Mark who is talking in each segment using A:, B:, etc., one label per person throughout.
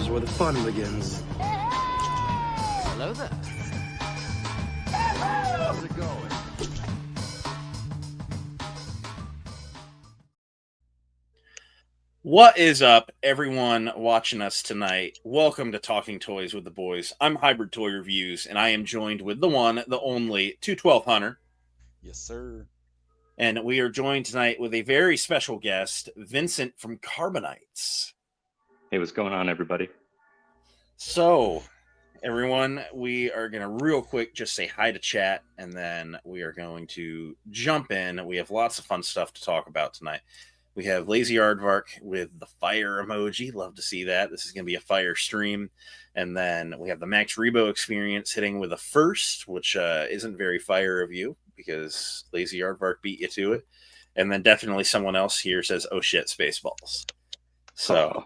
A: is where the fun begins.
B: Hello there. How's it going?
C: What is up, everyone watching us tonight? Welcome to Talking Toys with the Boys. I'm Hybrid Toy Reviews, and I am joined with the one, the only, 212 Hunter.
D: Yes, sir.
C: And we are joined tonight with a very special guest, Vincent from Carbonites.
E: Hey, what's going on, everybody?
C: So, everyone, we are going to real quick just say hi to chat, and then we are going to jump in. We have lots of fun stuff to talk about tonight. We have Lazy Aardvark with the fire emoji. Love to see that. This is going to be a fire stream. And then we have the Max Rebo experience hitting with a first, which isn't very fire of you because Lazy Aardvark beat you to it. And then definitely someone else here says, oh shit, Spaceballs. So,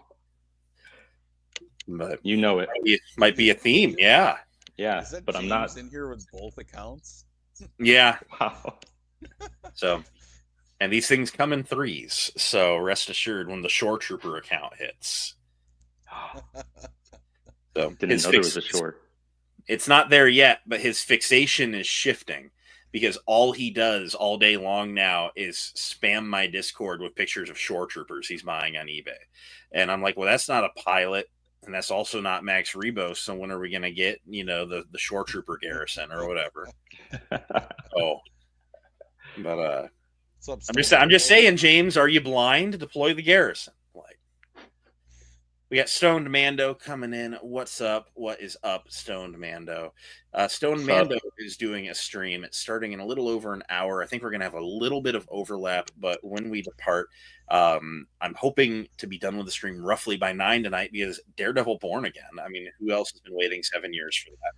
C: but
E: you know it.
C: Might be a theme. Yeah.
E: Yeah,
D: Is that
E: but
D: James
E: I'm not.
D: in here with both accounts?
C: Yeah.
E: Wow.
C: So, and these things come in threes. So rest assured when the Shore Trooper account hits. So
E: Didn't know there was a shore.
C: It's not there yet, but his fixation is shifting because all he does all day long now is spam my Discord with pictures of Shore Troopers he's buying on eBay. And I'm like, well, that's not a pilot. And that's also not Max Rebo. So when are we going to get, the Shore Trooper garrison or whatever? Oh, but, I'm just saying, James, are you blind? Deploy the garrison. Like, we got Stoned Mando coming in. What's up? What is up, Stoned Mando? Stoned Mando is doing a stream. It's starting in a little over an hour. I think we're going to have a little bit of overlap, but when we depart, I'm hoping to be done with the stream roughly by 9 tonight because Daredevil Born Again. I mean, who else has been waiting 7 years for that?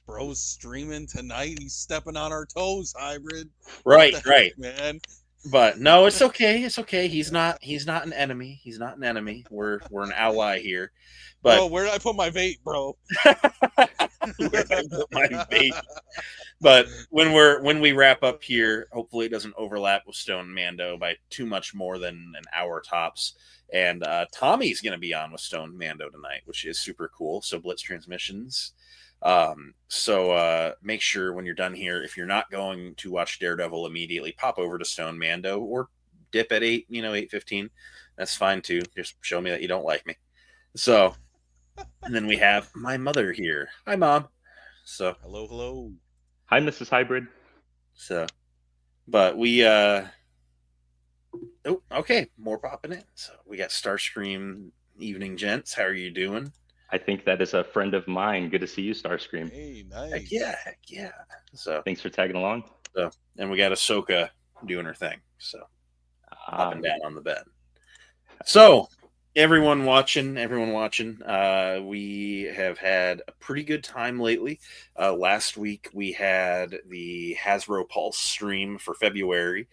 D: Bro's streaming tonight. He's stepping on our toes, Hybrid.
C: Right,
D: man.
C: But no, it's okay. It's okay. He's not an enemy. He's not an enemy. We're an ally here. But
D: bro, where did I put my vape, bro?
C: Where did I put my vape? But when we wrap up here, hopefully it doesn't overlap with Stone Mando by too much more than an hour tops. And Tommy's going to be on with Stone Mando tonight, which is super cool. So Blitz Transmissions. So make sure when you're done here, if you're not going to watch Daredevil immediately, pop over to Stone Mando or dip at 8:15. That's fine too. Just show me that you don't like me. So, and then we have my mother here. Hi, Mom. So
D: hello.
E: Hi, Mrs. Hybrid.
C: So, but we oh, okay, more popping in. So we got Starscream Evening Gents. How are you doing?
E: I think that is a friend of mine. Good to see you, Starscream.
D: Hey, nice.
C: Heck yeah. So
E: thanks for tagging along.
C: So, and we got Ahsoka doing her thing. So up and down on the bed. So everyone watching, we have had a pretty good time lately. Last week we had the Hasbro Pulse stream for February.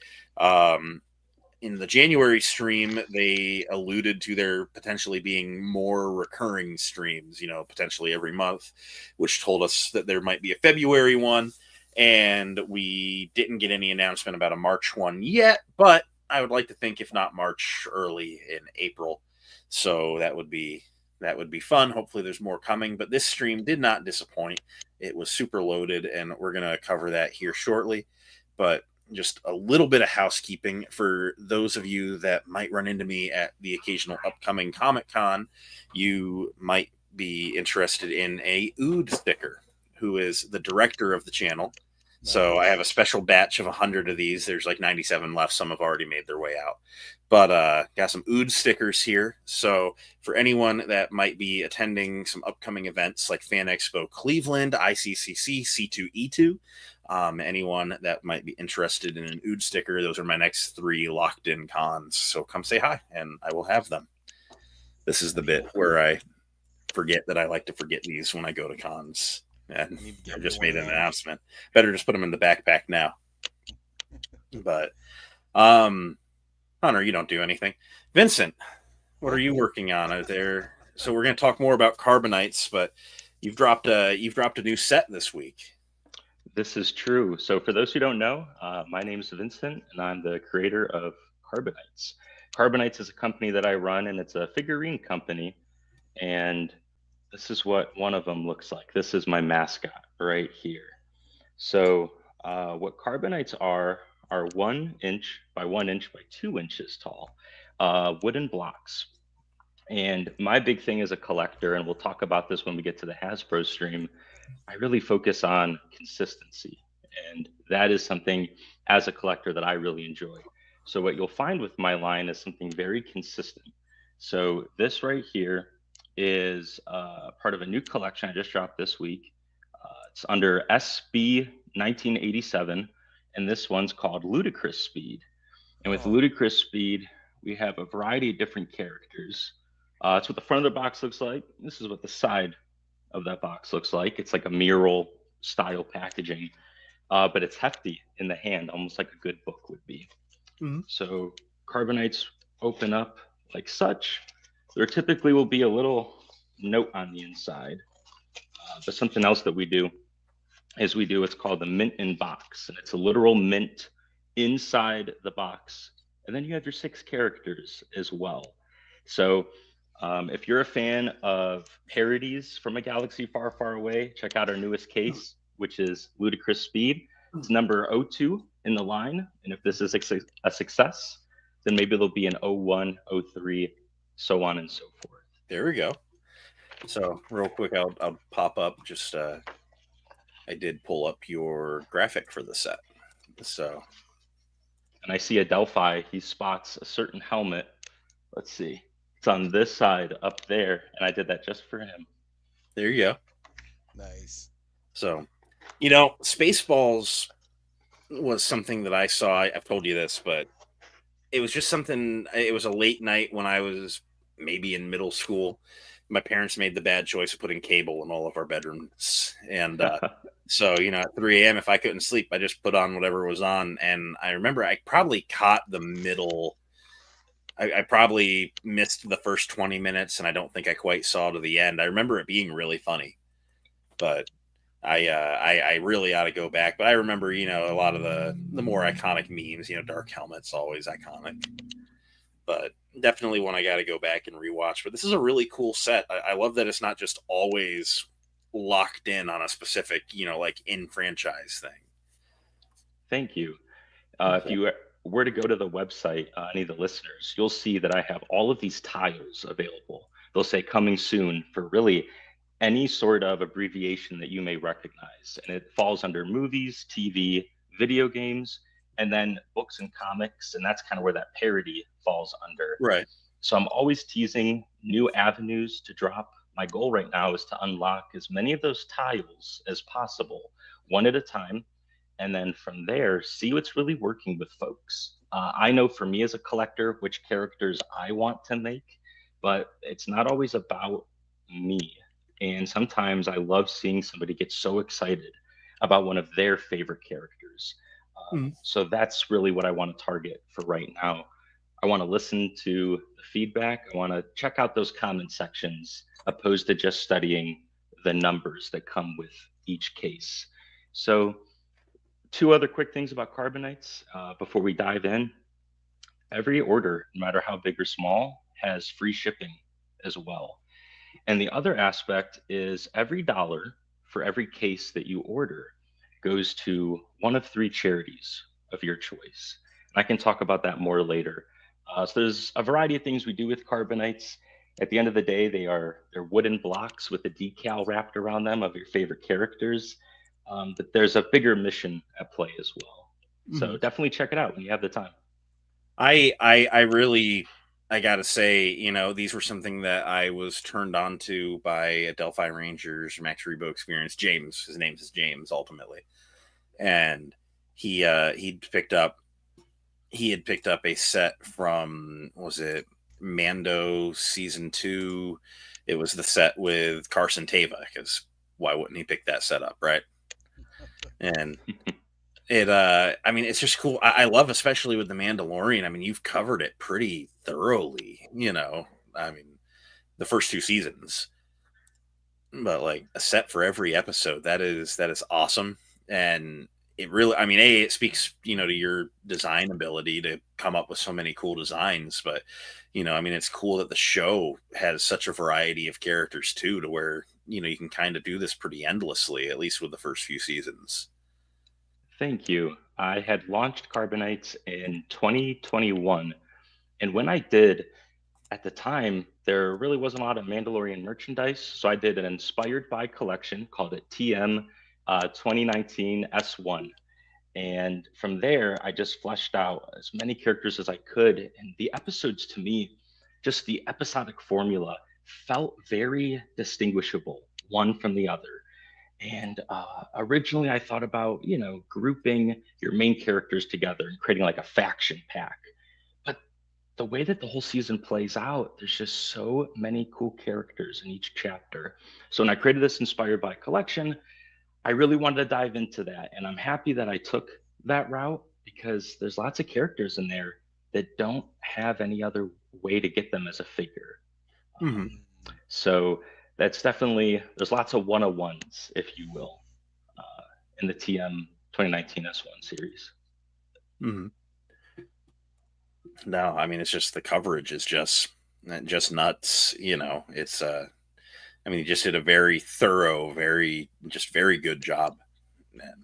C: In the January stream, they alluded to there potentially being more recurring streams, potentially every month, which told us that there might be a February one. And we didn't get any announcement about a March one yet, but I would like to think if not March, early in April. So that would be fun. Hopefully there's more coming, but this stream did not disappoint. It was super loaded, and we're going to cover that here shortly. But just a little bit of housekeeping for those of you that might run into me at the occasional upcoming Comic-Con. You might be interested in a Ood sticker, who is the director of the channel. Nice. So I have a special batch of 100 of these. There's like 97 left. Some have already made their way out. But got some Ood stickers here. So for anyone that might be attending some upcoming events like Fan Expo Cleveland, ICCC, C2E2, anyone that might be interested in an Ood sticker, those are my next 3 locked in cons. So come say hi and I will have them. This is the bit where I forget that I like to forget these when I go to cons. And I just made an announcement. Better just put them in the backpack now. But Hunter, you don't do anything. Vincent, what are you working on out there? So we're going to talk more about Carbonites, but you've dropped a new set this week.
E: This is true. So for those who don't know, my name is Vincent, and I'm the creator of Carbonites. Carbonites is a company that I run, and it's a figurine company. And this is what one of them looks like. This is my mascot right here. So what carbonites are 1 inch by 1 inch by 2 inches tall, wooden blocks. And my big thing as a collector, and we'll talk about this when we get to the Hasbro stream, I really focus on consistency. And that is something as a collector that I really enjoy. So what you'll find with my line is something very consistent. So this right here is part of a new collection I just dropped this week. It's under SB 1987, and this one's called Ludicrous Speed. And with Ludicrous Speed, we have a variety of different characters. That's what the front of the box looks like. This is what the side of that box looks like. It's like a mural style packaging, but it's hefty in the hand, almost like a good book would be.
C: Mm-hmm.
E: So Carbonites open up like such. There typically will be a little note on the inside, but something else that we do is it's called the mint in box, and it's a literal mint inside the box. And then you have your 6 characters as well. So if you're a fan of parodies from a galaxy far, far away, check out our newest case, which is Ludicrous Speed. It's number 02 in the line. And if this is a success, then maybe there'll be an 01, 03, so on and so forth.
C: There we go. So real quick, I'll pop up just I did pull up your graphic for the set. So,
E: and I see a Delphi, he spots a certain helmet. Let's see. It's on this side up there, and I did that just for him.
C: There you go.
D: Nice.
C: So, you know, Spaceballs was something that I saw. I've told you this, but it was just something. It was a late night when I was maybe in middle school. My parents made the bad choice of putting cable in all of our bedrooms. And so, you know, at 3 a.m., if I couldn't sleep, I just put on whatever was on. And I remember I probably caught the middle. I probably missed the first 20 minutes, and I don't think I quite saw to the end. I remember it being really funny, but I really ought to go back. But I remember, you know, a lot of the more iconic memes, you know, Dark Helmet's always iconic. But definitely one I got to go back and rewatch. But this is a really cool set. I love that it's not just always locked in on a specific, you know, like in franchise thing.
E: Thank you. If you were to go to the website, any of the listeners, you'll see that I have all of these tiles available. They'll say coming soon for really any sort of abbreviation that you may recognize. And it falls under movies, TV, video games, and then books and comics. And that's kind of where that parody falls under.
C: Right.
E: So I'm always teasing new avenues to drop. My goal right now is to unlock as many of those tiles as possible, one at a time. And then from there, see what's really working with folks. I know for me as a collector, which characters I want to make, but it's not always about me. And sometimes I love seeing somebody get so excited about one of their favorite characters. So that's really what I want to target for right now. I want to listen to the feedback. I want to check out those comment sections opposed to just studying the numbers that come with each case. So 2 other quick things about Carbonites before we dive in. Every order, no matter how big or small, has free shipping as well. And the other aspect is every dollar for every case that you order goes to one of 3 charities of your choice. And I can talk about that more later. So there's a variety of things we do with Carbonites. At the end of the day, they're wooden blocks with a decal wrapped around them of your favorite characters. But there's a bigger mission at play as well. So definitely check it out when you have the time.
C: I really, I gotta say, you know, these were something that I was turned on to by a Delphi Rangers Max Rebo experience. James, his name is James ultimately. And he had picked up a set from, was it Mando season 2? It was the set with Carson Teva, because why wouldn't he pick that set up, right? And it I mean, it's just cool. I love, especially with the Mandalorian, I mean, you've covered it pretty thoroughly, you know. I mean, the first 2 seasons, but like a set for every episode, that is awesome. And it really, I mean, it speaks, to your design ability to come up with so many cool designs, but, I mean, it's cool that the show has such a variety of characters too, to where, you can kind of do this pretty endlessly, at least with the first few seasons.
E: Thank you. I had launched Carbonites in 2021. And when I did, at the time, there really wasn't a lot of Mandalorian merchandise. So I did an inspired by collection, called it TM 2019 S1. And from there, I just fleshed out as many characters as I could. And the episodes, to me, just the episodic formula felt very distinguishable one from the other. And originally, I thought about, grouping your main characters together and creating like a faction pack. But the way that the whole season plays out, there's just so many cool characters in each chapter. So when I created this inspired by collection, I really wanted to dive into that. And I'm happy that I took that route because there's lots of characters in there that don't have any other way to get them as a figure.
C: Mhm.
E: So that's definitely, there's lots of 101s, if you will, in the TM 2019 S1 series.
C: Mhm. No, I mean, it's just the coverage is just nuts. It's I mean, he just did a very thorough, very good job, and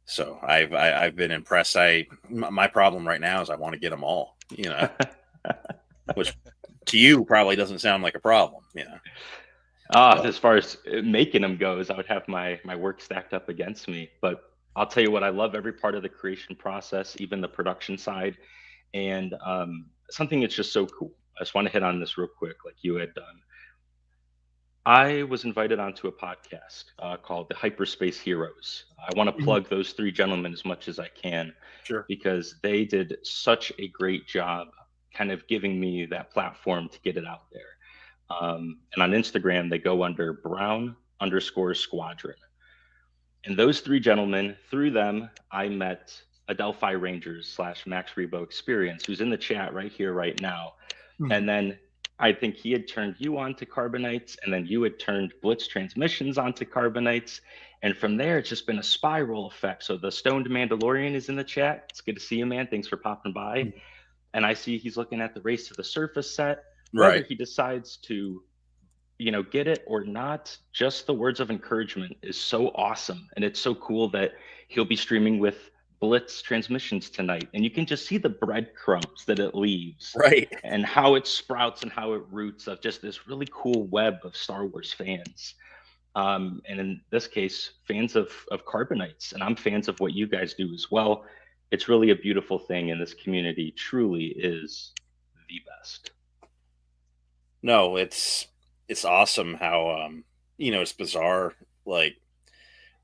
C: so I've been impressed. My problem right now is I want to get them all, which to you probably doesn't sound like a problem,
E: As far as making them goes, I would have my work stacked up against me. But I'll tell you what, I love every part of the creation process, even the production side. And something that's just so cool. I just want to hit on this real quick, like you had done. I was invited onto a podcast called the Hyperspace Heroes. I want to
C: Mhm.
E: plug those three gentlemen as much as I can
C: Sure.
E: because they did such a great job kind of giving me that platform to get it out there. And on Instagram, they go under Brown_Squadron. And those three gentlemen, through them, I met Adelphi Rangers / Max Rebo Experience, who's in the chat right here, right now.
C: Mhm.
E: And then I think he had turned you on to Carbonites, and then you had turned Blitz Transmissions onto Carbonites. And from there, it's just been a spiral effect. So the Stoned Mandalorian is in the chat. It's good to see you, man. Thanks for popping by.
C: Mhm.
E: And I see he's looking at the Race to the Surface set. Whether
C: Right.
E: he decides to get it or not, just the words of encouragement is so awesome. And it's so cool that he'll be streaming with Blitz Transmissions tonight. And you can just see the breadcrumbs that it leaves
C: Right.
E: and how it sprouts and how it roots of just this really cool web of Star Wars fans. And in this case, fans of Carbonites. And I'm fans of what you guys do as well. It's really a beautiful thing. And this community truly is the best.
C: No, it's awesome how it's bizarre. Like,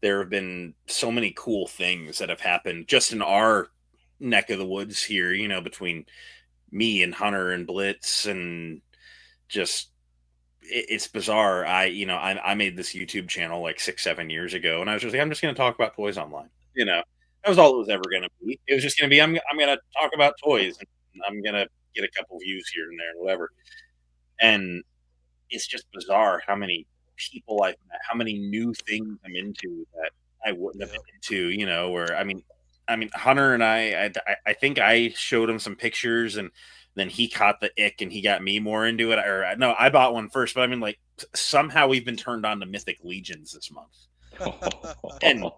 C: there have been so many cool things that have happened just in our neck of the woods here, between me and Hunter and Blitz, and just it's bizarre. I made this YouTube channel like 6-7 years ago, and I was just like, I'm just going to talk about toys online. That was all it was ever going to be. It was just going to be, I'm going to talk about toys, and I'm going to get a couple views here and there and whatever. And it's just bizarre how many people I've met, how many new things I'm into that I wouldn't have been into, where I mean Hunter and I think I showed him some pictures, and then he caught the ick and he got me more into it. Or no, I bought one first, but I mean, like, somehow we've been turned on to Mythic Legions this month. and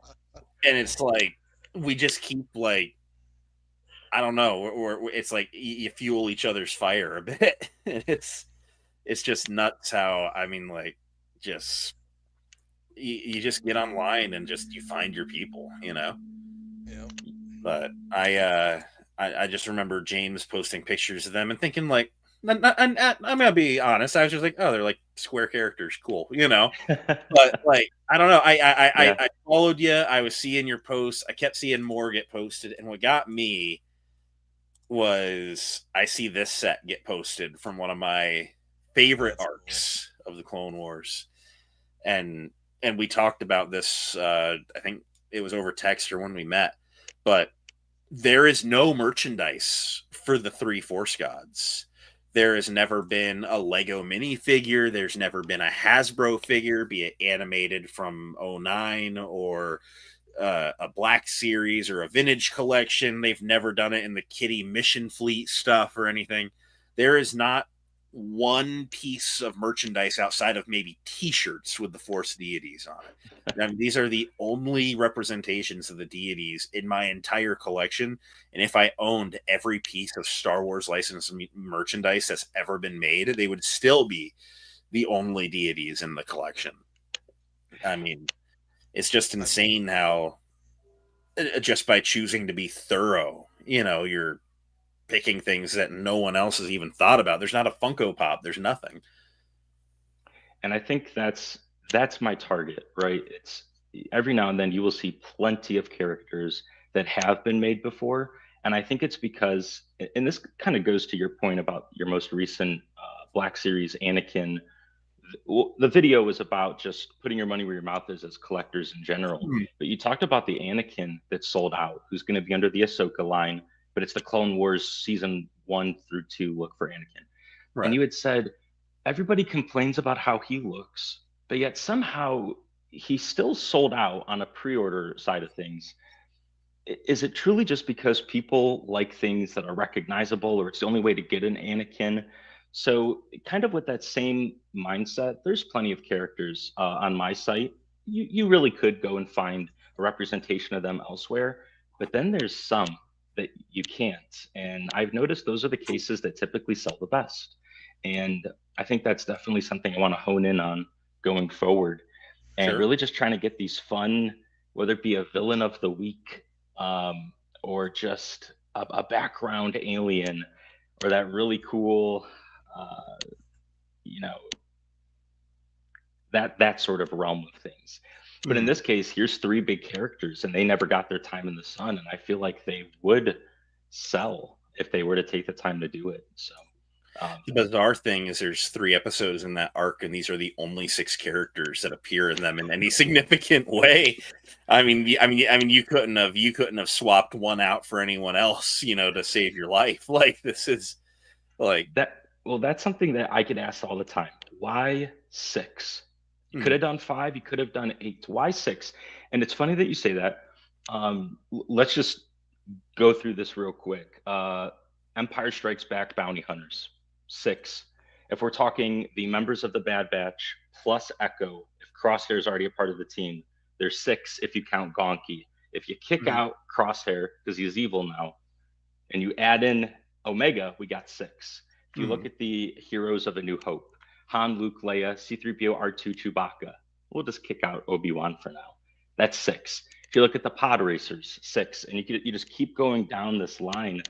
C: it's like we just keep, like, I don't know, or it's like you fuel each other's fire a bit. It's just nuts how, I mean, like, just you just get online and just you find your people.
D: Yeah.
C: But I just remember James posting pictures of them and thinking, like, I'm gonna be honest, I was just like, oh, they're like square characters, cool. But, like, I don't know,
E: Yeah.
C: I followed you, I was seeing your posts, I kept seeing more get posted, and what got me was I see this set get posted from one of my favorite
D: That's
C: arcs of the Clone Wars, and we talked about this. I think it was over text or when we met, but there is no merchandise for the 3 Force Gods. There has never been a Lego minifigure. There's never been a Hasbro figure, be it animated from 09 or a Black Series or a Vintage Collection. They've never done it in the Kitty Mission Fleet stuff or anything. There is not one piece of merchandise outside of maybe T-shirts with the Force deities on it. I mean, these are the only representations of the deities in my entire collection. And if I owned every piece of Star Wars licensed merchandise that's ever been made, they would still be the only deities in the collection. I mean, it's just insane how just by choosing to be thorough, you're picking things that no one else has even thought about. There's not a Funko Pop. There's nothing.
E: And I think that's my target, right? It's every now and then you will see plenty of characters that have been made before. And I think it's because, and this kind of goes to your point about your most recent Black Series Anakin. The video was about just putting your money where your mouth is as collectors in general. But you talked about the Anakin that sold out, who's going to be under the Ahsoka line, but it's the Clone Wars season 1 through 2 look for Anakin. Right. And you had said, everybody complains about how he looks, but yet somehow he still sold out on a pre-order side of things. Is it truly just because people like things that are recognizable, or it's the only way to get an Anakin? So kind of with that same mindset, there's plenty of characters on my site. You really could go and find a representation of them elsewhere, but then there's some that you can't. And I've noticed those are the cases that typically sell the best. And I think that's definitely something I want to hone in on going forward. And really just trying to get these fun, whether it be a villain of the week or just a background alien or that really cool, that sort of realm of things. But in this case, here's 3 big characters and they never got their time in the sun. And I feel like they would sell if they were to take the time to do it. So
C: the bizarre thing is there's 3 episodes in that arc, and these are the only 6 characters that appear in them in any significant way. I mean, you couldn't have swapped one out for anyone else, to save your life. Like, this is like
E: that. Well, that's something that I get asked all the time. Why 6? You could have done 5. You could have done 8. Why 6? And it's funny that you say that. Let's just go through this real quick. Empire Strikes Back Bounty Hunters, 6. If we're talking the members of the Bad Batch plus Echo, if Crosshair is already a part of the team, there's 6 if you count Gonki. If you kick out Crosshair because he's evil now, and you add in Omega, we got 6. If you look at the heroes of A New Hope, Han, Luke, Leia, C-3PO, R2, Chewbacca. We'll just kick out Obi-Wan for now. That's 6. If you look at the pod racers, 6. And you just keep going down this line.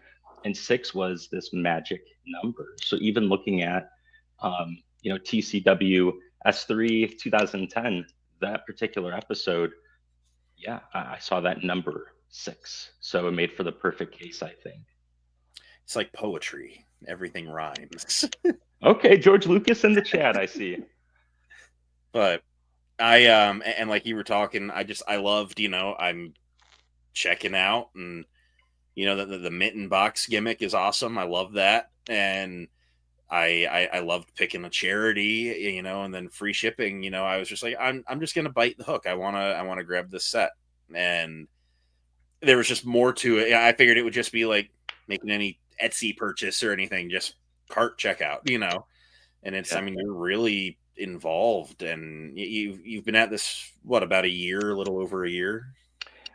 E: And 6 was this magic number. So even looking at, TCW S3 2010, that particular episode, I saw that number 6. So it made for the perfect case, I think.
C: It's like poetry. Everything rhymes.
E: Okay, George Lucas in the chat, I see.
C: But and like you were talking, I loved, I'm checking out, and the mitten box gimmick is awesome. I love that. And I loved picking a charity, and then free shipping, I was just like, I'm just gonna bite the hook. I wanna grab this set. And there was just more to it. I figured it would just be like making any Etsy purchase or anything, just cart checkout, and it's, you're really involved, and you've been at this, about a year, a little over a year?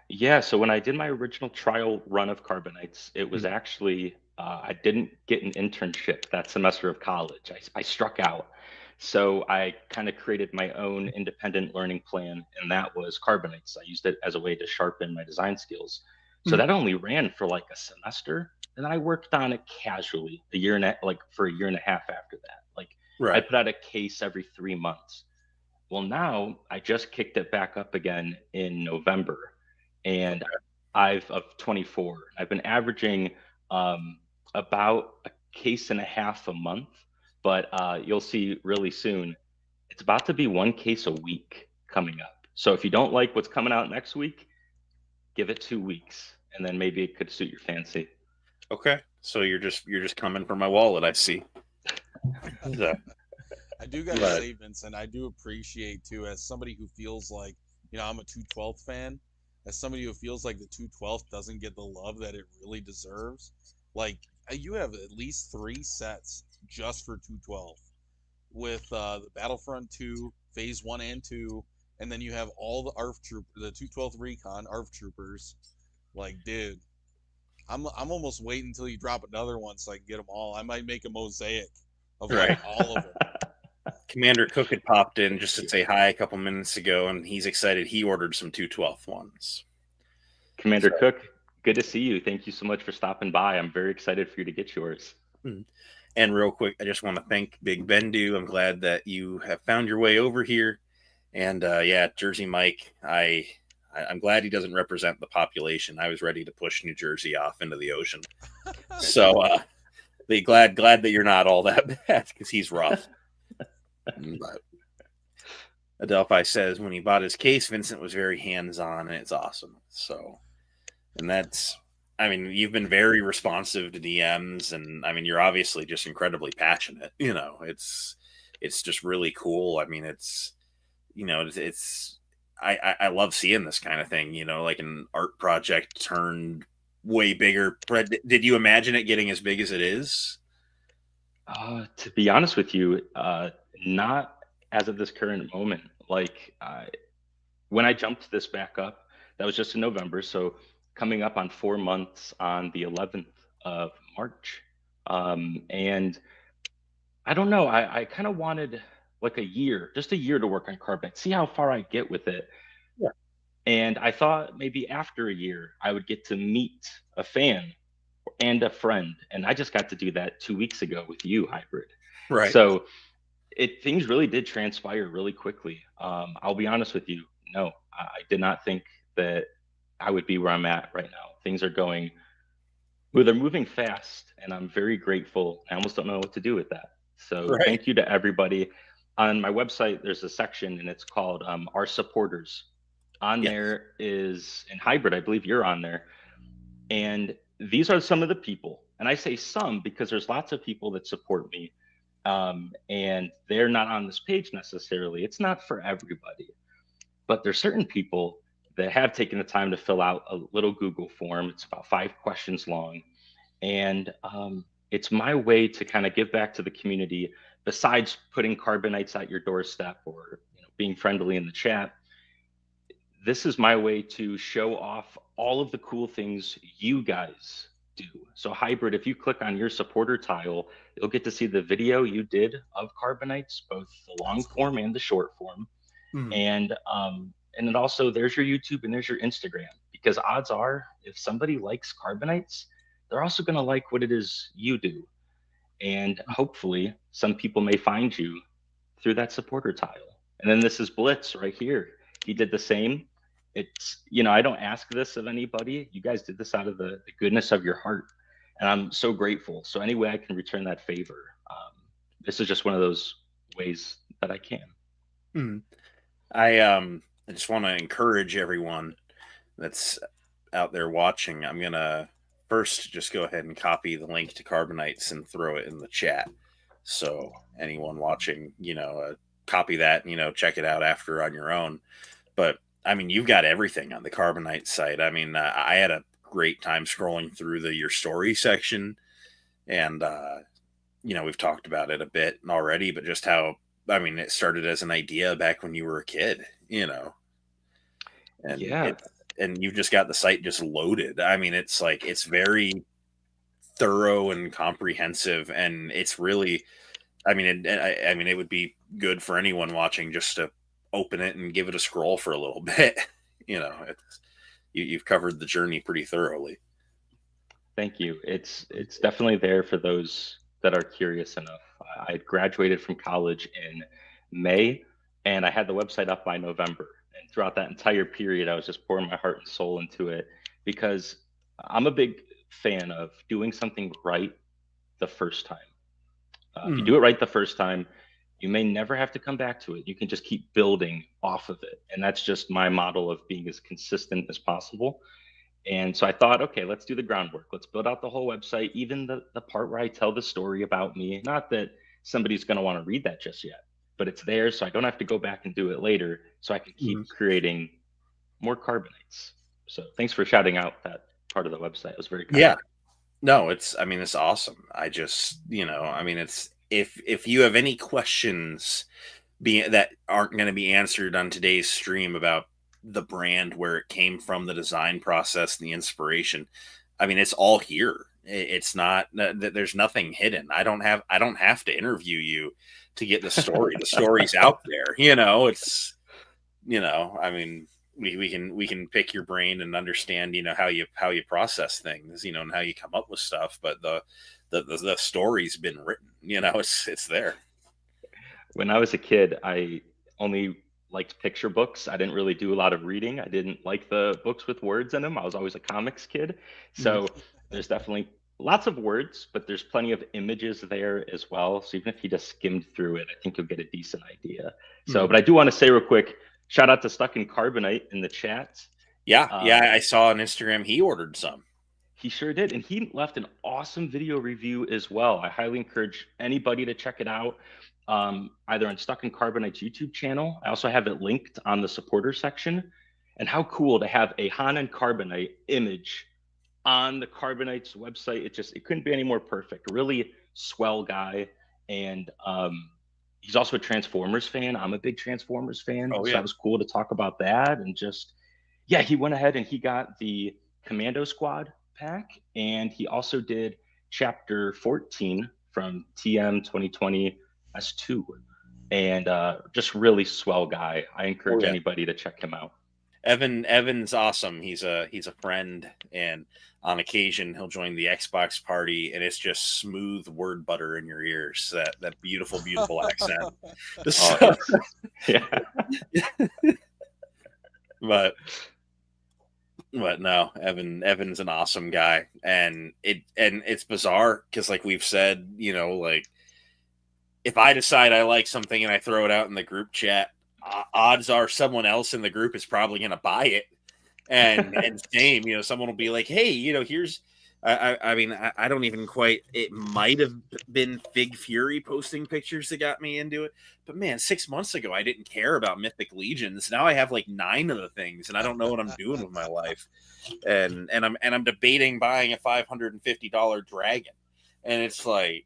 E: Yeah. So when I did my original trial run of Carbonites, it was actually, I didn't get an internship that semester of college. I struck out. So I kind of created my own independent learning plan, and that was Carbonites. I used it as a way to sharpen my design skills. So that only ran for like a semester. And I worked on it casually for a year and a half after that. I put out a case every 3 months. Well, now I just kicked it back up again in November, and of 24. I've been averaging about a case and a half a month, but you'll see really soon, it's about to be 1 case a week coming up. So if you don't like what's coming out next week, give it 2 weeks, and then maybe it could suit your fancy.
C: Okay, so you're just coming for my wallet, I see.
D: I do gotta say, Vincent, I do appreciate too, as somebody who feels like, I'm a 212 fan. as somebody who feels like the 212th doesn't get the love that it really deserves, like you have at least 3 sets just for 212 with the Battlefront 2, Phase 1 and 2, and then you have all the the 212th Recon ARF Troopers. Like, dude, I'm almost waiting until you drop another one so I can get them all. I might make a mosaic of like
C: Right.
D: all of them.
C: Commander Cook had popped in just to say hi a couple minutes ago, and he's excited. He ordered some 212th ones.
E: Commander Cook, good to see you. Thank you so much for stopping by. I'm very excited for you to get yours.
C: And real quick, I just want to thank Big Bendu. I'm glad that you have found your way over here. And yeah, Jersey Mike, I'm glad he doesn't represent the population. I was ready to push New Jersey off into the ocean. So glad that you're not all that bad, because he's rough. But Adelphi says when he bought his case, Vincent was very hands-on, and it's awesome. So, and that's, I mean, you've been very responsive to DMs, and I mean, you're obviously just incredibly passionate. You know, it's just really cool. I mean, it's, you know, I love seeing this kind of thing. You know, like an art project turned way bigger. Did you imagine it getting as big as it is?
E: To be honest with you, not as of this current moment. Like when I jumped this back up, that was just in November. So coming up on 4 months on the 11th of March. And I don't know, I kind of wanted like just a year to work on Carbonite, see how far I get with it.
C: Yeah.
E: And I thought maybe after a year, I would get to meet a fan and a friend. And I just got to do that 2 weeks ago with you, Hybrid.
C: Right.
E: So things really did transpire really quickly. I'll be honest with you. No, I did not think that I would be where I'm at right now. Things are going, well, they're moving fast, and I'm very grateful. I almost don't know what to do with that. So Thank you to everybody. On my website, there's a section, and it's called Our Supporters. On there is, in Hybrid, I believe you're on there. And these are some of the people. And I say some because there's lots of people that support me. And they're not on this page necessarily. It's not for everybody. But there's certain people that have taken the time to fill out a little Google form. It's about 5 questions long. And it's my way to kind of give back to the community, besides putting Carbonites at your doorstep or being friendly in the chat. This is my way to show off all of the cool things you guys do. So Hybrid, if you click on your supporter tile, you'll get to see the video you did of Carbonites, both the long form and the short form. And it also, there's your YouTube and there's your Instagram, because odds are if somebody likes Carbonites, they're also going to like what it is you do. And hopefully some people may find you through that supporter tile. And then this is Blitz right here. He did the same. It's, I don't ask this of anybody. You guys did this out of the goodness of your heart. And I'm so grateful. So any way I can return that favor, this is just one of those ways that I can.
C: I just want to encourage everyone that's out there watching. I'm going to first just go ahead and copy the link to Carbonites and throw it in the chat. So anyone watching, copy that, check it out after on your own. But I mean, you've got everything on the Carbonite site. I mean, I had a great time scrolling through your story section, and we've talked about it a bit already, but just how, I mean, it started as an idea back when you were a kid, and and you've just got the site just loaded. I mean, it's like, it's very thorough and comprehensive, and it's really, I mean, it would be good for anyone watching just to open it and give it a scroll for a little bit. You've covered the journey pretty thoroughly.
E: Thank you. It's definitely there for those that are curious enough. I had graduated from college in May, and I had the website up by November. And throughout that entire period, I was just pouring my heart and soul into it, because I'm a big fan of doing something right the first time. If you do it right the first time, you may never have to come back to it. You can just keep building off of it. And that's just my model of being as consistent as possible. And so I thought, okay, let's do the groundwork. Let's build out the whole website, even the part where I tell the story about me. Not that somebody's going to want to read that just yet, but it's there, so I don't have to go back and do it later, so I can keep creating more Carbonites. So thanks for shouting out that part of the website. It was very kind.
C: Yeah. No, I mean, it's awesome. I just, I mean, it's if you have any questions that aren't going to be answered on today's stream about the brand, where it came from, the design process, the inspiration, I mean, it's all here. It's not that there's nothing hidden. I don't have to interview you to get the story. The story's out there. I mean, we can pick your brain and understand, how you process things, and how you come up with stuff. But the story's been written. It's there.
E: When I was a kid, I only liked picture books. I didn't really do a lot of reading. I didn't like the books with words in them. I was always a comics kid. So there's definitely lots of words, but there's plenty of images there as well. So even if you just skimmed through it, I think you'll get a decent idea. So, but I do want to say real quick, shout out to Stuck in Carbonite in the chat.
C: Yeah, I saw on Instagram he ordered some.
E: He sure did. And he left an awesome video review as well. I highly encourage anybody to check it out, either on Stuck in Carbonite's YouTube channel. I also have it linked on the supporter section. And how cool to have a Han and Carbonite image on the Carbonites website. It couldn't be any more perfect. Really swell guy. And he's also a Transformers fan. I'm a big Transformers fan.
C: Oh, yeah.
E: So that was cool to talk about that. And just, yeah, he went ahead and he got the Commando Squad pack, and he also did chapter 14 from TM 2020 S2, and just really swell guy. I encourage anybody to check him out.
C: Evan's awesome. He's a friend, and on occasion he'll join the Xbox party, and it's just smooth word butter in your ears. That beautiful accent.
E: Yeah.
C: But no, Evan's an awesome guy, and it's bizarre because, like we've said, like if I decide I like something and I throw it out in the group chat, odds are someone else in the group is probably going to buy it, and same, someone will be like, hey, here's. I mean, I don't even quite. It might have been Fig Fury posting pictures that got me into it, but man, 6 months ago I didn't care about Mythic Legions. Now I have like 9 of the things, and I don't know what I'm doing with my life. And I'm debating buying a $550 dragon, and it's like,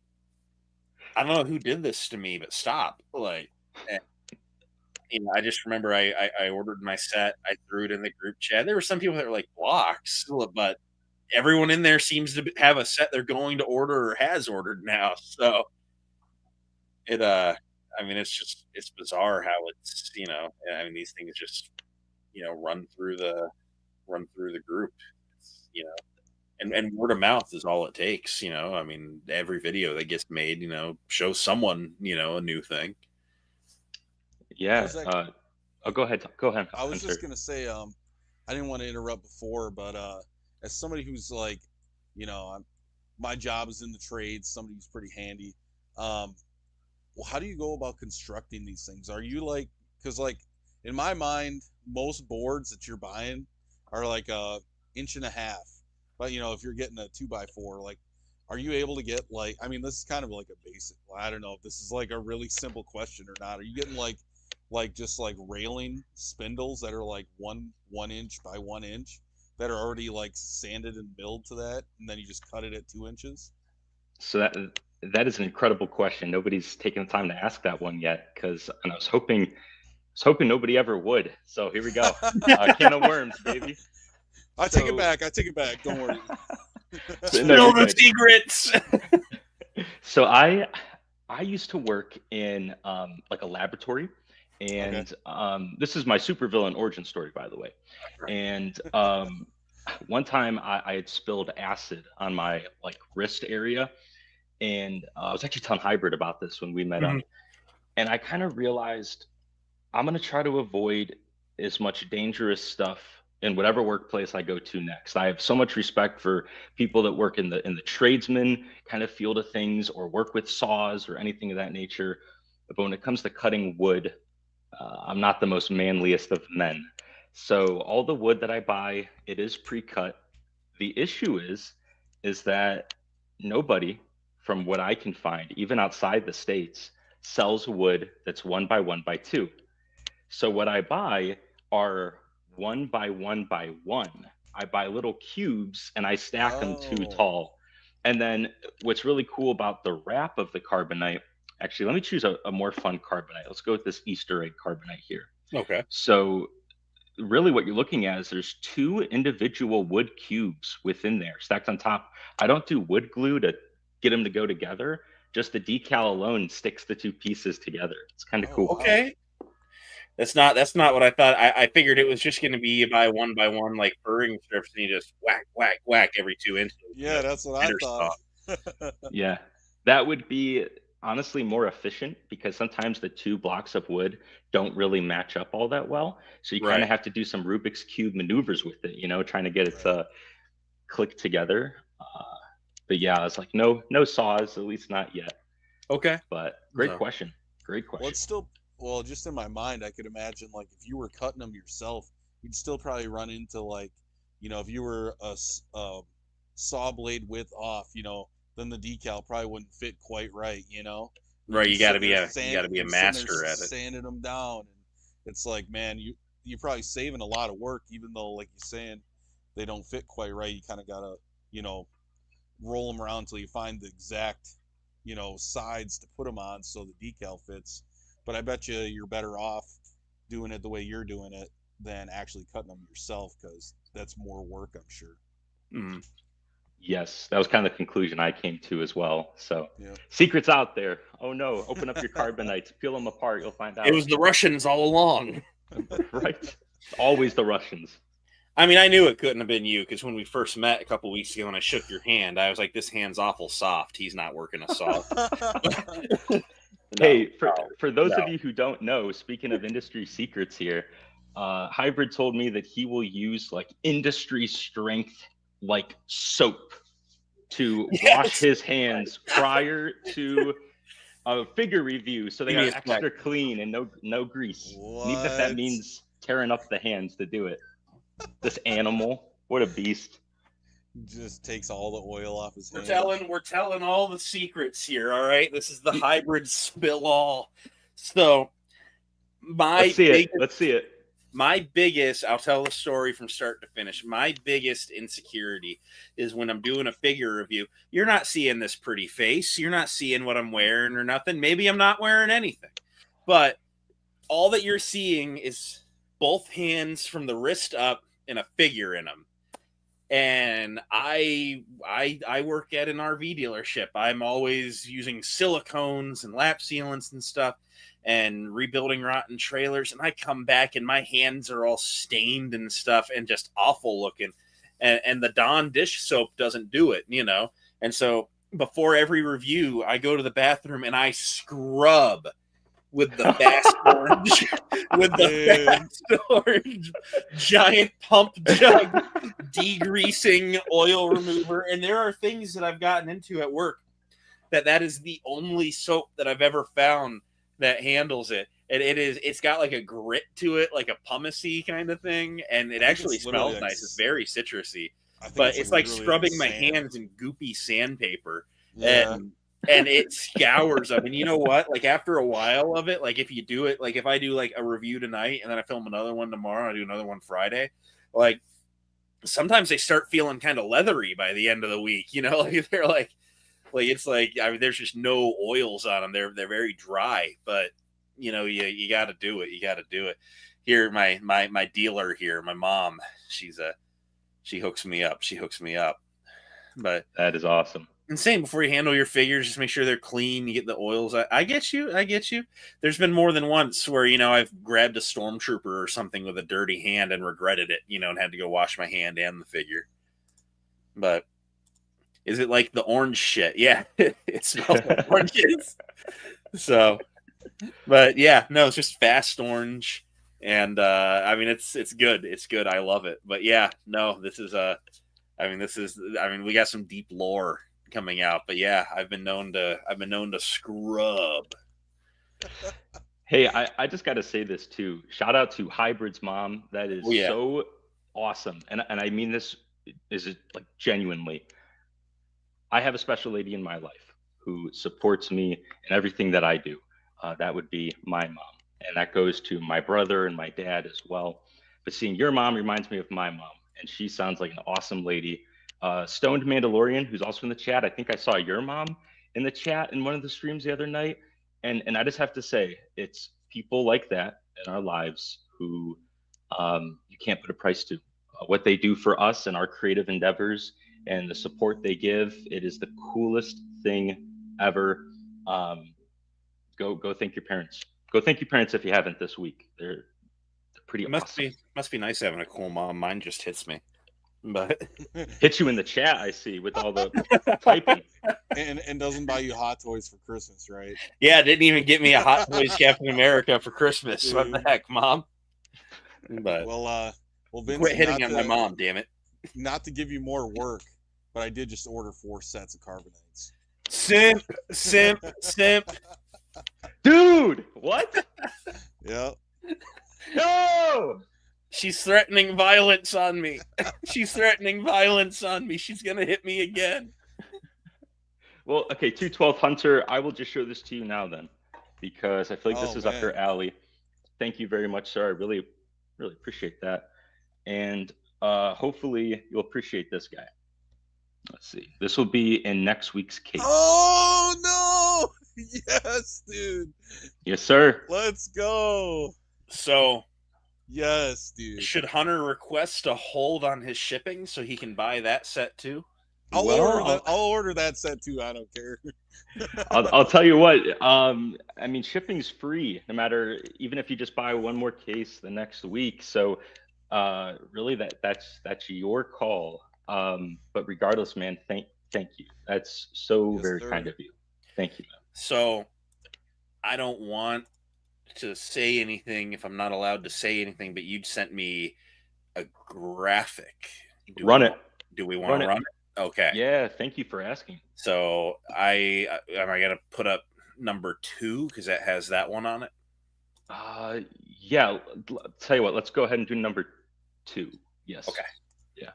C: I don't know who did this to me, but stop. Like, I just remember I ordered my set. I threw it in the group chat. There were some people that were like blocks, but everyone in there seems to have a set they're going to order or has ordered now. So I mean, it's bizarre how it's, I mean, these things just, run through the group, and word of mouth is all it takes. I mean, every video that gets made, shows someone, a new thing.
E: Yeah. Go ahead.
D: I was just going to say, I didn't want to interrupt before, but, as somebody who's like, my job is in the trades, somebody who's pretty handy. Well, how do you go about constructing these things? Are you like, because like in my mind, most boards that you're buying are like 1.5 inches. But if you're getting a 2x4, like, are you able to get like, I mean, this is kind of like a basic. I don't know if this is like a really simple question or not. Are you getting like just like railing spindles that are like 1 inch by 1 inch? That are already like sanded and milled to that, and then you just cut it at 2 inches? So
E: that is an incredible question. Nobody's taken the time to ask that one yet, because I was hoping nobody ever would. So here we go. Can of worms, baby.
D: I take it back. Don't worry.
C: Spill the secrets.
E: So I used to work in like a laboratory. And this is my supervillain origin story, by the way. And one time I had spilled acid on my like wrist area, and I was actually telling Hybrid about this when we met up. And I kind of realized I'm going to try to avoid as much dangerous stuff in whatever workplace I go to next. I have so much respect for people that work in the tradesman kind of field of things, or work with saws or anything of that nature. But when it comes to cutting wood, I'm not the most manliest of men. So all the wood that I buy, it is pre-cut. The issue is that nobody, from what I can find, even outside the States, sells wood that's 1 by 1 by 2. So what I buy are one by one by one. I buy little cubes and I stack them too
D: Oh,
E: tall. And then what's really cool about the wrap of the carbonite, actually, let me choose a more fun carbonite. Let's go with this Easter egg carbonite here.
C: Okay.
E: So really what you're looking at is there's two individual wood cubes within there stacked on top. I don't do wood glue to get them to go together. Just the decal alone sticks the two pieces together. It's kind of
D: oh
E: cool.
D: wow.
C: Okay. That's not what I thought. I figured it was just going to be you buy one by one like furring strips and you just whack, whack, whack every 2 inches.
D: Yeah, that's what I
C: Bitter
D: thought.
E: Yeah, that would be honestly more efficient because sometimes the two blocks of wood don't really match up all that well. So you kind
C: Right.
E: of have to do some Rubik's Cube maneuvers with it, trying to get it
D: Right.
E: to click together. But yeah, I was like, no saws, at least not yet.
C: Okay.
E: But great
C: So-
E: question. Great question.
D: Well, it's still just in my mind, I could imagine like if you were cutting them yourself, you'd still probably run into like, if you were a saw blade width off, then the decal probably wouldn't fit quite right.
C: Right, you
D: You'd
C: got to
D: sit
C: be
D: there
C: you got to be a
D: you'd sitting there
C: master at it.
D: sanding them down, and it's like, man, you're probably saving a lot of work, even though like you're saying they don't fit quite right. You kind of gotta, roll them around until you find the exact, sides to put them on so the decal fits. But I bet you're better off doing it the way you're doing it than actually cutting them yourself because that's more work, I'm sure.
C: Mm.
E: Yes, that was kind of the conclusion I came to as well. So
D: Yeah.
E: secrets out there. Oh no, open up your carbonites, peel them apart, you'll find out.
C: It was the Russians all along.
E: Right? Always the Russians.
C: I mean, I knew it couldn't have been you because when we first met a couple weeks ago and I shook your hand, I was like, "This hand's awful soft. He's not working a saw."
E: Hey, for those of you who don't know, speaking of industry secrets here, Hybrid told me that he will use like industry strength like soap to wash his hands prior to a figure review, so they
C: Give
E: are
C: me a sec.
E: extra clean and no grease. And even if that
D: What?
E: means tearing up the hands to do it. This animal, what a beast!
D: Just takes all the oil off his
C: We're
D: hands.
C: telling all the secrets here. All right, this is the hybrid spill all. So
E: Let's see it.
C: my biggest, I'll tell the story from start to finish. My biggest insecurity is when I'm doing a figure review. You're not seeing this pretty face. You're not seeing what I'm wearing or nothing. Maybe I'm not wearing anything, but all that you're seeing is both hands from the wrist up and a figure in them. And I work at an RV dealership. I'm always using silicones and lap sealants and stuff and rebuilding rotten trailers. And I come back and my hands are all stained and stuff and just awful looking. And the Dawn dish soap doesn't do it, And so before every review, I go to the bathroom and I scrub with the fast orange, giant pump jug degreasing oil remover. And there are things that I've gotten into at work that is the only soap that I've ever found that handles it. And it's got like a grit to it, like a pumicey kind of thing, and it actually smells
D: like,
C: nice. It's very citrusy,
D: I think
C: but it's like scrubbing my
D: sand.
C: hands in goopy sandpaper.
D: Yeah.
C: And it scours them. And you know what? Like after a while of it, like if you do it, like if I do like a review tonight and then I film another one tomorrow, I do another one Friday, like sometimes they start feeling kind of leathery by the end of the week, like they're like it's like, I mean, there's just no oils on them. They're very dry, but you got to do it. You got to do it. Here, my dealer here, my mom, she hooks me up. But
E: That is awesome.
C: and same, before you handle your figures, just make sure they're clean. You get the oils. I get you. There's been more than once where, I've grabbed a stormtrooper or something with a dirty hand and regretted it, and had to go wash my hand and the figure. But is it like the orange shit? Yeah, it smells like oranges. So, but yeah, no, it's just fast orange. And I mean, it's good. It's good. I love it. But yeah, no, we got some deep lore coming out, but yeah, I've been known to scrub.
E: Hey, I just got to say this too. Shout out to Hybrid's mom. That is so awesome, and I mean this is like genuinely. I have a special lady in my life who supports me in everything that I do. That would be my mom, and that goes to my brother and my dad as well. but seeing your mom reminds me of my mom, and she sounds like an awesome lady. Stoned Mandalorian, who's also in the chat. I think I saw your mom in the chat in one of the streams the other night, and I just have to say, it's people like that in our lives who you can't put a price to. What they do for us and our creative endeavors and the support they give, it is the coolest thing ever. Go thank your parents. Go thank your parents if you haven't this week. They're pretty awesome.
C: Must be nice having a cool mom. Mine just hits me, but
E: hits you in the chat. I see with all the typing,
D: and doesn't buy you Hot Toys for Christmas, right?
C: Yeah, didn't even get me a Hot Toys Captain America for Christmas. What the heck, Mom? But
D: well, Vincent,
C: quit hitting on my mom, damn it!
D: Not to give you more work, but I did just order 4 sets of Carbonites.
C: Simp.
E: Dude, what?
D: Yep.
E: No!
C: She's threatening violence on me. She's gonna hit me again.
E: Well, okay, 212 Hunter, I will just show this to you now then, because I feel like this is up your alley. Thank you very much, sir. I really, really appreciate that. And hopefully you'll appreciate this guy. Let's see. This will be in next week's case.
D: Oh, no! Yes, dude.
E: Yes, sir.
D: Let's go.
C: So,
D: yes, dude.
C: should Hunter request a hold on his shipping so he can buy that set too?
D: I'll order that set too. I don't care.
E: I'll tell you what. I mean, shipping's free, no matter, even if you just buy one more case the next week. So, really, that's your call. But regardless, man, thank you. That's so very kind of you. Thank you, man.
C: So, I don't want to say anything if I'm not allowed to say anything, but you'd sent me a graphic. Do we want to run it? Okay.
E: Yeah, thank you for asking.
C: So am I gonna put up number 2 because that has that one on it?
E: Yeah. Tell you what, let's go ahead and do number 2. Yes.
C: Okay.
E: Yeah.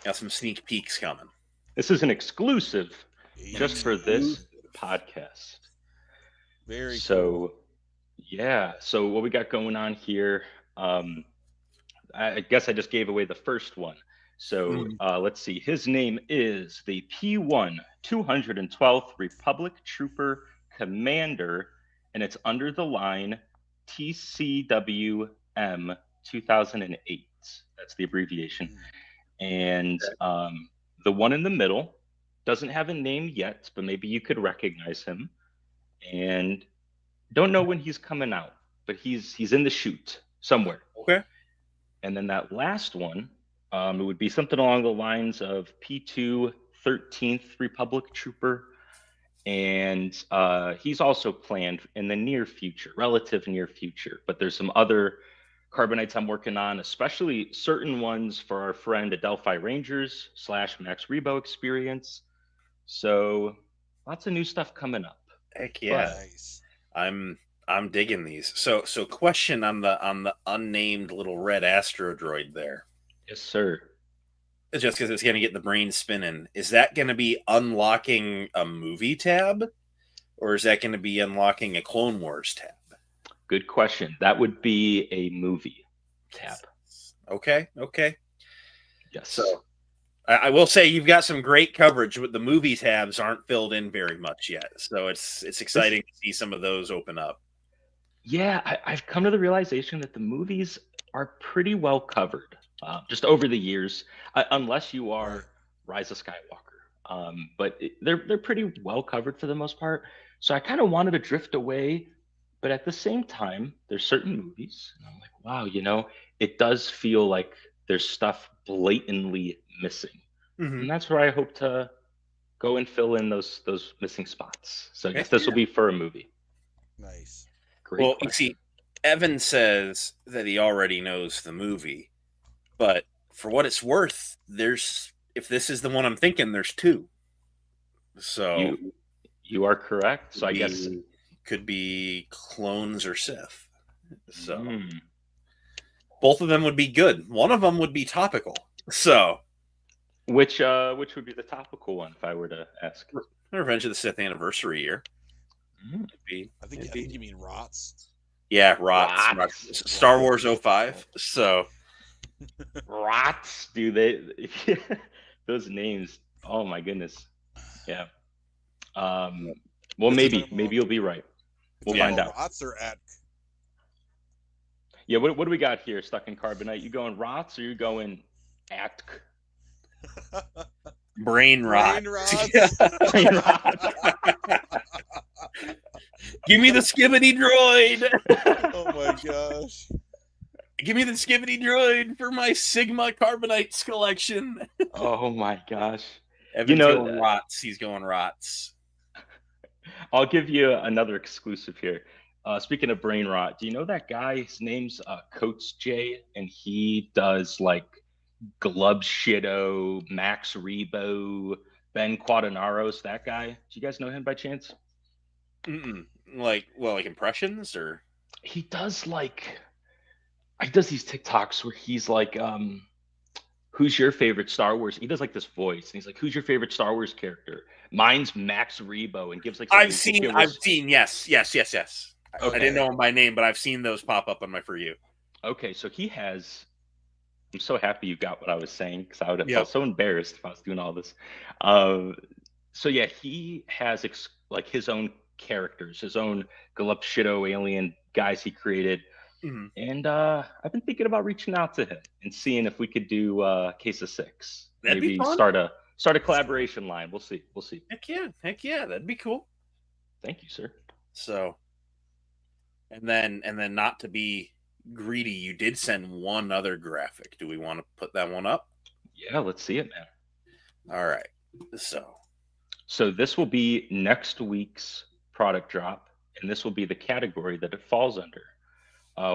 C: Got some sneak peeks coming.
E: This is an exclusive just for this podcast.
D: Very
E: cool. Yeah. So what we got going on here? I guess I just gave away the first one. So let's see. His name is the P1 212th Republic Trooper Commander, and it's under the line TCWM 2008. That's the abbreviation. And the one in the middle doesn't have a name yet, but maybe you could recognize him. And don't know when he's coming out, but he's in the chute somewhere.
C: Okay.
E: And then that last one, it would be something along the lines of P2 13th Republic Trooper. And he's also planned in the near future, relative near future. But there's some other Carbonites I'm working on, especially certain ones for our friend Adelphi Rangers / Max Rebo Experience. So lots of new stuff coming up.
C: Heck yeah.
D: Nice.
C: I'm digging these. So question on the unnamed little red astro droid there.
E: Yes, sir.
C: Just because it's going to get the brain spinning. Is that going to be unlocking a movie tab? Or is that going to be unlocking a Clone Wars tab?
E: Good question. That would be a movie tab.
C: Okay.
E: Yes.
C: So I will say you've got some great coverage, but the movie tabs aren't filled in very much yet. So it's exciting to see some of those open up.
E: Yeah, I've come to the realization that the movies are pretty well covered just over the years, unless you are Rise of Skywalker. But they're pretty well covered for the most part. So I kind of wanted to drift away, but at the same time, there's certain movies, and I'm like, wow, it does feel like there's stuff blatantly missing. And that's where I hope to go and fill in those missing spots. So I guess this will be for a movie.
D: Nice.
E: Great
C: Well,
E: question.
C: you see, Evan says that he already knows the movie, but for what it's worth, if this is the one I'm thinking, there's 2. So
E: you are correct. So I guess
C: could be clones or Sith. So both of them would be good. One of them would be topical. So
E: which would be the topical one if I were to ask?
C: Revenge of the Sith anniversary year.
D: I think you mean Rots.
C: Yeah, Rots.
E: Rots.
C: Star Wars 05. So
E: Rots, dude. They those names. Oh my goodness. Yeah. Well,
D: Is it
E: maybe you'll be right. We'll
C: Yeah.
E: find out.
D: Rots or at?
E: Yeah. What do we got here? Stuck in Carbonite. You going Rots or you going Atk?
C: brain rot.
D: Brain rots.
E: Brain Rot.
C: Give me the skibbity droid.
D: Oh my gosh.
C: Give me the skibbity droid for my Sigma Carbonites collection.
E: Oh my gosh.
C: Evan's
E: know,
C: going Rots. He's going Rots.
E: I'll give you another exclusive here. Speaking of brain rot, do you know that guy? His name's Coates J, and he does like Glub Shido, Max Rebo, Ben Quadinaros. That guy. Do you guys know him by chance?
C: Mm-mm. Like impressions or
E: He does he does these TikToks where he's like, who's your favorite Star Wars? He does like this voice, and he's like, who's your favorite Star Wars character? Mine's Max Rebo, and gives like.
C: I've seen. Yes.
E: Okay.
C: I didn't know him by name, but I've seen those pop up on my For You.
E: Okay, so he has. I'm so happy you got what I was saying because I would have
C: Yep.
E: felt so embarrassed if I was doing all this. So yeah, he has like his own characters, his own Galupshido alien guys he created, and I've been thinking about reaching out to him and seeing if we could do Case of Six.
C: That'd be
E: Maybe
C: fun.
E: start a collaboration line. We'll see.
C: Heck yeah, that'd be cool.
E: Thank you, sir.
C: So, and then not to be greedy, you did send one other graphic. Do we want to put that one up?
E: Yeah, let's see it, man.
C: All right.
E: So this will be next week's product drop, and this will be the category that it falls under.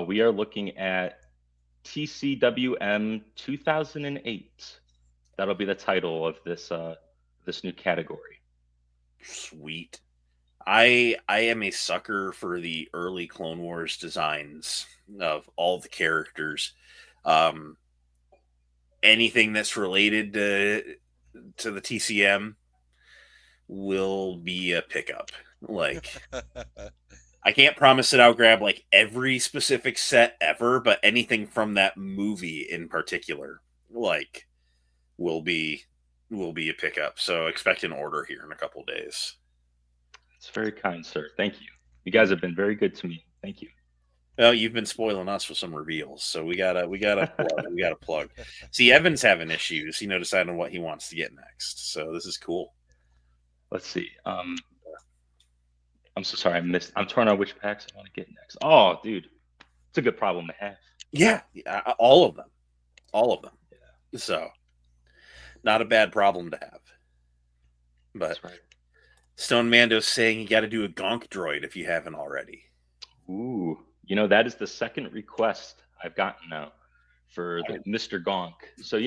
E: We are looking at TCWM 2008. That'll be the title of this new category.
C: Sweet. I am a sucker for the early Clone Wars designs of all the characters. Anything that's related to the TCM will be a pickup. Like, I can't promise that I'll grab like every specific set ever, but anything from that movie in particular, like, will be a pickup. So expect an order here in a couple days.
E: It's very kind, sir. Thank you. You guys have been very good to me. Thank you.
C: Well, you've been spoiling us with some reveals, so we gotta plug. See, Evan's having issues, deciding what he wants to get next. So this is cool.
E: Let's see. I'm so sorry. I'm torn on which packs I want to get next. Oh, dude, it's a good problem to have.
C: Yeah, all of them.
E: Yeah.
C: So, not a bad problem to have. But
E: That's right.
C: Stone Mando's saying you got to do a Gonk droid if you haven't already.
E: Ooh, that is the second request I've gotten now for the Mr. Gonk. So if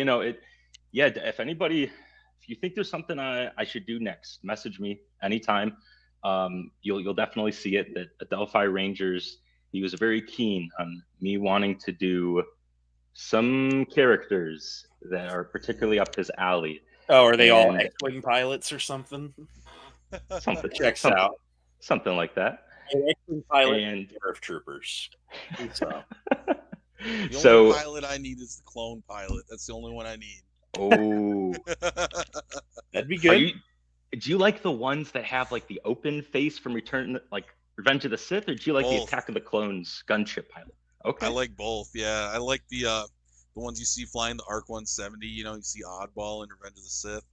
E: you think there's something I should do next, message me anytime. You'll definitely see it. That Adelphi Rangers, he was very keen on me wanting to do some characters that are particularly up his alley.
C: Oh, are they all X-Wing pilots or something?
E: Something
C: Checks out.
E: Something like that.
C: X-Wing pilot
E: And
C: Earth Troopers. So.
D: The only pilot I need is the clone pilot. That's the only one I need.
E: Oh,
C: That'd be good.
E: Do you like the ones that have like the open face from Revenge of the Sith, or do you like the Attack of the Clones gunship pilot? Okay,
D: I like both. Yeah, I like the ones you see flying the ARC 170. You see Oddball in Revenge of the Sith,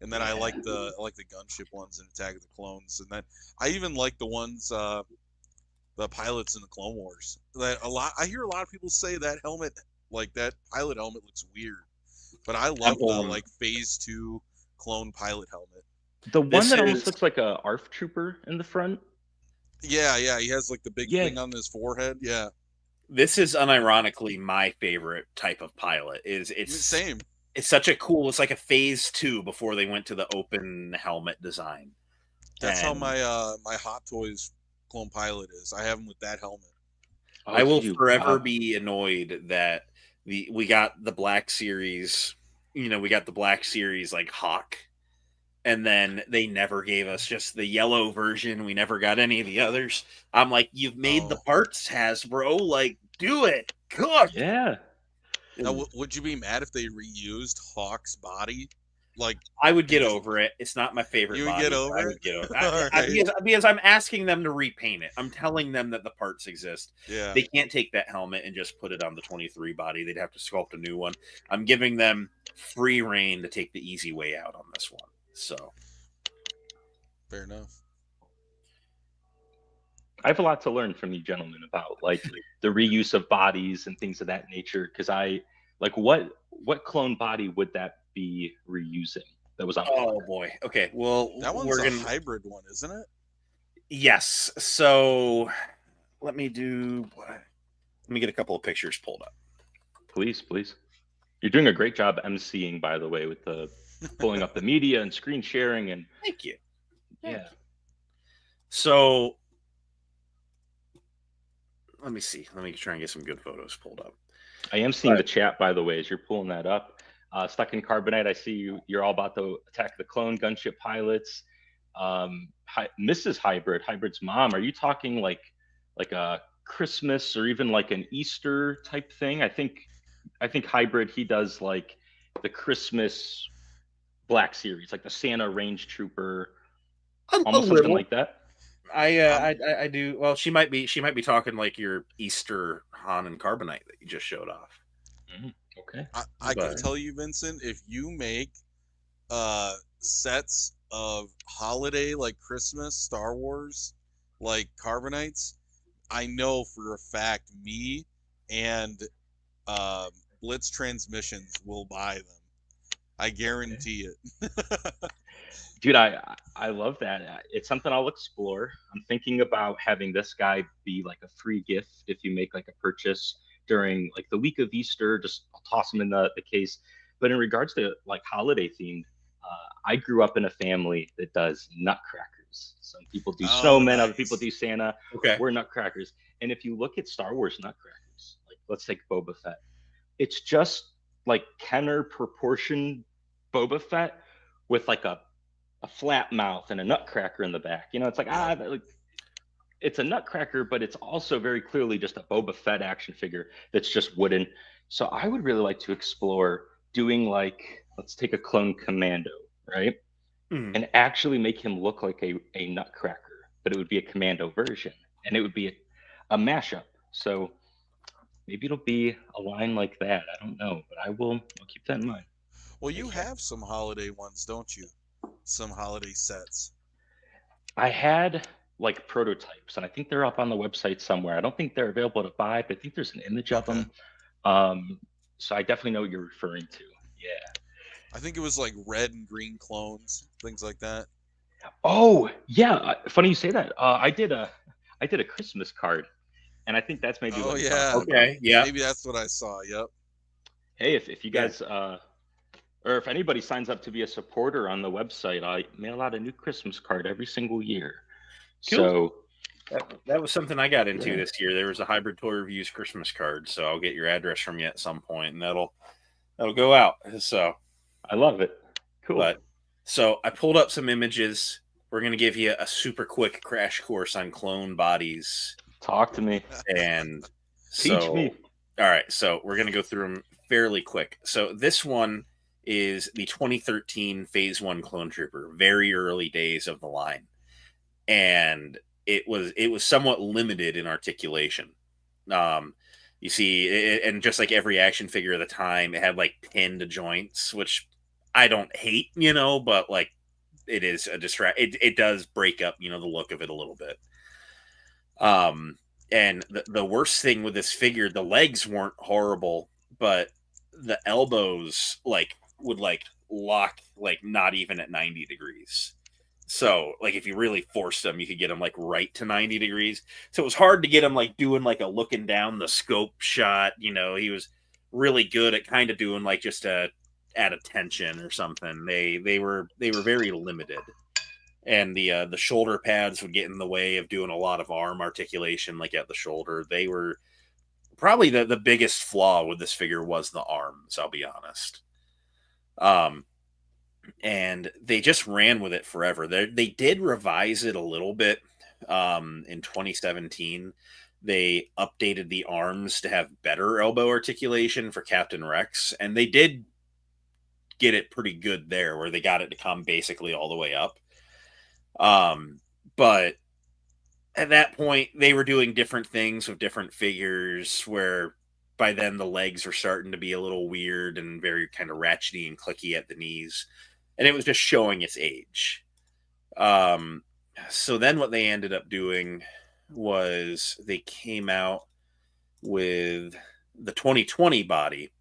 D: and then I like the gunship ones in Attack of the Clones, and then I even like the ones the pilots in the Clone Wars. I hear a lot of people say that helmet, like that pilot helmet, looks weird, but I love the Phase 2 clone pilot helmet.
E: The one that almost looks like a ARF trooper in the front.
D: Yeah, he has like the big thing on his forehead. Yeah.
C: This is unironically my favorite type of pilot. It's
D: same.
C: It's such a cool. It's like a Phase 2 before they went to the open helmet design.
D: That's how my Hot Toys clone pilot is. I have him with that helmet.
C: I will forever be annoyed that we got the Black Series. We got the Black Series like Hawk And then they never gave us just the yellow version. We never got any of the others. I'm like, you've made the
D: Oh.
C: parts, Hasbro. Like, do it. Good.
E: Yeah.
D: Now, would you be mad if they reused Hawk's body? Like,
C: I would get
D: just-
C: over it. It's not my favorite
D: You would
C: body.
D: get
C: but
D: over
C: I
D: it?
C: would get over
D: All right.
C: because I'm asking them to repaint it. I'm telling them that the parts exist.
D: yeah.
C: They can't take that helmet and just put it on the 23 body. They'd have to sculpt a new one. I'm giving them free reign to take the easy way out on this one. So
D: Fair enough.
E: I have a lot to learn from you gentlemen about like the reuse of bodies and things of that nature. Because I like what clone body would that be reusing that was on?
C: oh boy. Okay. Well,
D: That one's
C: we're
D: a
C: gonna
D: hybrid one, isn't it?
C: yes. So let me get a couple of pictures pulled up.
E: Please. You're doing a great job emceeing, by the way, with the pulling up the media and screen sharing and
C: Thank you.
E: yeah.
C: So let me see. Let me try and get some good photos pulled up.
E: I am seeing the chat, by the way, as you're pulling that up. Stuck in Carbonite, I see you're all about to attack the clone gunship pilots. Mrs. Hybrid's mom, are you talking like a Christmas or even like an Easter type thing? I think Hybrid, he does like the Christmas Black Series, like the Santa Range Trooper, almost something like that.
C: I do. Well, she might be talking like your Easter Han and Carbonite that you just showed off.
E: Okay.
D: I can tell you, Vincent, if you make sets of holiday like Christmas, Star Wars, like Carbonites, I know for a fact me and Blitz Transmissions will buy them. I guarantee it.
E: Dude, I love that. It's something I'll explore. I'm thinking about having this guy be like a free gift if you make like a purchase during like the week of Easter. Just I'll toss him in the case. But in regards to like holiday themed, I grew up in a family that does nutcrackers. Some people do snowmen, other people do Santa.
C: Okay.
E: We're nutcrackers. And if you look at Star Wars nutcrackers, like let's take Boba Fett, it's just like Kenner proportion Boba Fett with like a flat mouth and a nutcracker in the back. You know, it's like it's a nutcracker, but it's also very clearly just a Boba Fett action figure that's just wooden. So I would really like to explore doing like, let's take a clone commando, right?
C: Mhm.
E: And actually make him look like a nutcracker, but it would be a commando version and it would be a mashup. So maybe it'll be a line like that. I don't know, but I'll keep that in mind.
D: Well, you have some holiday ones, don't you? Some holiday sets.
E: I had like prototypes, and I think they're up on the website somewhere. I don't think they're available to buy, but I think there's an image of them. So I definitely know what you're referring to. Yeah.
D: I think it was like red and green clones, things like that.
E: Oh, yeah. Funny you say that. I did a Christmas card, and I think that's maybe
D: Oh,
E: what you're
D: yeah.
E: talking
C: Okay.
E: about.
C: Yeah.
D: Maybe that's what I saw. Yep.
E: Hey, if you guys or if anybody signs up to be a supporter on the website, I mail out a new Christmas card every single year.
C: Cool.
E: So
C: That was something I got into
E: Yeah.
C: this year. There was a Hybrid Toy Reviews Christmas card, so I'll get your address from you at some point, and that'll go out. So
E: I love it. Cool.
C: But so I pulled up some images. We're gonna give you a super quick crash course on clone bodies,
E: Talk to me.
C: and
E: Teach
C: so
E: me.
C: all right. So we're gonna go through them fairly quick. So this one is the 2013 Phase 1 Clone Trooper, very early days of the line, and it was somewhat limited in articulation. You see, and just like every action figure of the time, it had like pinned joints, which I don't hate, but like it is a it does break up, the look of it a little bit. And the worst thing with this figure, the legs weren't horrible, but the elbows would lock not even at 90 degrees. So if you really forced them, you could get them right to 90 degrees. So it was hard to get him doing a looking down the scope shot. He was really good at kind of doing just a add attention or something. They were very limited. And the shoulder pads would get in the way of doing a lot of arm articulation at the shoulder. They were probably the biggest flaw with this figure was the arms, I'll be honest. and they just ran with it forever. They did revise it a little bit in 2017. They updated the arms to have better elbow articulation for Captain Rex, and they did get it pretty good there, where they got it to come basically all the way up. But at that point, they were doing different things with different figures, where by then the legs were starting to be a little weird and very kind of ratchety and clicky at the knees, and it was just showing its age. Um, so then what they ended up doing was they came out with the 2020 body,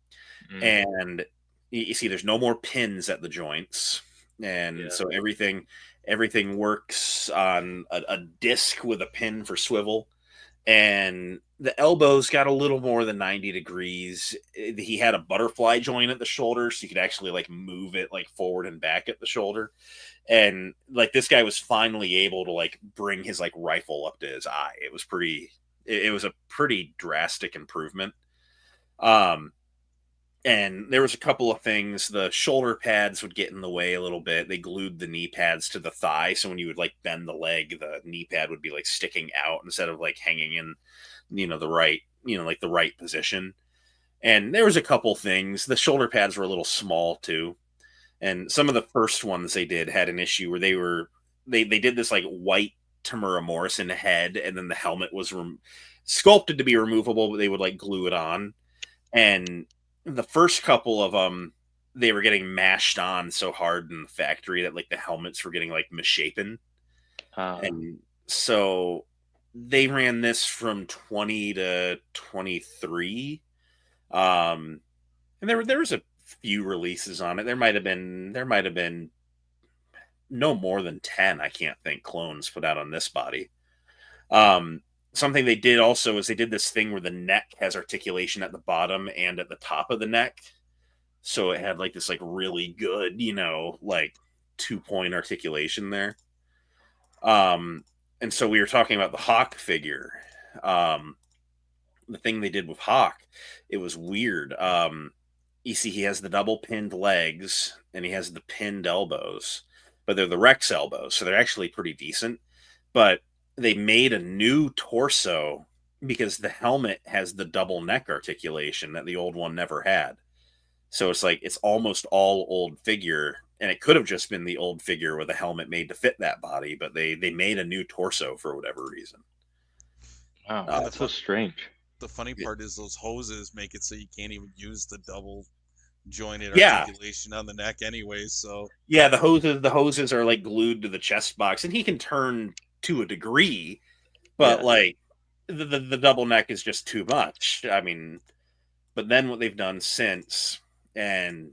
C: and you see there's no more pins at the joints, and so everything works on a disc with a pin for swivel, and the elbows got a little more than 90 degrees. He had a butterfly joint at the shoulder, so you could actually like move it like forward and back at the shoulder. And like this guy was finally able to like bring his like rifle up to his eye. It was a pretty drastic improvement. And there was a couple of things. The shoulder pads would get in the way a little bit. They glued the knee pads to the thigh, so when you would like bend the leg, the knee pad would be like sticking out instead of like hanging in, the right position. And there was a couple things. The shoulder pads were a little small too, and some of the first ones they did had an issue where they did this like white Tamura Morrison head, and then the helmet was sculpted to be removable, but they would like glue it on. And the first couple of them, they were getting mashed on so hard in the factory that like the helmets were getting like misshapen. And so they ran this from 20 to 23. And there was a few releases on it. There might have been no more than 10, I can't think, clones put out on this body. Something they did also is they did this thing where the neck has articulation at the bottom and at the top of the neck. So it had like this like really good, like 2-point articulation there. And so we were talking about the Hawk figure. The thing they did with Hawk, it was weird. You see he has the double pinned legs and he has the pinned elbows, but they're the Rex elbows, so they're actually pretty decent. But they made a new torso because the helmet has the double neck articulation that the old one never had. So it's like it's almost all old figure, and it could have just been the old figure with a helmet made to fit that body, but they made a new torso for whatever reason.
E: Wow, that's so strange.
D: The funny part is those hoses make it so you can't even use the double jointed
C: Yeah.
D: articulation on the neck anyways. So
C: Yeah, the hoses are like glued to the chest box, and he can turn to a degree, but like the double neck is just too much. I mean, but then what they've done since, and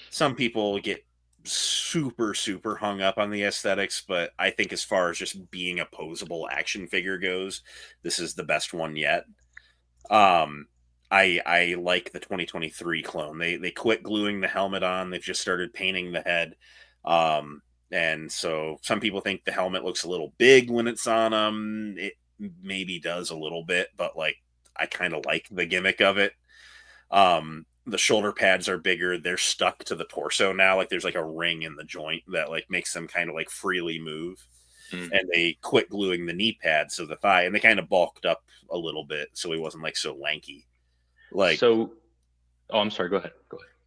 C: some people get super hung up on the aesthetics, but I think as far as just being a posable action figure goes, this is the best one yet. I like the 2023 clone. They quit gluing the helmet on. They've just started painting the head. And so some people think the helmet looks a little big when it's on them. It maybe does a little bit, but like I kind of like the gimmick of it. The shoulder pads are bigger. They're stuck to the torso now. Like there's like a ring in the joint that like makes them kind of like freely move. And they quit gluing the knee pads to the thigh, and they kind of bulked up a little bit so he wasn't like so lanky. Like
E: I'm sorry. Go ahead.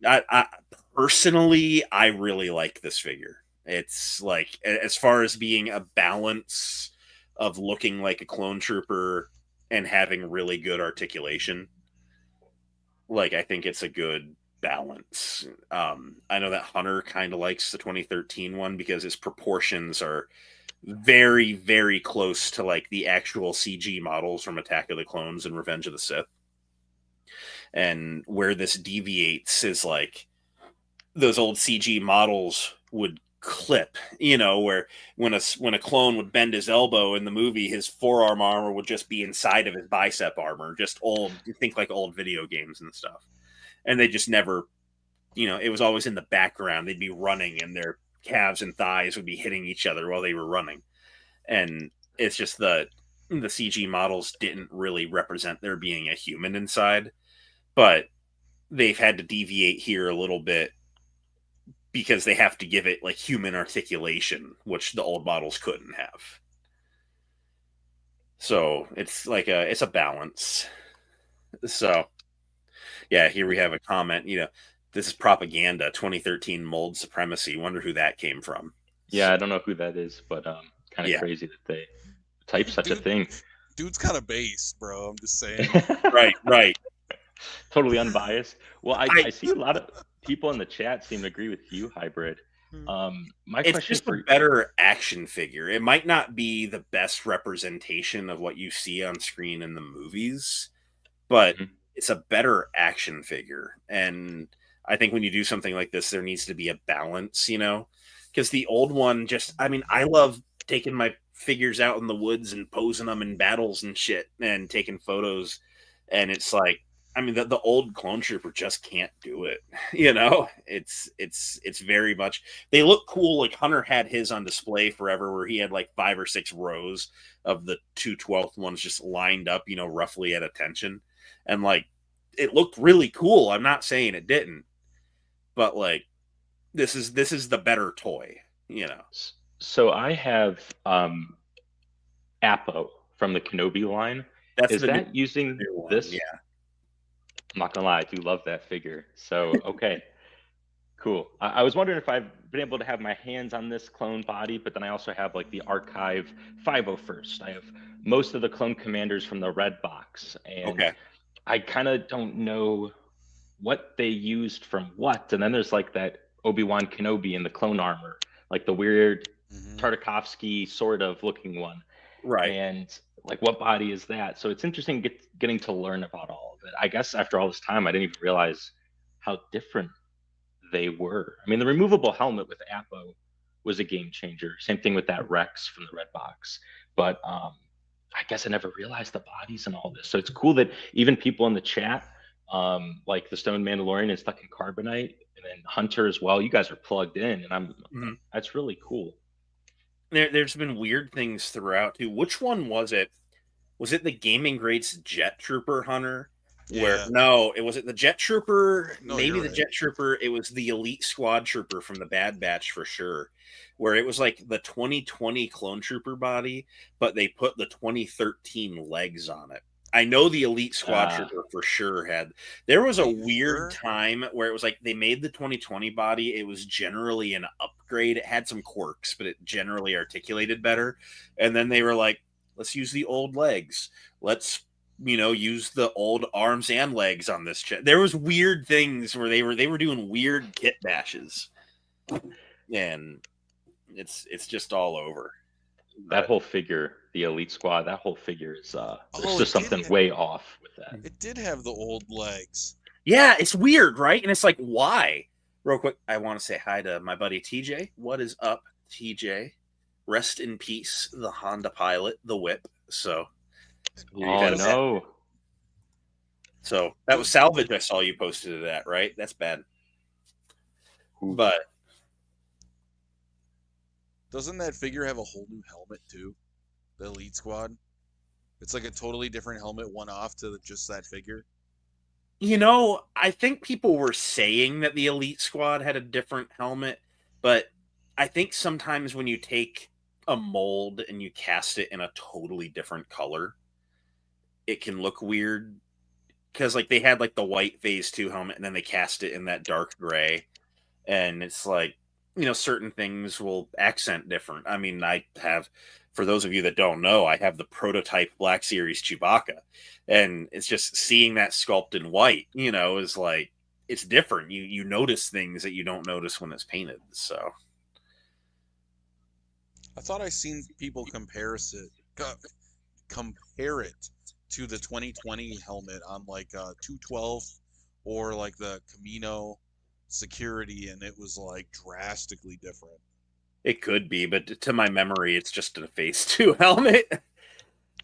C: I personally, I really like this figure. It's like, as far as being a balance of looking like a clone trooper and having really good articulation, like I think it's a good balance. I know that Hunter kind of likes the 2013 one because his proportions are very, very close to like the actual CG models from Attack of the Clones and Revenge of the Sith. And where this deviates is like those old CG models would clip, where when a clone would bend his elbow in the movie, his forearm armor would just be inside of his bicep armor, just old, think like old video games and stuff. And they just never, it was always in the background. They'd be running and their calves and thighs would be hitting each other while they were running. And it's just the CG models didn't really represent there being a human inside, but they've had to deviate here a little bit because they have to give it like human articulation, which the old models couldn't have. So it's like it's a balance. So yeah, here we have a comment. This is propaganda. 2013 mold supremacy. Wonder who that came from.
E: Yeah, I don't know who that is, but kind of
C: Yeah.
E: crazy that they type such a thing.
D: Dude's kind of based, bro. I'm just saying.
C: Right.
E: Totally unbiased. Well, I see a lot of people in the chat seem to agree with you, Hybrid. My
C: It's
E: question
C: just
E: for
C: a better action figure. It might not be the best representation of what you see on screen in the movies, but it's a better action figure. And I think when you do something like this, there needs to be a balance, because the old one I love taking my figures out in the woods and posing them in battles and shit and taking photos. And it's like, the old clone trooper just can't do it. It's very much, they look cool. Like Hunter had his on display forever where he had like 5 or 6 rows of the 2/12 ones just lined up, roughly at attention. And like, it looked really cool. I'm not saying it didn't, but like, this is the better toy,
E: So I have Appo from the Kenobi line. Is that using this?
C: Yeah.
E: I'm not gonna lie, I do love that figure. So okay, cool. I was wondering if I've been able to have my hands on this clone body, but then I also have like the Archive 501st. I have most of the clone commanders from the red box, and I kind of don't know what they used from what. And then there's like that Obi-Wan Kenobi in the clone armor, like the weird Tartakovsky sort of looking one.
C: Right.
E: And like, what body is that? So it's interesting getting to learn about all of it. I guess after all this time, I didn't even realize how different they were. I mean, the removable helmet with Appo was a game changer. Same thing with that Rex from the red box. But I guess I never realized the bodies and all this. So it's cool that even people in the chat, like the Stone Mandalorian is stuck in Carbonite, and then Hunter as well. You guys are plugged in, and that's really cool.
C: There's been weird things throughout too. Which one was it? Was it the Gaming Greats Jet Trooper Hunter?
D: Yeah.
C: It wasn't the Jet Trooper.
D: No,
C: maybe
D: you're
C: the
D: right.
C: Jet Trooper. It was the Elite Squad Trooper from the Bad Batch for sure. Where it was like the 2020 Clone Trooper body, but they put the 2013 legs on it. I know the Elite Squad Trooper for sure had. There was a weird time where it was like they made the 2020 body. It was generally an upgrade. It had some quirks, but it generally articulated better. And then they were like, let's use the old legs. Let's use the old arms and legs on this chest. There was weird things where they were doing weird kit bashes, and it's just all over.
E: That whole figure, the Elite Squad, that whole figure is there's just something way off with that.
D: It did have the old legs.
C: Yeah, it's weird, right? And it's like, why? Real quick, I want to say hi to my buddy TJ. What is up, TJ? Rest in peace, the Honda Pilot, the Whip. So,
E: no.
C: So that was salvage. I saw you posted that, right? That's bad. But
D: doesn't that figure have a whole new helmet too? The Elite Squad. It's like a totally different helmet, one off to just that figure.
C: I think people were saying that the Elite Squad had a different helmet, but I think sometimes when you take a mold and you cast it in a totally different color, it can look weird. Because like they had like the white Phase 2 helmet and then they cast it in that dark gray. And it's like, certain things will accent different. I mean, I have, for those of you that don't know, I have the prototype Black Series Chewbacca. And it's just seeing that sculpt in white, is like, it's different. You notice things that you don't notice when it's painted. So
D: I thought I seen people compare it to the 2020 helmet on like 212 or like the Camino security, and it was like drastically different.
C: It could be, but to my memory, it's just a Phase 2 helmet.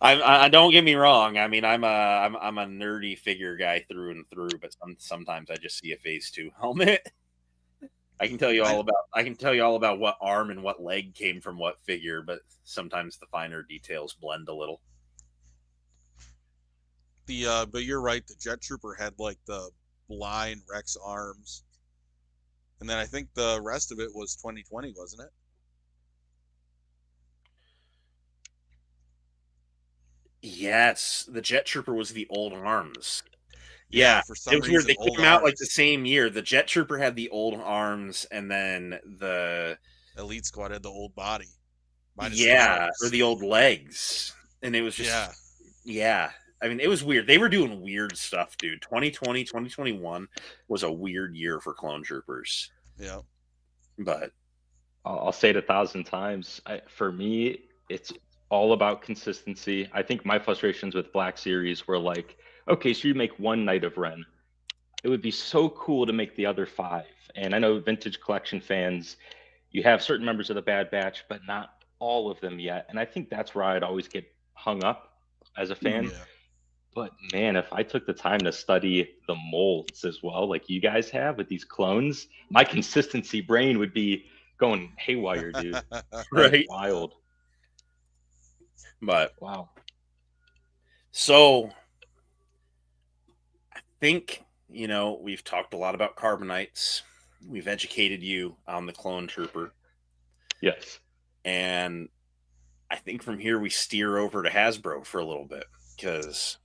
C: I don't get me wrong. I mean, I'm a nerdy figure guy through and through, but sometimes I just see a Phase 2 helmet. I can tell you all about what arm and what leg came from what figure, but sometimes the finer details blend a little.
D: But you're right. The Jet Trooper had like the blind Rex arms, And then I think the rest of it was 2020, wasn't it?
C: Yes, the Jet Trooper was the old arms.
D: Yeah,
C: Yeah,
D: for
C: it
D: some
C: was weird.
D: reason,
C: They
D: old
C: came out like the
D: arms.
C: same year. The Jet Trooper had the old arms, and then the
D: Elite Squad had the old body, minus the
C: yeah, or
D: arms.
C: the old legs, and it was just
D: Yeah,
C: yeah. I mean, it was weird. They were doing weird stuff, dude. 2020, 2021 was a weird year for clone troopers,
D: yeah.
C: but
E: I'll say it 1,000 times. For me, it's all about consistency. I think my frustrations with Black Series were like, okay, so you make one Night of Ren. It would be so cool to make the other five. And I know vintage collection fans, you have certain members of the Bad Batch, but not all of them yet. And I think that's where I'd always get hung up as a fan.
D: Yeah.
E: But man, if I took the time to study the molds as well, like you guys have with these clones, my consistency brain would be going haywire, dude. That's
C: right.
E: wild.
C: But
E: Wow.
C: so I think we've talked a lot about Carbonites. We've educated you on the clone trooper,
E: Yes.
C: and I think from here we steer over to Hasbro for a little bit because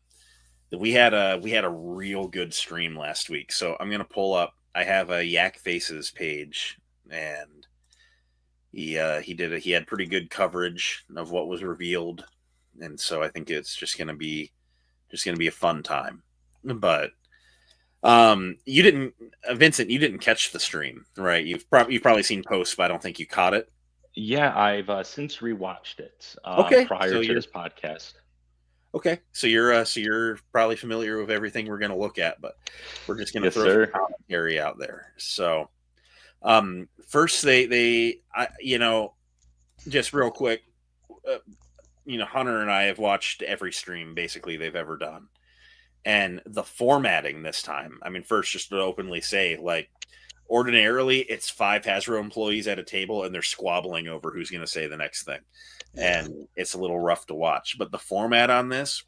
C: we had a real good stream last week. So I'm gonna pull up. I have a Yak Faces page, and he had pretty good coverage of what was revealed, and so I think it's just gonna be a fun time. But you didn't, Vincent, you didn't catch the stream, right? You've probably seen posts, but I don't think you caught it.
E: Yeah, I've since rewatched it
C: Okay,
E: prior
C: so
E: to
C: you're
E: this podcast.
C: okay. So you're probably familiar with everything we're going to look at, but we're just going to
E: Yes,
C: throw
E: sir.
C: some commentary out there. So, first just real quick, Hunter and I have watched every stream basically they've ever done, and the formatting this time. I mean, first, just to openly say, like, ordinarily it's 5 Hasbro employees at a table and they're squabbling over who's going to say the next thing.
D: Yeah.
C: And it's a little rough to watch. But the format on this,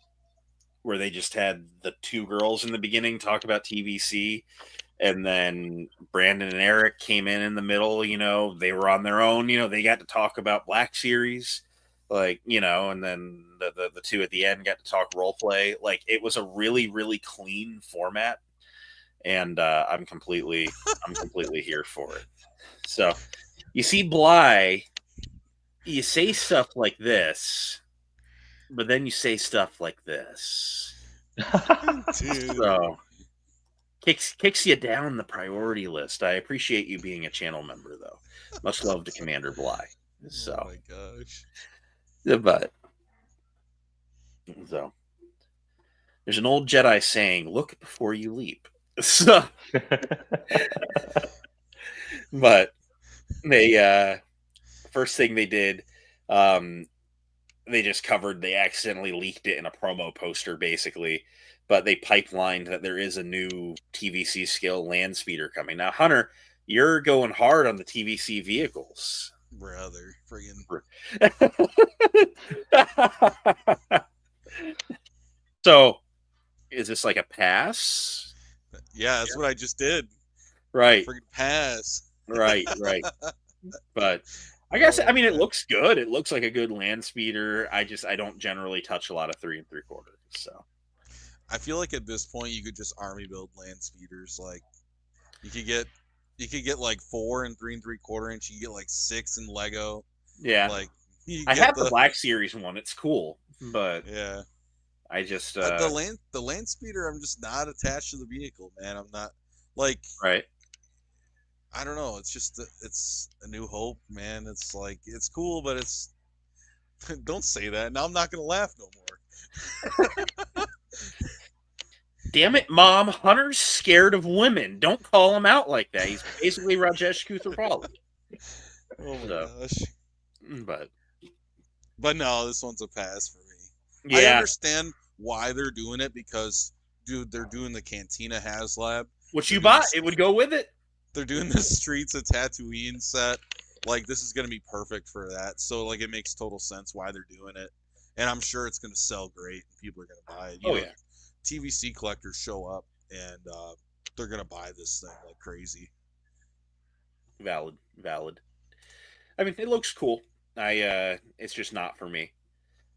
C: where they just had the 2 girls in the beginning talk about TVC, and then Brandon and Eric came in the middle, they were on their own, they got to talk about Black Series, and then the 2 at the end got to talk role play. Like, it was a really, really clean format, and I'm completely here for it. So you see Bly, you say stuff like this, but then you say stuff like this.
D: Dude.
C: So kicks you down the priority list. I appreciate you being a channel member, though. Much love to Commander Bly. So,
D: Oh my gosh.
C: but so there's an old Jedi saying, "Look before you leap." So, but they first thing they did, they accidentally leaked it in a promo poster, basically. But they pipelined that there is a new TVC scale land speeder coming. Now, Hunter, you're going hard on the TVC vehicles.
D: Brother. Friggin'.
C: So, is this like a pass?
D: Yeah, that's what I just did.
C: Right.
D: Friggin' pass.
C: Right. But I guess, I mean, it looks good. It looks like a good land speeder. I don't generally touch a lot of 3 3/4. So
D: I feel like at this point you could just army build land speeders. Like you could get like 4 and 3 3/4 inch. You could get like 6 in Lego.
C: yeah,
D: Like
C: I have the Black Series one. It's cool, but
D: yeah.
C: I just
D: the land speeder. I'm just not attached to the vehicle, man. I'm not like
C: right.
D: I don't know. It's just it's a New Hope, man. It's like it's cool, but it's don't say that. Now I'm not gonna laugh no more.
C: Damn it, Mom! Hunter's scared of women. Don't call him out like that. He's basically Rajesh Kuthrapali.
D: Oh my
C: So,
D: gosh. But no, this one's a pass for me.
C: yeah,
D: I understand why they're doing it because, dude, they're doing the Cantina HasLab.
C: what you bought, it would go with it.
D: They're doing the Streets of Tatooine set. Like, this is going to be perfect for that. So, like, it makes total sense why they're doing it. And I'm sure it's going to sell great. And people are going to buy it. You know,
C: yeah.
D: TVC collectors show up and they're going to buy this thing like crazy.
C: Valid. I mean, it looks cool. It's just not for me.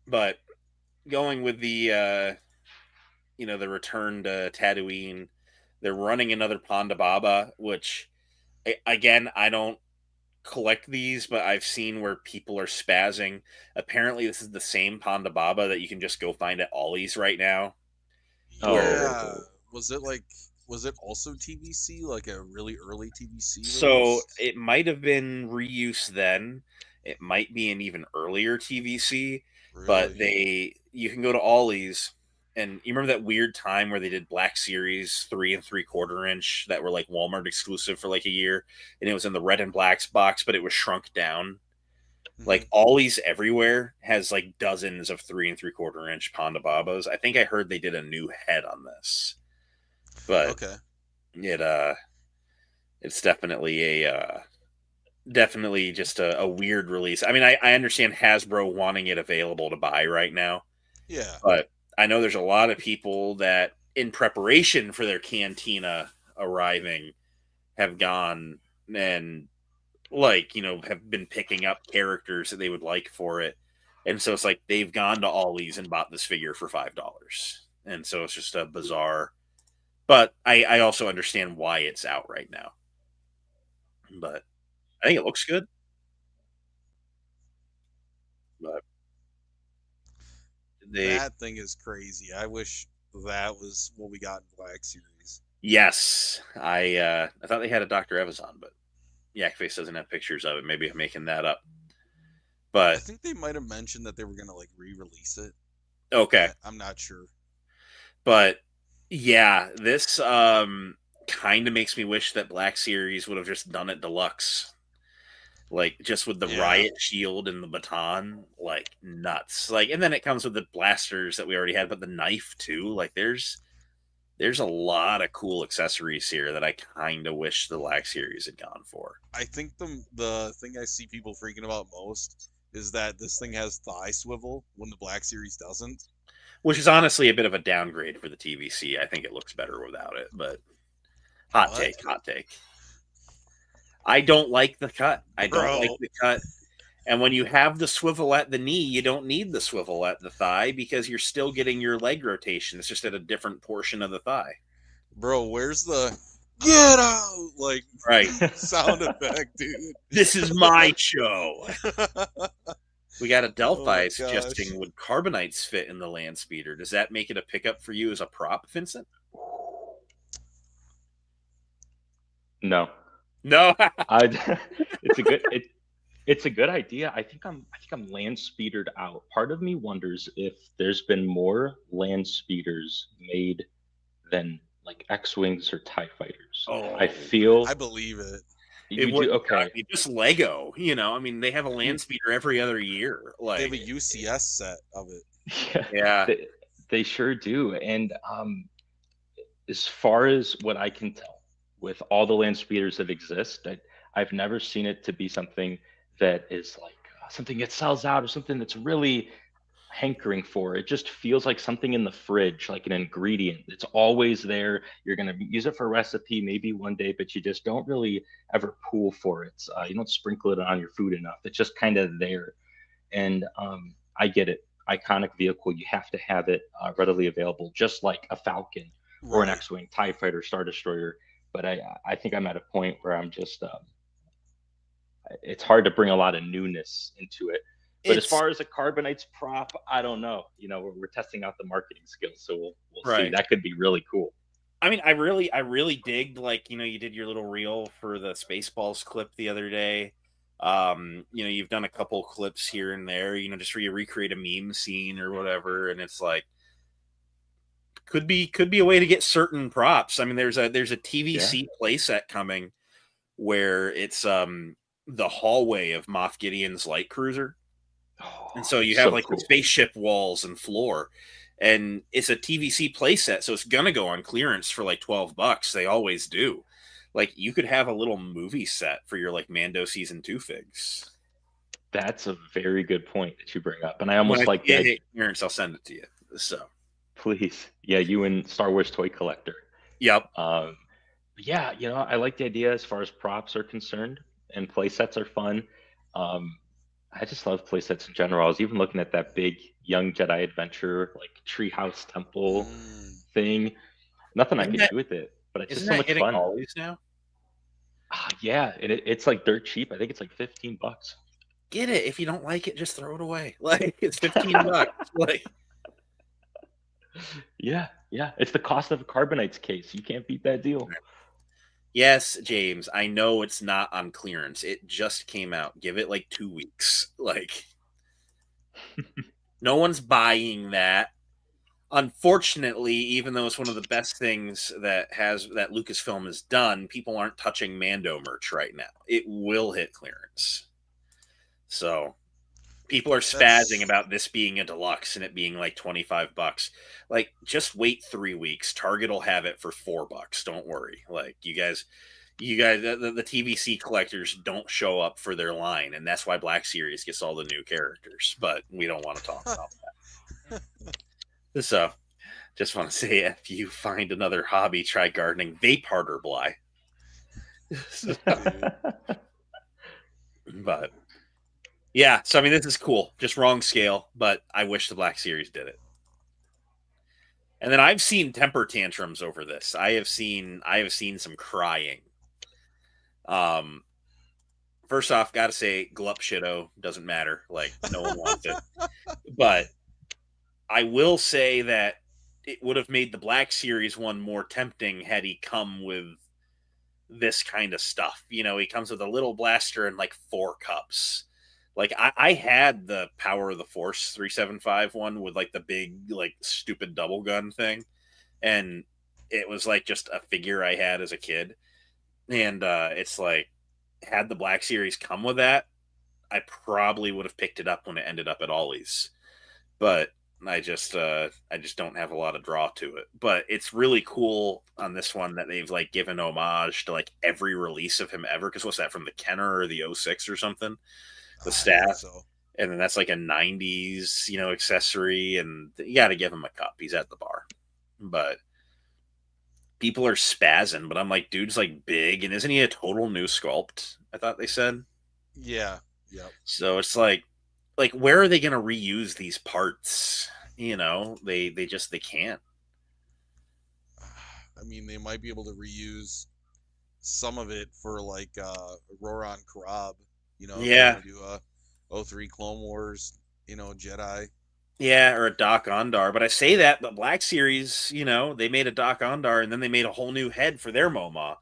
C: But going with the return to Tatooine, they're running another Ponda Baba, which again, I don't collect these, but I've seen where people are spazzing. Apparently, this is the same Ponda Baba that you can just go find at Ollie's right now. Where
D: Yeah. Was it also TVC, like a really early TVC
C: so
D: release?
C: it might have been reuse then. It might be an even earlier TVC, but
D: Really?
C: you can go to Ollie's, and you remember that weird time where they did Black Series 3 3/4 inch that were like Walmart exclusive for like a year, and it was in the red and blacks box, but it was shrunk down.
D: Mhm.
C: Like Ollie's everywhere has like dozens of 3 3/4 inch Ponda Babas. I think I heard they did a new head on this, but
D: Okay.
C: it it's definitely definitely just a weird release. I mean, I understand Hasbro wanting it available to buy right now,
D: Yeah.
C: but I know there's a lot of people that, in preparation for their Cantina arriving, have gone and have been picking up characters that they would like for it, and so it's like they've gone to Ollie's and bought this figure for $5, and so it's just a bizarre. But I also understand why it's out right now. But I think it looks good. But they
D: That thing is crazy. I wish that was what we got in Black Series.
C: Yes, I thought they had a Dr. Evazan, but Yakface doesn't have pictures of it. Maybe I'm making that up.
D: I
C: But
D: think they might have mentioned that they were gonna like re-release it,
C: okay.
D: but I'm not sure.
C: But yeah, this kind of makes me wish that Black Series would have just done it deluxe. Like just with the
D: Yeah.
C: riot shield and the baton, like nuts. Like, and then it comes with the blasters that we already had, but the knife too. Like there's a lot of cool accessories here that I kind of wish the Black Series had gone for.
D: I think the thing I see people freaking about most is that this thing has thigh swivel when the Black Series doesn't.
C: Which is honestly a bit of a downgrade for the TVC. I think it looks better without it, but hot
D: What?
C: take. I don't like the cut. I don't
D: Bro.
C: like the cut. And when you have the swivel at the knee, you don't need the swivel at the thigh because you're still getting your leg rotation. It's just at a different portion of the thigh.
D: Bro, where's the get out like
C: Right.
D: sound effect, dude?
C: This is my show. We got a
D: Oh
C: Delphi
D: my
C: suggesting
D: gosh.
C: would Carbonites fit in the land speeder? Does that make it a pickup for you as a prop, Vincent?
E: No,
C: No.
E: it's a good idea. I think I'm land speedered out. Part of me wonders if there's been more land speeders made than like X-wings or TIE fighters.
C: Oh,
E: I feel
D: I believe it.
E: you
C: would
E: do okay.
C: be just Lego. I mean, they have a land speeder every other year.
D: They have
C: Like,
D: a UCS set of it.
C: yeah.
E: They sure do. And as far as what I can tell, with all the land speeders that exist, I've never seen it to be something that is like something that sells out or something that's really hankering for. It just feels like something in the fridge, like an ingredient. It's always there. You're going to use it for a recipe maybe one day, but you just don't really ever pool for it. You don't sprinkle it on your food enough. It's just kind of there. And I get it. Iconic vehicle. You have to have it readily available, just like a Falcon or an
D: Right.
E: X-Wing, TIE Fighter, Star Destroyer. But I think I'm at a point where I'm just, it's hard to bring a lot of newness into it. But as far as a Carbonites prop, I don't know. We're testing out the marketing skills, so we'll see.
C: Right.
E: That could be really cool.
C: I mean, I really digged, like, you did your little reel for the Spaceballs clip the other day. You've done a couple clips here and there, just where you recreate a meme scene or whatever, and it's like could be a way to get certain props. I mean, there's a TVC playset coming where it's the hallway of Moff Gideon's light cruiser. And so you have like
E: cool.
C: the spaceship walls and floor, and it's a TVC playset, so it's gonna go on clearance for like $12. They always do. Like, you could have a little movie set for your like Mando season 2 figs.
E: That's a very good point that you bring up, and I almost
C: When
E: like
C: I
E: that.
C: hit clearance, I'll send it to you. So,
E: Please, yeah, you and Star Wars toy collector.
C: yep.
E: Yeah, I like the idea as far as props are concerned. and play sets are fun. I just love play sets in general. I was even looking at that big Young Jedi Adventure, like Treehouse Temple thing. Nothing I
C: Isn't
E: could
C: that
E: do with it, but it's just
C: isn't
E: so
C: that
E: much
C: hitting
E: fun.
C: Ollie's now?
E: Yeah, it's like dirt cheap. I think it's like $15.
C: Get it. If you don't like it, just throw it away. Like it's $15. Like
E: Yeah, it's the cost of a Carbonites case. You can't beat that deal.
C: yes, James, I know it's not on clearance. It just came out. Give it like 2 weeks. Like no one's buying that. Unfortunately, even though it's one of the best things that Lucasfilm has done, people aren't touching Mando merch right now. It will hit clearance. So people are spazzing about this being a deluxe and it being like $25. Like, just wait 3 weeks. Target will have it for $4. Don't worry. Like, you guys, the TVC collectors don't show up for their line, and that's why Black Series gets all the new characters. But we don't want to talk about that. So, just want to say, if you find another hobby, try gardening. Vape harder, Bly. But yeah, so I mean, this is cool. Just wrong scale, but I wish the Black Series did it. And then I've seen temper tantrums over this. I have seen some crying. First off, gotta say, glup shitto doesn't matter. Like, no one wants it. But I will say that it would have made the Black Series one more tempting had he come with this kind of stuff. You know, he comes with a little blaster and like 4 cups. Like, I had the Power of the Force 375 one with like the big, like, stupid double gun thing. And it was like just a figure I had as a kid. And it's like, had the Black Series come with that, I probably would have picked it up when it ended up at Ollie's. But I just don't have a lot of draw to it. But it's really cool on this one that they've like given homage to like every release of him ever. Because what's that, from the Kenner or the 06 or something? The staff. So. And then that's like a 90s, you know, accessory, and you got to give him a cup. He's at the bar. But people are spazzing, but I'm like, dude's like big, and isn't he a total new sculpt? I thought they said.
D: Yeah.
C: So it's like where are they going to reuse these parts? You know, they can't.
D: I mean, they might be able to reuse some of it for like Roran Karab. You know,
C: yeah.
D: Do a 03 Clone Wars, you know, Jedi.
C: Yeah, or a Doc Ondar. But I say that, but Black Series, you know, they made a Doc Ondar, and then they made a whole new head for their MoMA.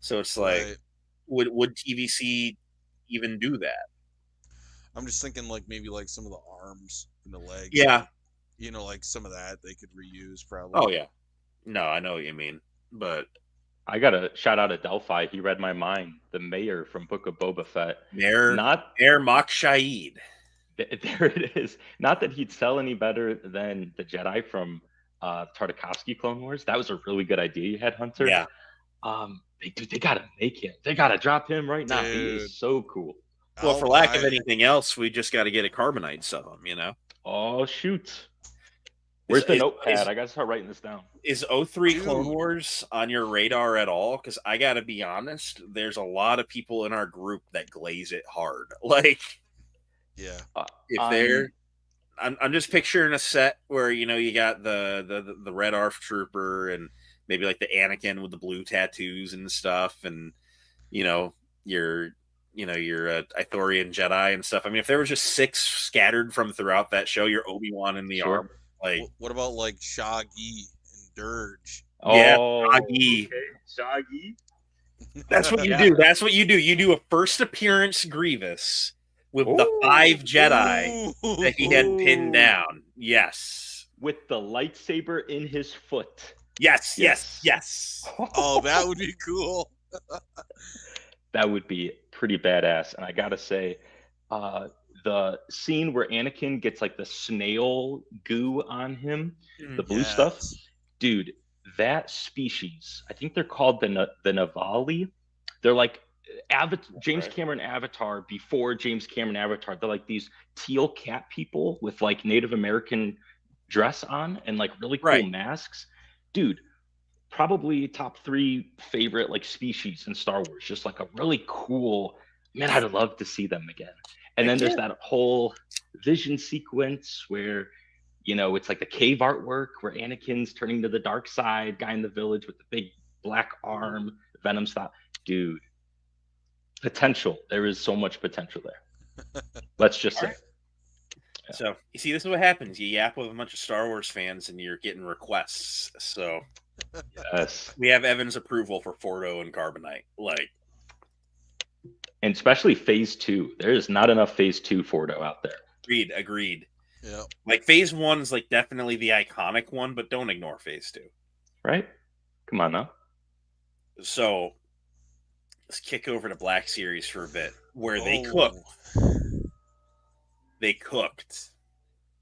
C: So it's like, would TVC even do that?
D: I'm just thinking like maybe like some of the arms and the legs.
C: Yeah.
D: You know, like some of that they could reuse probably.
C: Oh, yeah. No, I know what you mean. But
E: I got to shout out Adelphi. He read my mind. The mayor from Book of Boba Fett.
C: Mayor Mok Shaid.
E: There it is. Not that he'd sell any better than the Jedi from Tartakovsky Clone Wars. That was a really good idea you had, Hunter.
C: Yeah.
E: They got to make him. They got to drop him right now. He is so cool.
C: Well, for lack of anything else, we just got to get a Carbonites of him, you know?
E: Oh, shoot. Where's the notepad? I got to start writing this down.
C: Is 03 Clone Wars on your radar at all? Because I got to be honest, there's a lot of people in our group that glaze it hard. Like,
D: yeah.
C: If they're... I'm just picturing a set where, you know, you got the Red ARF Trooper and maybe like the Anakin with the blue tattoos and stuff, and, you know, your Ithorian Jedi and stuff. I mean, if there was just 6 scattered from throughout that show, your Obi-Wan in the arm. Like,
D: what about like Shaggy and Dirge?
C: Yeah, Shaggy.
E: Okay. Shaggy.
C: That's what you do. That's what you do. You do a first appearance Grievous with the 5 Jedi that he had pinned down. Yes.
E: With the lightsaber in his foot.
C: Yes.
D: Oh, that would be cool.
E: That would be pretty badass. And I gotta say, the scene where Anakin gets like the snail goo on him, the blue stuff, dude, that species, I think they're called the Navali. They're like James Cameron Avatar before James Cameron Avatar. They're like these teal cat people with like Native American dress on and like really cool masks. Dude, probably top 3 favorite like species in Star Wars. Just like a really cool man, I'd love to see them again. And then there's that whole vision sequence where, it's like the cave artwork where Anakin's turning to the dark side, guy in the village with the big black arm, Venom style. Dude, potential. There is so much potential there. Let's just say.
C: Right. Yeah. So, you see, this is what happens. You yap with a bunch of Star Wars fans and you're getting requests. So,
E: yes.
C: We have Evan's approval for Fordo and Carbonite.
E: And especially Phase 2. There is not enough Phase 2 Fordo out there.
C: Agreed.
D: Yeah.
C: Phase 1 is definitely the iconic one, but don't ignore Phase 2.
E: Right? Come on now.
C: So, let's kick over to Black Series for a bit, where they cooked.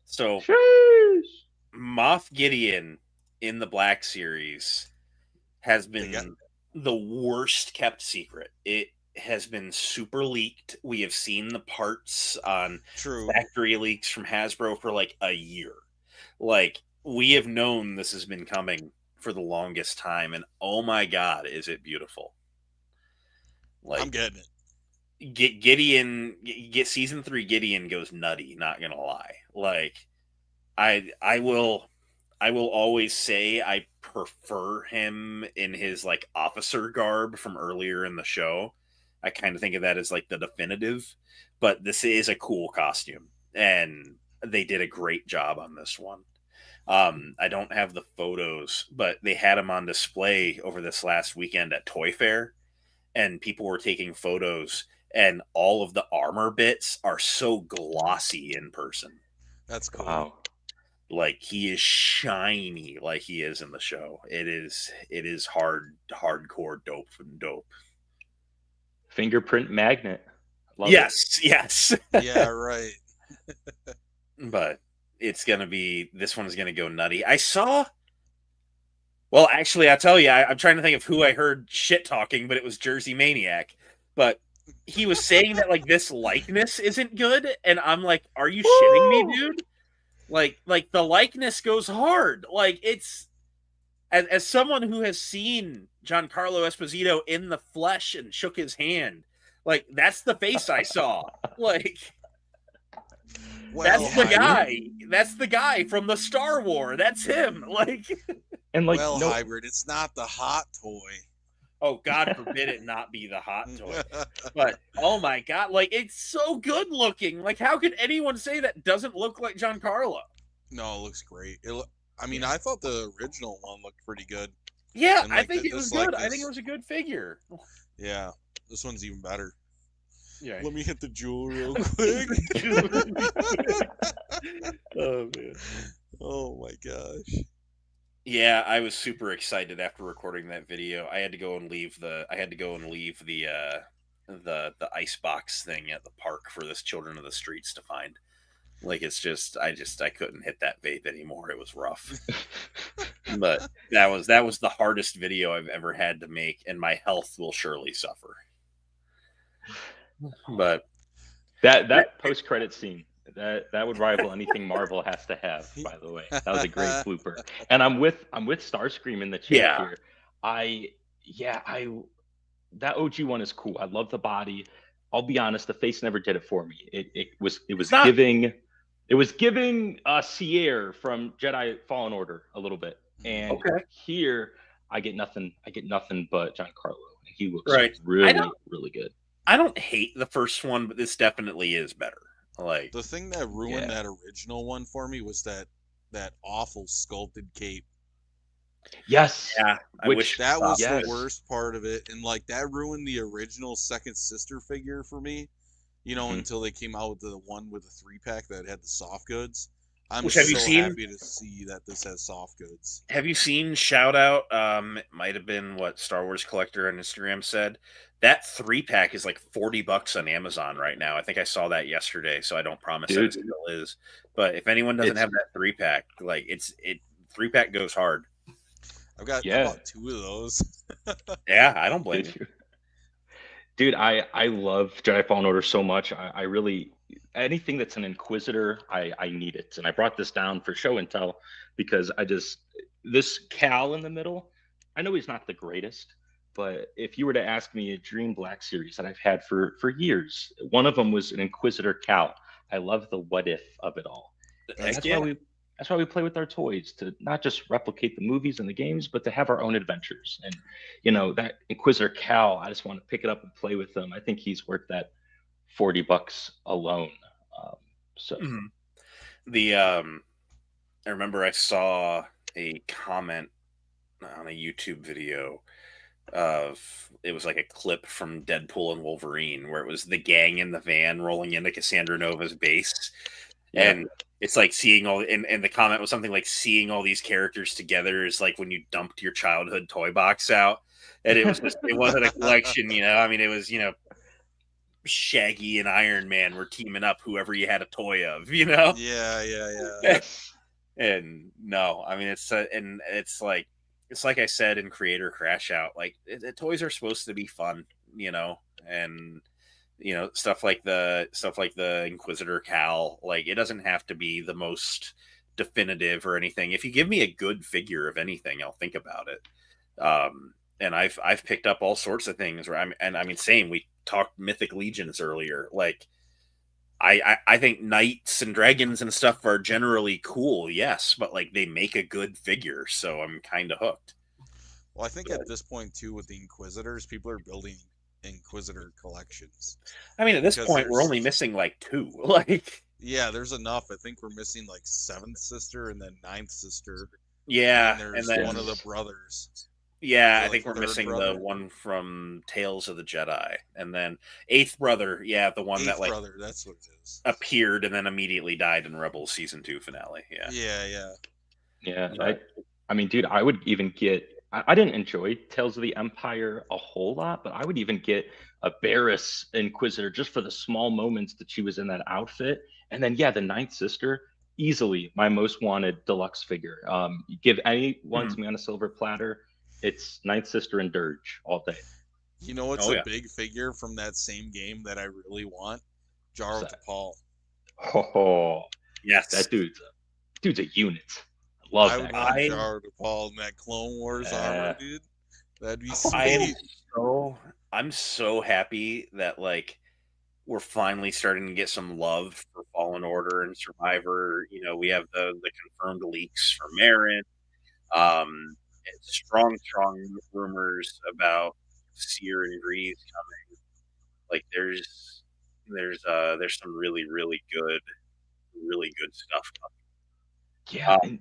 C: So,
E: Sheesh.
C: Moff Gideon in the Black Series has been the worst kept secret. It has been super leaked. We have seen the parts on factory leaks from Hasbro for a year. We have known this has been coming for the longest time, and oh my god, is it beautiful.
D: I'm getting it.
C: Gideon, season 3 Gideon goes nutty, not gonna lie. I will always say I prefer him in his officer garb from earlier in the show. I kind of think of that as the definitive, but this is a cool costume and they did a great job on this one. I don't have the photos, but they had him on display over this last weekend at Toy Fair, and people were taking photos, and all of the armor bits are so glossy in person.
D: That's cool.
E: Wow.
C: He is shiny like he is in the show. It is hardcore dope.
E: Fingerprint magnet.
C: Yes.
D: Yeah, right.
C: But this one's gonna go nutty. Actually, I'll tell you, I'm trying to think of who I heard shit talking, but it was Jersey Maniac. But he was saying that this likeness isn't good, and I'm like, are you shitting me, dude? The likeness goes hard. It's as someone who has seen Giancarlo Esposito in the flesh and shook his hand, that's the face I saw. That's the guy. That's the guy from the Star Wars. That's him.
E: And
D: Hybrid, it's not the hot toy.
C: Oh, God forbid it not be the hot toy. But, oh my God, it's so good looking. How could anyone say that doesn't look like Giancarlo?
D: No, it looks great. I thought the original one looked pretty good.
C: Yeah, I think it was good. I think it was a good figure.
D: Yeah, this one's even better.
C: Yeah.
D: Let me hit the jewel real quick.
C: Oh, man.
D: Oh, my gosh.
C: Yeah, I was super excited after recording that video. I had to go and leave the icebox thing at the park for this Children of the Streets to find. I couldn't hit that vape anymore. It was rough. But that was the hardest video I've ever had to make, and my health will surely suffer. But
E: that post-credit scene, that would rival anything Marvel has to have, by the way. That was a great blooper. And I'm with Starscream in the chat here. That OG one is cool. I love the body. I'll be honest, the face never did it for me. It was giving Sierra from Jedi Fallen Order a little bit. And here I get nothing but Giancarlo. He looks really good.
C: I don't hate the first one, but this definitely is better.
D: The thing that ruined that original one for me was that awful sculpted cape.
E: Yes.
C: Yeah.
D: That was the worst part of it. And that ruined the original Second Sister figure for me. Until they came out with the one with the 3-pack that had the soft goods. I'm happy to see that this has soft goods.
C: Have you seen shout out? It might have been what Star Wars Collector on Instagram said. That 3-pack is $40 on Amazon right now. I think I saw that yesterday, so I don't promise that it still is. But if anyone doesn't have that 3-pack, 3-pack goes hard.
D: I've got about 2 of those.
C: Yeah, I don't blame you.
E: Dude, I love Jedi Fallen Order so much. I really, anything that's an Inquisitor, I need it. And I brought this down for show and tell because this Cal in the middle, I know he's not the greatest, But if you were to ask me a dream Black Series that I've had for years, one of them was an Inquisitor Cal. I love the what if of it all, and
C: Heck yeah.
E: that's why we play with our toys, to not just replicate the movies and the games, but to have our own adventures. And that Inquisitor Cal, I just want to pick it up and play with him. I think he's worth that $40 alone. Um, so
C: Mhm. The I remember I saw a comment on a YouTube video of, it was like a clip from Deadpool and Wolverine where it was the gang in the van rolling into Cassandra Nova's base,
E: yeah,
C: and it's like seeing all, and the comment was something like, seeing all these characters together is like when you dumped your childhood toy box out, and it wasn't a collection, I mean, it was, Shaggy and Iron Man were teaming up whoever you had a toy of,
D: Yeah,
E: yes,
C: and no, I mean, and it's like I said in Creator Crash Out, like toys are supposed to be fun, and stuff like the Inquisitor Cal, like it doesn't have to be the most definitive or anything. If you give me a good figure of anything, I'll think about it. And I've picked up all sorts of things where I mean, same. We talked Mythic Legions earlier, like. I think knights and dragons and stuff are generally cool, yes, but like they make a good figure, so I'm kind of hooked.
D: Well, I think at this point too, with the Inquisitors, people are building Inquisitor collections.
C: I mean, at this
D: Because
C: point, we're
D: there's-
C: only missing like two. Like,
D: Yeah, there's enough. I think we're missing like Seventh Sister and then Ninth Sister.
C: yeah,
D: And
C: and
D: there's
C: then
D: one of the brothers.
C: yeah, I
D: Like
C: think we're
D: third
C: missing
D: brother?
C: the one from Tales of the Jedi, and then Eighth Brother. Yeah, the one
D: Eighth
C: that like
D: brother, that's what it is.
C: appeared and then immediately died in Rebels season 2 finale. Yeah,
D: Yeah.
E: yeah.
C: but
E: I mean, dude, I would even get. I didn't enjoy Tales of the Empire a whole lot, but I would even get a Barriss Inquisitor just for the small moments that she was in that outfit. And then, yeah, the Ninth Sister, easily my most wanted deluxe figure. You give anyone
C: Mhm.
E: to me on a silver platter, it's Ninth Sister and Dirge all day.
D: You know what's
C: Oh,
D: a
C: yeah.
D: big figure from that same game that I really want? Jaro
E: What's that?
D: Paul.
E: Oh,
C: yes,
E: that dude's a unit. I love
D: I
E: that
D: would
E: guy.
D: want
C: I
D: Jaro Paul in that Clone Wars
E: Yeah.
D: armor, dude. That'd be
C: I am
D: sweet.
C: I'm so happy that like we're finally starting to get some love for Fallen Order and Survivor. We have the confirmed leaks from Marin. And strong rumors about Seer and Grease coming. Like there's some really good stuff
E: Yeah,
C: coming.
E: and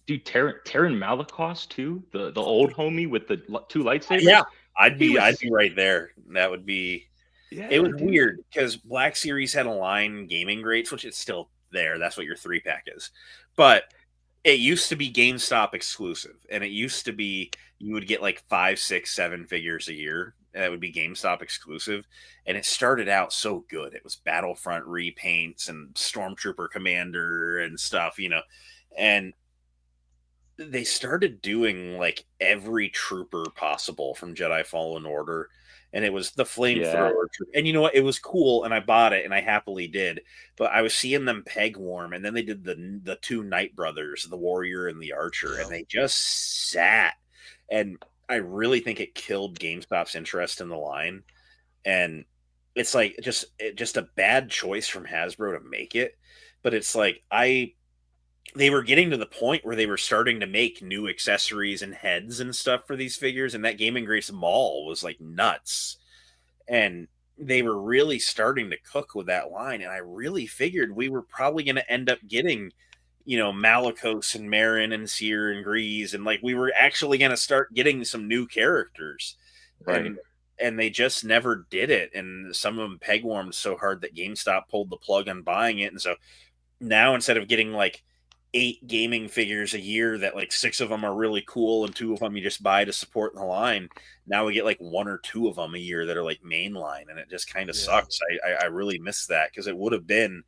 E: dude, Terran Malikos too, the old homie with the two lightsabers.
C: Yeah,
E: He
C: I'd
E: was,
C: be right there. That would be. It
E: yeah,
C: was
E: dude.
C: weird because Black Series had a line gaming greats, which is still there. That's what your 3-pack is. But it used to be GameStop exclusive, and it used to be you would get like 5, 6, 7 figures a year. And that would be GameStop exclusive, and it started out so good. It was Battlefront repaints and Stormtrooper Commander and stuff, and they started doing like every trooper possible from Jedi Fallen Order, and it was the
E: Yeah,
C: flamethrower. And you know what? It was cool, and I bought it, and I happily did. But I was seeing them peg warm, and then they did the two Knight brothers, the Warrior and the Archer,
D: Yeah.
C: and they just sat. And I really think it killed GameStop's interest in the line, and it's like just a bad choice from Hasbro to make it. But it's like they were getting to the point where they were starting to make new accessories and heads and stuff for these figures, and that Gaming Grace Mall was like nuts. And they were really starting to cook with that line, and I really figured we were probably going to end up getting, Malicos and Marin and Seer and Grease, and like we were actually going to start getting some new characters,
E: right.
C: and they just never did it. And some of them peg warmed so hard that GameStop pulled the plug on buying it, and so now instead of getting like 8 gaming figures a year that like 6 of them are really cool and 2 of them you just buy to support the line, now we get like 1 or 2 of them a year that are like mainline, and it just kind of
D: Yeah.
C: sucks. I really miss that because it would have been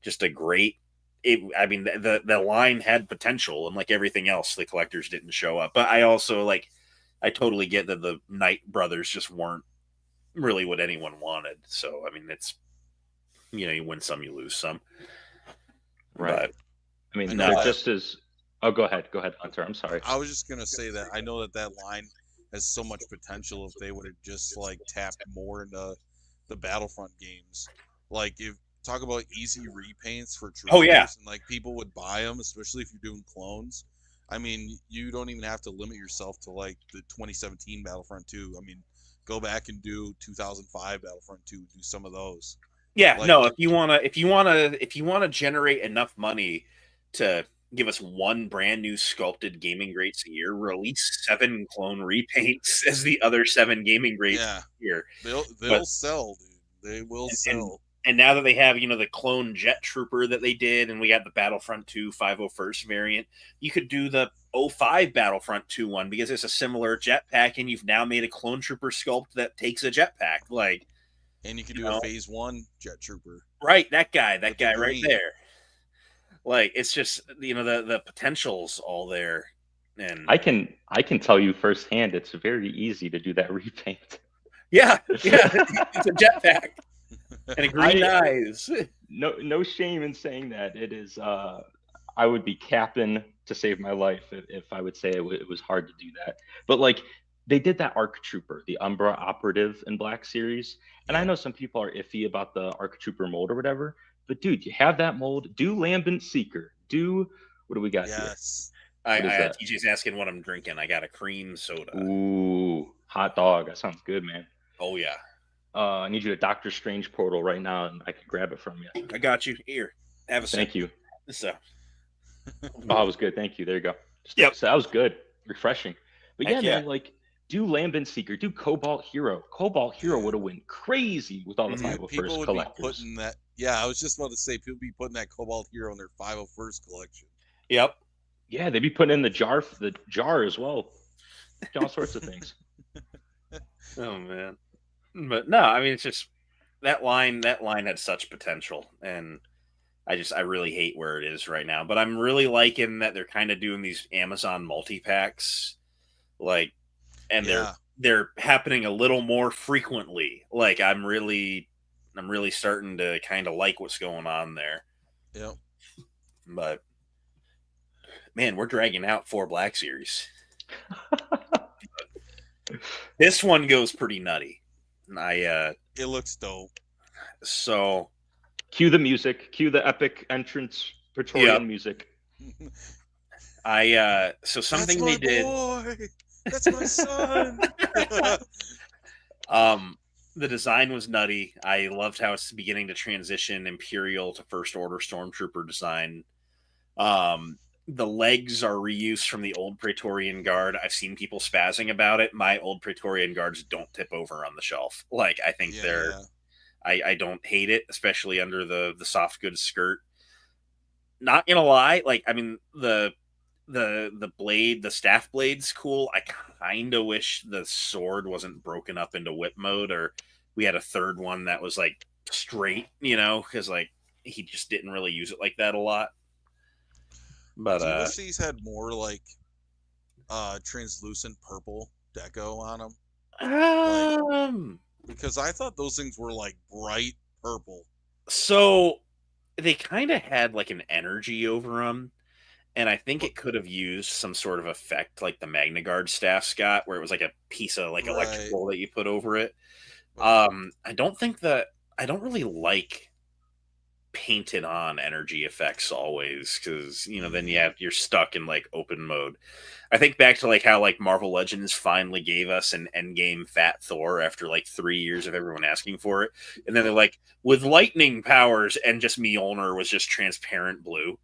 C: just a great. I mean, the line had potential, and like everything else, the collectors didn't show up. But I also I totally get that the Knight brothers just weren't really what anyone wanted. So I mean, it's you win some, you lose some.
E: Right.
C: But
E: I mean,
D: I
C: No.
D: know
E: they're
D: that-
E: just as. Oh, go ahead, Hunter. I'm sorry.
D: I was just gonna say that I know that line has so much potential if they would have just like tapped more into the Battlefront games. Like if talk about easy repaints for troopers,
C: Oh, yeah.
D: and like people would buy them, especially if you're doing clones. I mean, you don't even have to limit yourself to like the 2017 Battlefront 2. I mean, go back and do 2005 Battlefront 2. Do some of those.
C: Yeah,
D: Like,
C: no, if you wanna generate enough money to give us one brand new sculpted gaming greats a year, release 7 clone repaints as the other 7 gaming greats
D: yeah,
C: here.
D: they'll
C: But
D: sell, dude. They will
C: and,
D: sell.
C: and now that they have, the clone jet trooper that they did, and we got the Battlefront 2 501st variant, you could do the '05 Battlefront 2 one because it's a similar jetpack, and you've now made a clone trooper sculpt that takes a jetpack. Like,
D: And you can do a Phase 1 jet trooper.
C: right, that guy
D: With the
C: right
D: green.
C: there. Like, it's just the potential's all there, and
E: I can tell you firsthand, it's very easy to do that repaint.
C: yeah, it's a jetpack and a green eyes.
E: No shame in saying that. It is. I would be capping to save my life if I would say it was hard to do that. But like they did that ARC Trooper, the Umbra operative in Black Series, and I know some people are iffy about the ARC Trooper mold or whatever. But dude, you have that mold. Do Lambent Seeker. Do what do we got
D: Yes.
E: here?
C: TJ's asking what I'm drinking. I got a cream soda.
E: Ooh, hot dog. That sounds good, man.
C: Oh yeah.
E: I need you to Doctor Strange portal right now, and I can grab it from you.
C: I got you. Here, have a sip.
E: Thank you.
C: So,
E: Oh, it was good. Thank you. There you go.
C: Yep.
E: So that was good. Refreshing. But
C: Heck
E: yeah,
C: yeah.
E: man, like do Lambent Seeker, do Cobalt Hero. Cobalt Hero would have went crazy with all the
C: Mhm.
E: 501st
D: People would
E: collectors.
D: be putting that. Yeah, I was just about to say people be putting that Cobalt Hero in their 501st collection.
C: Yep.
E: Yeah, they'd be putting in the jar as well. All sorts of things.
C: Oh man. But no, I mean, it's just that line had such potential, and I really hate where it is right now. But I'm really liking that they're kind of doing these Amazon multi-packs, like, and
D: Yeah.
C: they're happening a little more frequently. Like, I'm really starting to kind of like what's going on there.
D: Yep.
C: But man, we're dragging out 4 Black Series. This one goes pretty nutty.
D: It looks dope.
C: So
E: Cue the music. Cue the epic entrance Praetorian music.
C: so something
D: That's
C: they did.
D: Boy. That's my son.
C: The design was nutty. I loved how it's beginning to transition Imperial to First Order Stormtrooper design. The legs are reused from the old Praetorian Guard. I've seen people spazzing about it. My old Praetorian Guards don't tip over on the shelf. Like, I think I don't hate it, especially under the soft goods skirt. Not gonna lie, like, I mean, the blade, the staff blade's cool. I kind of wish the sword wasn't broken up into whip mode, or we had a third one that was like straight, because like he just didn't really use it like that a lot. But
D: do you wish these had more like translucent purple deco on them? Because I thought those things were like bright purple.
C: So they kind of had like an energy over them, and I think it could have used some sort of effect like the Magna Guard staff's got, where it was like a piece of like electrical that you put over it. I don't really like painted on energy effects always, because then you're stuck in like open mode. I think back to like how like Marvel Legends finally gave us an endgame fat Thor after like 3 years of everyone asking for it, and then they're like, with lightning powers, and just Mjolnir was just transparent blue.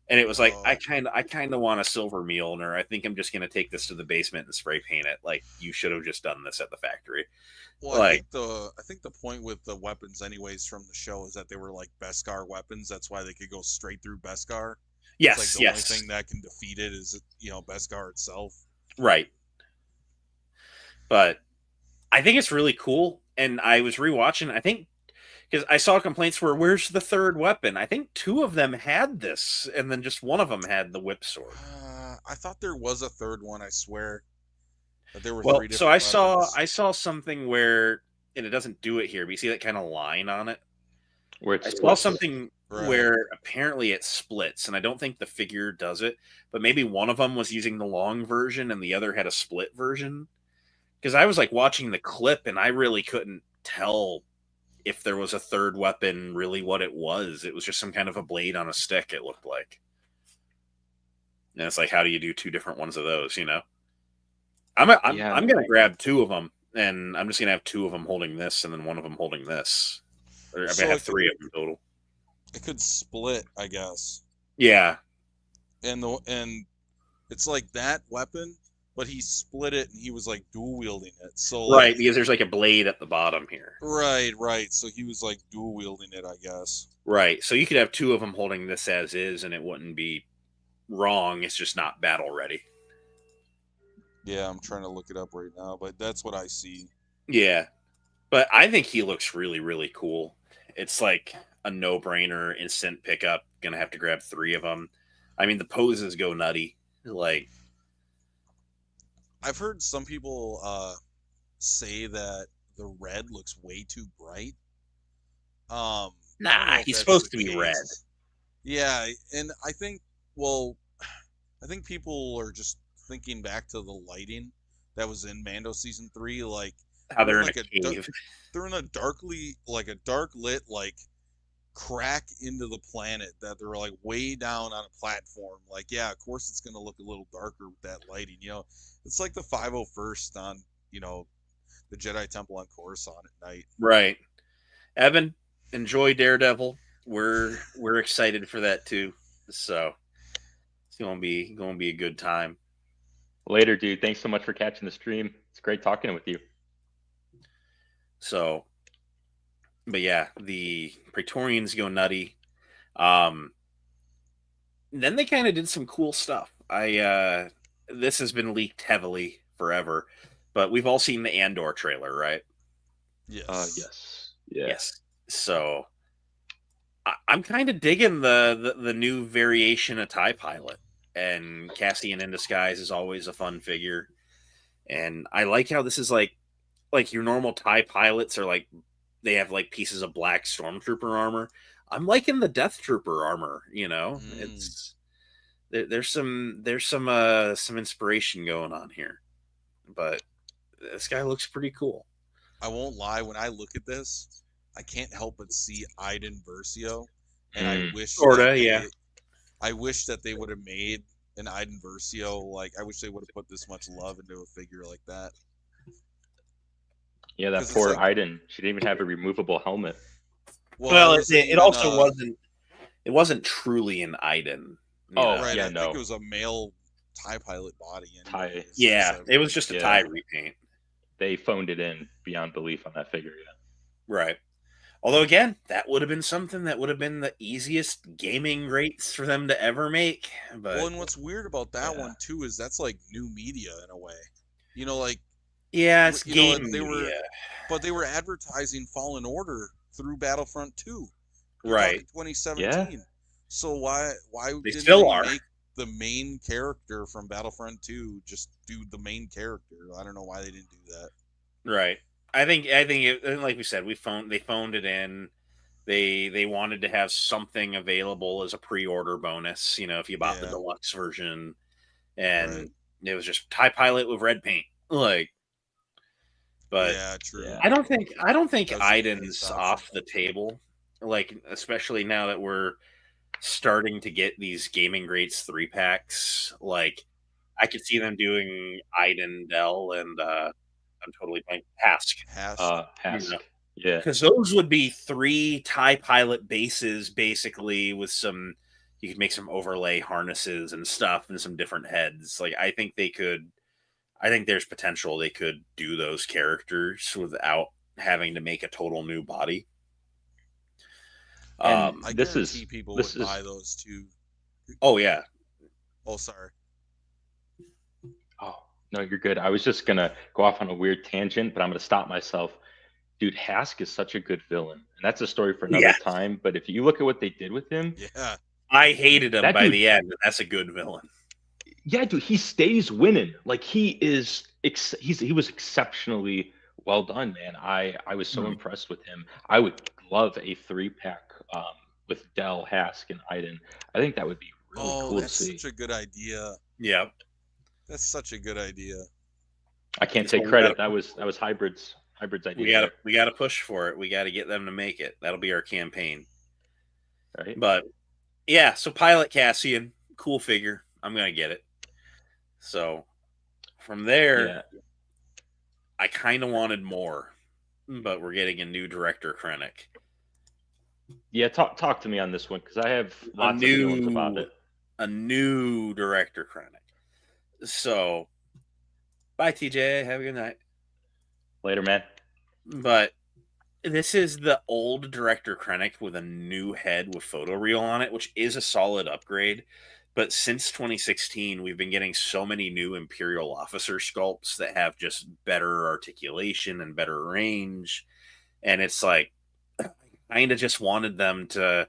C: And it was like, I kind of want a silver Mjolnir. I think I'm just going to take this to the basement and spray paint it. Like, you should have just done this at the factory.
D: Well, I think the point with the weapons, anyways, from the show is that they were like Beskar weapons. That's why they could go straight through Beskar.
C: Yes,
D: it's like the only thing that can defeat it is Beskar itself.
C: Right. But I think it's really cool. And I was rewatching. I think because I saw complaints where, where's the third weapon? I think 2 of them had this, and then just 1 of them had the whip sword.
D: I thought there was a third one. I swear. But there were 3 different
C: so
D: weapons.
C: I saw something where, and it doesn't do it here, but you see that kind of line on it?
E: Where
C: I saw something
D: Right.
C: where apparently it splits, and I don't think the figure does it, but maybe one of them was using the long version and the other had a split version. because I was like watching the clip and I really couldn't tell if there was a third weapon really what it was. It was just some kind of a blade on a stick, it looked like. And it's like, how do you do two different ones of those, you know? I'm gonna grab two of them, and I'm just gonna have two of them holding this, and then one of them holding this. Or I'm
D: So
C: gonna have three of them total.
D: It could split, I guess.
C: Yeah,
D: And it's like that weapon, but he split it and he was like dual wielding it. So
C: right.
D: like,
C: Because there's like a blade at the bottom here.
D: right. So he was like dual wielding it, I guess.
C: Right. So you could have two of them holding this as is, and it wouldn't be wrong. It's just not battle ready.
D: Yeah, I'm trying to look it up right now, but that's what I see.
C: Yeah, but I think he looks really, really cool. It's like a no-brainer, instant pickup. Gonna have to grab three of them. I mean, the poses go nutty. Like,
D: I've heard some people say that the red looks way too bright. I don't know
C: nah,
D: if
C: he's
D: that's
C: supposed
D: the
C: to be red.
D: case. Yeah, and I think, well, I think people are just thinking back to the lighting that was in Mando season 3, like
C: How they're in
D: like
C: a cave.
D: they're in a dark lit like crack into the planet that they're like way down on a platform. Like, yeah, of course it's gonna look a little darker with that lighting. You know, it's like the 501st on the Jedi Temple on Coruscant at night.
C: Right. Evan, enjoy Daredevil. We're excited for that too. So it's gonna be a good time.
E: Later, dude. Thanks so much for catching the stream. It's great talking with you.
C: So, but yeah, the Praetorians go nutty. Then they kind of did some cool stuff. This has been leaked heavily forever, but we've all seen the Andor trailer, right?
D: Yes.
E: Yes. Yeah.
C: Yes. So I'm kind of digging the new variation of TIE Pilot, and Cassian in Disguise is always a fun figure, and I like how this is like your normal TIE pilots are like they have like pieces of black stormtrooper armor. I'm liking the Death Trooper armor. It's there's some inspiration going on here, but this guy looks pretty cool.
D: I won't lie, when I look at this, I can't help but see Iden Versio, and I wish
C: Sorta, yeah.
D: I wish that they would have made an Iden Versio. Like, I wish they would have put this much love into a figure like that.
E: Yeah, that poor Iden. She didn't even have a removable helmet.
C: Well, it also wasn't. It wasn't truly an Iden.
D: Right.
E: Yeah,
D: I think it was a male TIE pilot body.
E: TIE.
C: Yeah, it was just a TIE repaint.
E: They phoned it in beyond belief on that figure. Yeah.
C: Right. Although again, that would have been something that would have been the easiest gaming rates for them to ever make. But
D: well, and what's weird about that one too is that's like new media in a way. Like
C: it's game media.
D: But they were advertising Fallen Order through Battlefront 2.
C: Right.
D: 2017.
E: Yeah.
D: So why
C: they
D: didn't
C: still
D: they
C: are.
D: make the main character from Battlefront 2 just do the main character? I don't know why they didn't do that.
C: Right. I think it, like we said, they phoned it in. They wanted to have something available as a pre-order bonus, if you bought the deluxe version, and it was just TIE Pilot with red paint, like. But
D: yeah, true.
C: I don't think Iden's off the table, like, especially now that we're starting to get these gaming greats 3-packs. Like, I could see them doing Iden, Dell, and I'm totally blank. Hask.
E: Hask. Yeah.
C: Because those would be 3 TIE Pilot bases, basically, with some. You could make some overlay harnesses and stuff, and some different heads. Like, I think there's potential they could do those characters without having to make a total new body.
D: I guarantee people would buy those too.
C: Oh yeah.
D: Oh, sorry.
E: Oh no, you're good. I was just gonna go off on a weird tangent, but I'm gonna stop myself. Dude, Hask is such a good villain, and that's a story for another time. But if you look at what they did with him,
C: I hated him by the end. But that's a good villain.
E: Yeah, dude, he stays winning. Like he was exceptionally well done, man. I was so impressed with him. I would love a 3-pack with Dell, Hask, and Iden. I think that would be really cool to see.
D: That's such a good idea.
C: Yeah,
D: that's such a good idea.
E: I can't
C: So
E: take credit. That was Hybrid's idea.
C: we gotta push for it. We gotta get them to make it. That'll be our campaign.
E: there, right?
C: But yeah, so Pilot Cassian, cool figure. I'm gonna get it. So from there,
E: Yeah.
C: I kind of wanted more, but we're getting a new director, Krennic.
E: Yeah, talk to me on this one because I have lots of feelings about it.
C: A new director, Krennic. So, bye, TJ. Have a good night.
E: Later, man.
C: But this is the old director Krennic with a new head with photoreal on it, which is a solid upgrade. But since 2016, we've been getting so many new Imperial officer sculpts that have just better articulation and better range. And it's like, I kind of just wanted them to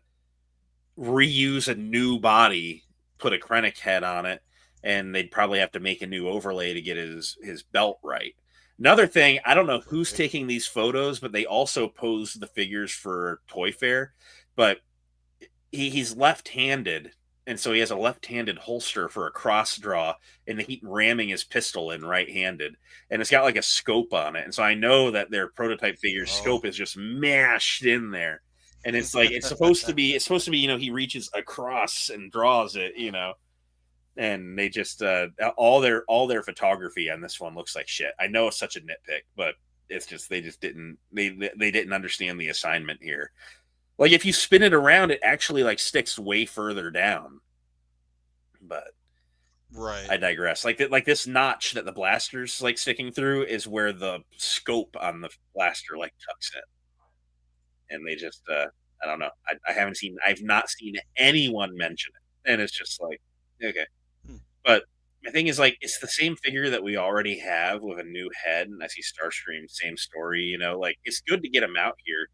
C: reuse a new body, put a Krennic head on it, and they'd probably have to make a new overlay to get his belt right. Another thing, I don't know who's taking these photos, but they also posed the figures for Toy Fair. But he's left-handed, and so he has a left-handed holster for a cross draw, and he's ramming his pistol in right-handed, and it's got like a scope on it. And so I know that their prototype figure's scope is just mashed in there. And it's like it's supposed to be he reaches across and draws it, and they just all their photography on this one looks like shit. I know it's such a nitpick, but it's just they didn't understand the assignment here. Like if you spin it around, it actually like sticks way further down. But
D: right,
C: I digress. Like this notch that the blaster's like sticking through is where the scope on the blaster like tucks in, and they just I don't know. I've not seen anyone mention it, and it's just like okay. But the thing is, like, it's the same figure that we already have with a new head, and I see Starscream, same story. Like it's good to get him out here.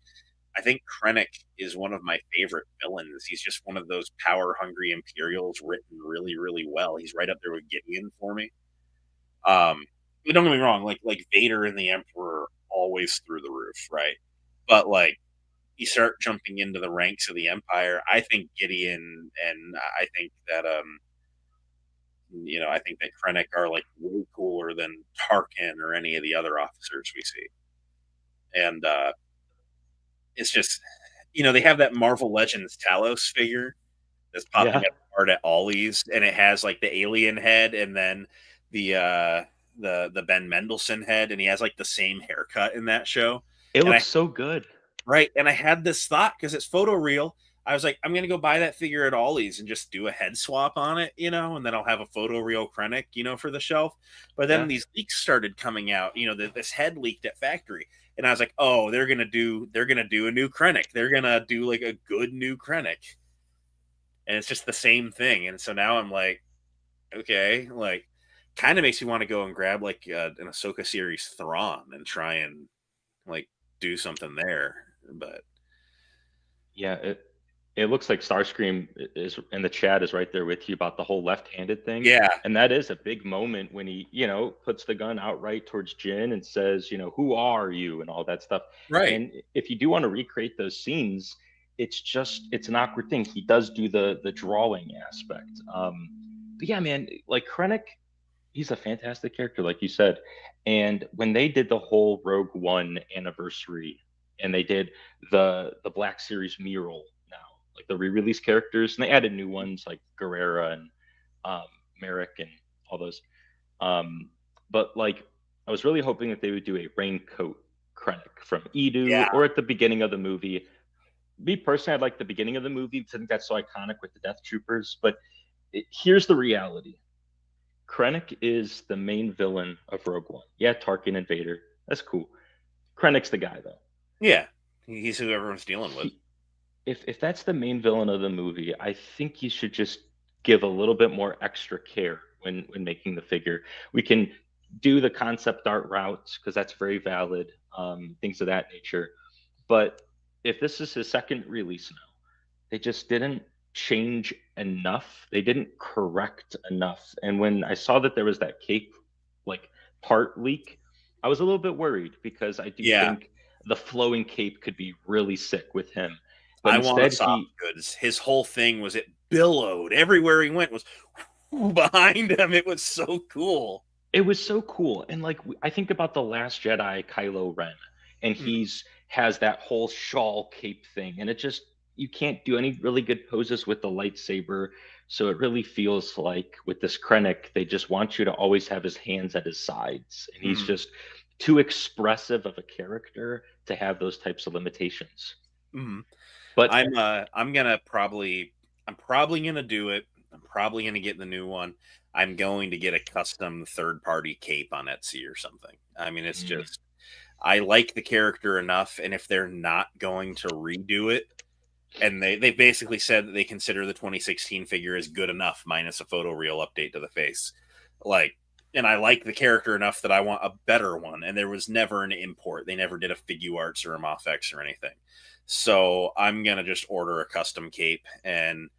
C: I think Krennic is one of my favorite villains. He's just one of those power-hungry Imperials written really, really well. He's right up there with Gideon for me. But don't get me wrong, like Vader and the Emperor always through the roof, right? But like you start jumping into the ranks of the Empire, I think Gideon and I think that I think that Krennic are like way cooler than Tarkin or any of the other officers we see. And it's just, they have that Marvel Legends Talos figure that's popping up hard at Ollie's, and it has like the alien head and then the Ben Mendelsohn head, and he has like the same haircut in that show.
E: It looks so good.
C: Right. And I had this thought because it's photoreal. I was like, I'm going to go buy that figure at Ollie's and just do a head swap on it, and then I'll have a photoreal Krennic, for the shelf. But then these leaks started coming out, this head leaked at factory. And I was like, oh, they're going to do a new Krennic. They're going to do like a good new Krennic. And it's just the same thing. And so now I'm like, okay, like kind of makes me want to go and grab like an Ahsoka series Thrawn and try and like do something there. But
E: yeah, it looks like Starscream is in the chat is right there with you about the whole left-handed thing.
C: Yeah.
E: And that is a big moment when he, puts the gun outright towards Jyn and says, who are you and all that stuff.
C: Right.
E: And if you do want to recreate those scenes, it's an awkward thing. He does do the drawing aspect. But yeah, man, like Krennic, he's a fantastic character, like you said. And when they did the whole Rogue One anniversary and they did the Black Series mural, like the re-release characters, and they added new ones like Guerrera and Merrick and all those. But like, I was really hoping that they would do a raincoat Krennic from Edu or at the beginning of the movie. Me personally, I'd like the beginning of the movie because I think that's so iconic with the Death Troopers. But here's the reality: Krennic is the main villain of Rogue One. Yeah, Tarkin and Vader. That's cool. Krennic's the guy, though.
C: Yeah, he's who everyone's dealing with.
E: If that's the main villain of the movie, I think you should just give a little bit more extra care when making the figure. We can do the concept art routes because that's very valid, things of that nature. But if this is his second release now, they just didn't change enough. They didn't correct enough. And when I saw that there was that cape like part leak, I was a little bit worried because I do think the flowing cape could be really sick with him. But
C: I want soft goods. His whole thing was it billowed everywhere he went was behind him. It was so cool.
E: It was so cool. And like I think about the Last Jedi, Kylo Ren, and
C: Mm,
E: he's has that whole shawl cape thing, and it just you can't do any really good poses with the lightsaber. So it really feels like with this Krennic, they just want you to always have his hands at his sides, and he's
C: mm,
E: just too expressive of a character to have those types of limitations.
C: mm.
E: But
C: I'm probably gonna do it. I'm probably gonna get the new one. I'm going to get a custom third party cape on Etsy or something. I mean, it's
E: mm,
C: just I like the character enough, and if they're not going to redo it, and they basically said that they consider the 2016 figure as good enough minus a photo real update to the face, like, and I like the character enough that I want a better one. And there was never an import. They never did a Figuarts or a Moffex or anything. So I'm gonna just order a custom cape, and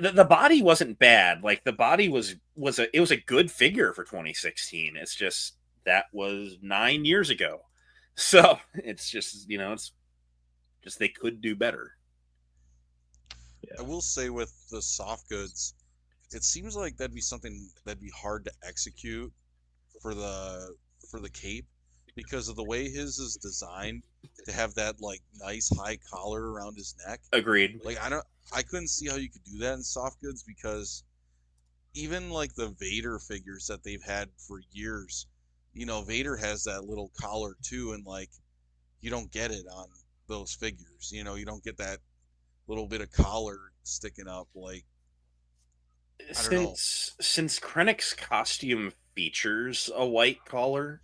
C: the body wasn't bad. Like the body was a good figure for 2016. It's just that was 9 years ago, so it's just it's just they could do better.
D: I will say with the soft goods, it seems like that'd be something that'd be hard to execute for the cape because of the way his is designed to have that like nice high collar around his neck.
C: Agreed.
D: Like I couldn't see how you could do that in soft goods because even like the Vader figures that they've had for years, Vader has that little collar too, and like you don't get it on those figures. You don't get that little bit of collar sticking up. Like I don't know.
C: Since Krennic's costume features a white collar,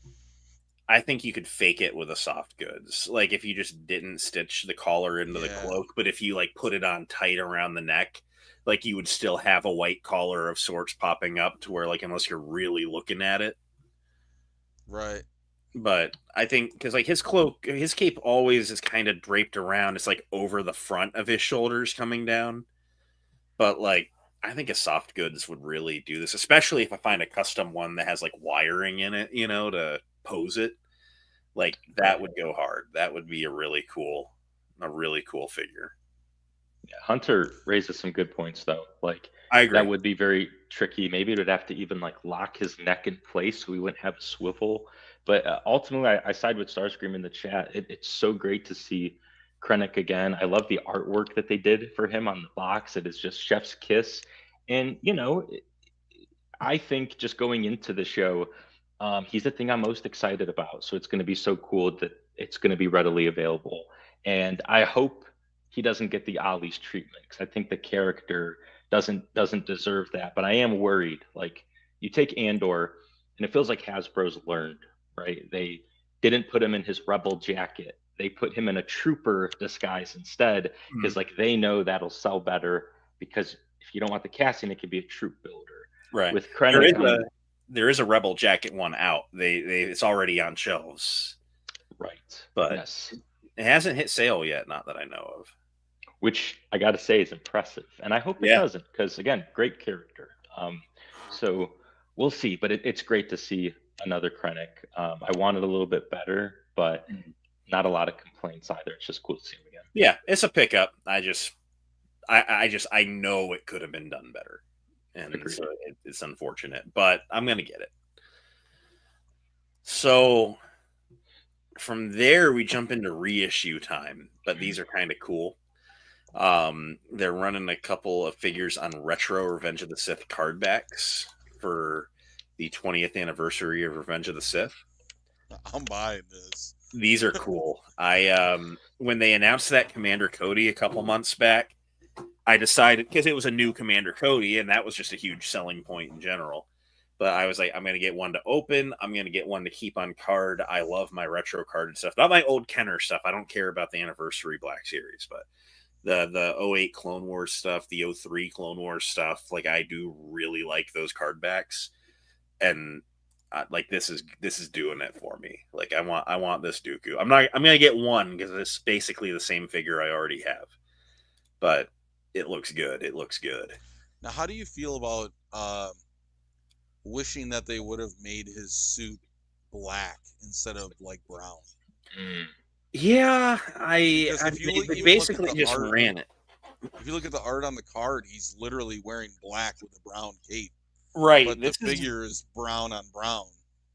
C: I think you could fake it with a soft goods. Like if you just didn't stitch the collar into the
D: Yeah,
C: cloak, but if you like put it on tight around the neck, like you would still have a white collar of sorts popping up to where like unless you're really looking at it.
D: right.
C: But I think because like his cape always is kind of draped around. It's like over the front of his shoulders coming down. But like I think a soft goods would really do this, especially if I find a custom one that has like wiring in it, to pose it. Like that
E: right.
C: would go hard. That would be a really cool figure.
E: Yeah, Hunter raises some good points though. Like
C: I
E: that
C: agree.
E: would be very tricky. Maybe it would have to even like lock his neck in place so we wouldn't have a swivel. But ultimately, I side with Starscream in the chat. It's so great to see Krennic again. I love the artwork that they did for him on the box. It is just chef's kiss. And I think just going into the show, he's the thing I'm most excited about. So it's going to be so cool that it's going to be readily available. And I hope he doesn't get the Ollie's treatment because I think the character doesn't deserve that. But I am worried. Like you take Andor, and it feels like Hasbro's learned, right? They didn't put him in his rebel jacket. They put him in a trooper disguise instead
C: Mhm.
E: because like they know that'll sell better because if you don't want the casting, it could be a troop builder.
C: Right.
E: With
C: There is
E: Krennic,
C: a there is a Rebel Jacket one out. They it's already on shelves,
E: right,
C: but
E: yes,
C: it hasn't hit sale yet. Not that I know of.
E: which I got to say is impressive, and I hope it
C: Yeah.
E: doesn't because again, great character. So we'll see, but it's great to see another Krennic. I wanted a little bit better, but not a lot of complaints either. It's just cool to see him again.
C: Yeah, it's a pickup. I know it could have been done better, and
E: Agreed.
C: so it's unfortunate, but I'm gonna get it. So from there, we jump into reissue time, but these are kind of cool. They're running a couple of figures on retro Revenge of the Sith card backs for the 20th anniversary of Revenge of the Sith.
D: I'm buying this.
C: These are cool. I when they announced that Commander Cody a couple months back, I decided because it was a new Commander Cody, and that was just a huge selling point in general. But I was like, I'm going to get one to open. I'm going to get one to keep on card. I love my retro carded stuff. Not my old Kenner stuff. I don't care about the anniversary Black Series, but the 08 Clone Wars stuff, the 03 Clone Wars stuff, like I do really like those card backs. And like this is doing it for me. Like I want this Dooku. I'm going to get one because it's basically the same figure I already have. But it looks good. It looks good.
D: Now, how do you feel about wishing that they would have made his suit black instead of like brown?
C: Yeah,
D: Because if you
C: they
D: look, even look at
C: basically
D: the
C: just
D: art,
C: ran it.
D: if you look at the art on the card, he's literally wearing black with a brown cape.
C: Right.
D: but the figure is brown on brown.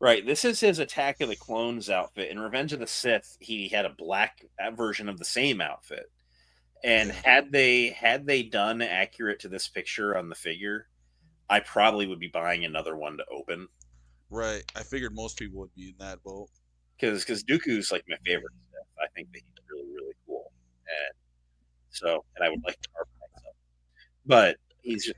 C: Right. This is his Attack of the Clones outfit. In Revenge of the Sith, he had a black version of the same outfit. And
D: Yeah.
C: had they done accurate to this picture on the figure, I probably would be buying another one to open.
D: Right. I figured most people would be in that boat.
C: Because Dooku's like my favorite Sith. I think that he's really, really cool. And I would like to Carbonites him. But he's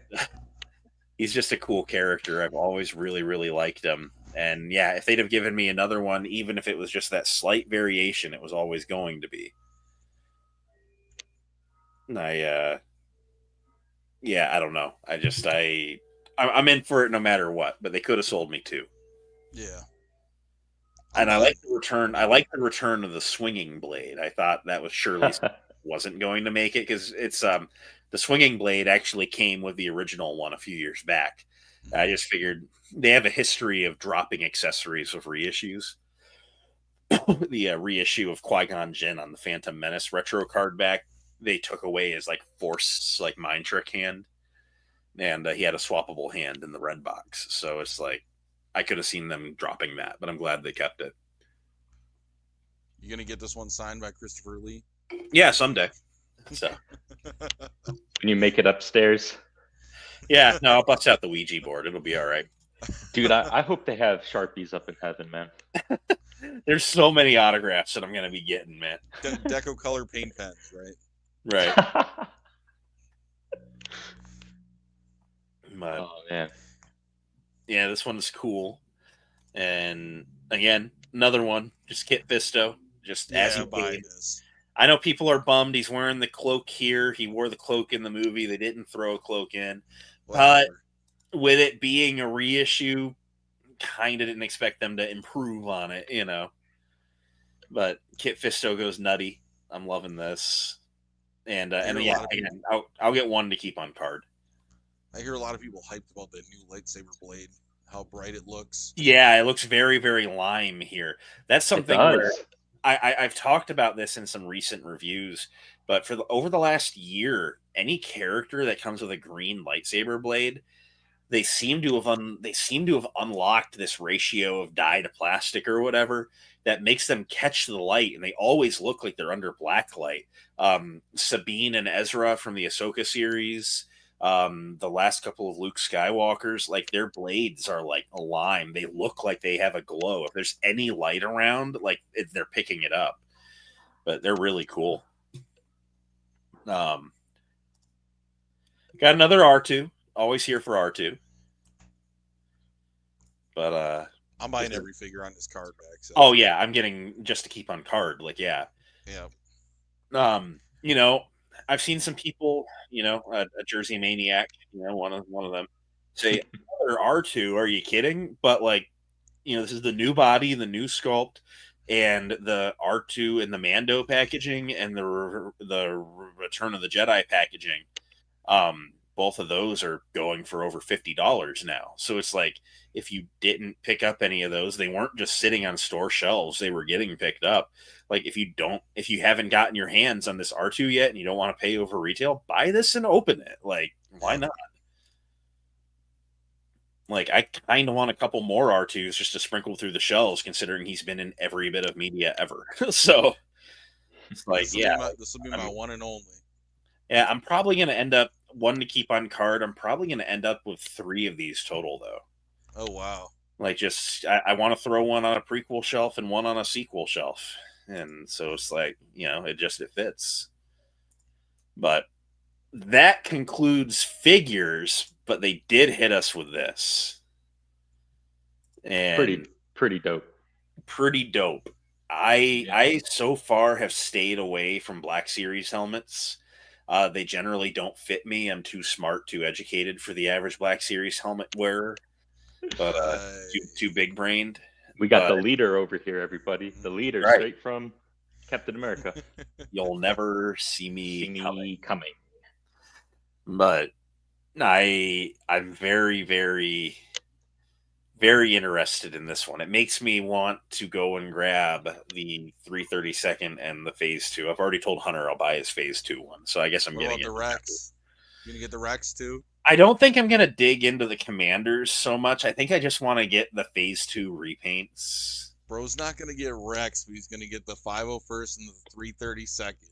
C: just a cool character. I've always really, really liked him. And yeah, if they'd have given me another one, even if it was just that slight variation, it was always going to be. Yeah, I don't know. I'm in for it no matter what. But they could have sold me two.
D: Yeah.
C: And I like the return. I like the return of the swinging blade. I thought that was surely wasn't going to make it because it's the swinging blade actually came with the original one a few years back. I just figured they have a history of dropping accessories with reissues. The reissue of Qui-Gon Jinn on the Phantom Menace retro card back, they took away his like force like mind trick hand, and he had a swappable hand in the red box. So it's like I could have seen them dropping that, but I'm glad they kept it.
D: You gonna get this one signed by Christopher Lee?
C: Yeah, someday. So
E: Can you make it upstairs?
C: yeah, no, I'll bust out the Ouija board. It'll be all right.
E: Dude, I hope they have Sharpies up in heaven, man.
C: There's so many autographs that I'm gonna be getting, man.
D: Deco color paint pens, right?
C: Right. But,
E: oh man.
C: yeah, this one is cool. And again, another one, just Kit Fisto, just as he
D: buy
C: came.
D: this.
C: I know people are bummed he's wearing the cloak here. He wore the cloak in the movie. They didn't throw a cloak in.
D: Whatever.
C: But with it being a reissue, kind of didn't expect them to improve on it, you know. But Kit Fisto goes nutty. I'm loving this. And yeah, again, I'll get one to keep on card.
D: I hear a lot of people hyped about the new lightsaber blade, how bright it looks.
C: Yeah, it looks very, very lime here. That's something where I've talked about this in some recent reviews, but over the last year, any character that comes with a green lightsaber blade, they seem to have unlocked this ratio of dye to plastic or whatever that makes them catch the light, and they always look like they're under black light. Sabine and Ezra from the Ahsoka series, the last couple of Luke Skywalkers, like their blades are like a lime. They look like they have a glow. If there's any light around, like they're picking it up. But they're really cool. Got another R2. Always here for R2. But
D: I'm buying every figure on this card back. So.
C: Oh yeah, I'm getting just to keep on card. Like yeah. You know, I've seen some people, you know, a Jersey Maniac, you know, one of them say, another R2, are you kidding? But like, you know, this is the new body, the new sculpt, and the R2 and the Mando packaging and the Return of the Jedi packaging. Both of those are going for over $50 now. So it's like, if you didn't pick up any of those, they weren't just sitting on store shelves, they were getting picked up. Like if you haven't gotten your hands on this R2 yet and you don't want to pay over retail, buy this and open it. Like, why not? Like, I kind of want a couple more R2s just to sprinkle through the shelves, considering he's been in every bit of media ever. So it's like,
D: this will be my one and only.
C: Yeah, I'm probably going to end up one to keep on card. I'm probably going to end up with 3 of these total, though.
D: Oh, wow.
C: Like, just, I want to throw one on a prequel shelf and one on a sequel shelf. And so it's like, you know, it fits. But that concludes figures, but they did hit us with this. And
E: pretty dope.
C: Pretty dope. I so far have stayed away from Black Series helmets. They generally don't fit me. I'm too smart, too educated for the average Black Series helmet wearer. But too big brained.
E: We got the leader over here, everybody. The leader, straight from Captain America.
C: You'll never see me
E: coming.
C: But I'm very, very, very interested in this one. It makes me want to go and grab the 332nd and the Phase 2. I've already told Hunter I'll buy his Phase 2 one, so I guess I'm getting
D: the Rex. You gonna get the Rex too?
C: I don't think I'm gonna dig into the Commanders so much. I think I just want to get the Phase 2 repaints.
D: Bro's not gonna get Rex, but he's gonna get the 501st and the 332nd.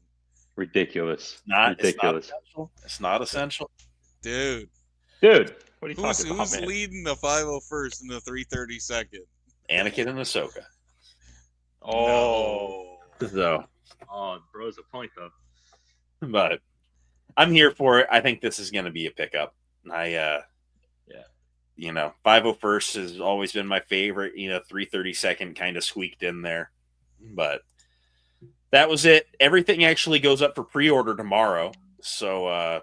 E: Ridiculous.
C: It's not
E: Ridiculous.
C: essential. It's not essential.
D: Dude,
E: Dude, what are you talking about,
D: who's
E: man?
D: leading the 501st and the 332nd?
C: Anakin and Ahsoka.
E: Oh.
C: So,
E: Oh, bro's a point, though.
C: but I'm here for it. I think this is going to be a pickup.
E: Yeah.
C: 501st has always been my favorite. 332nd kind of squeaked in there, but that was it. Everything actually goes up for pre-order tomorrow. So,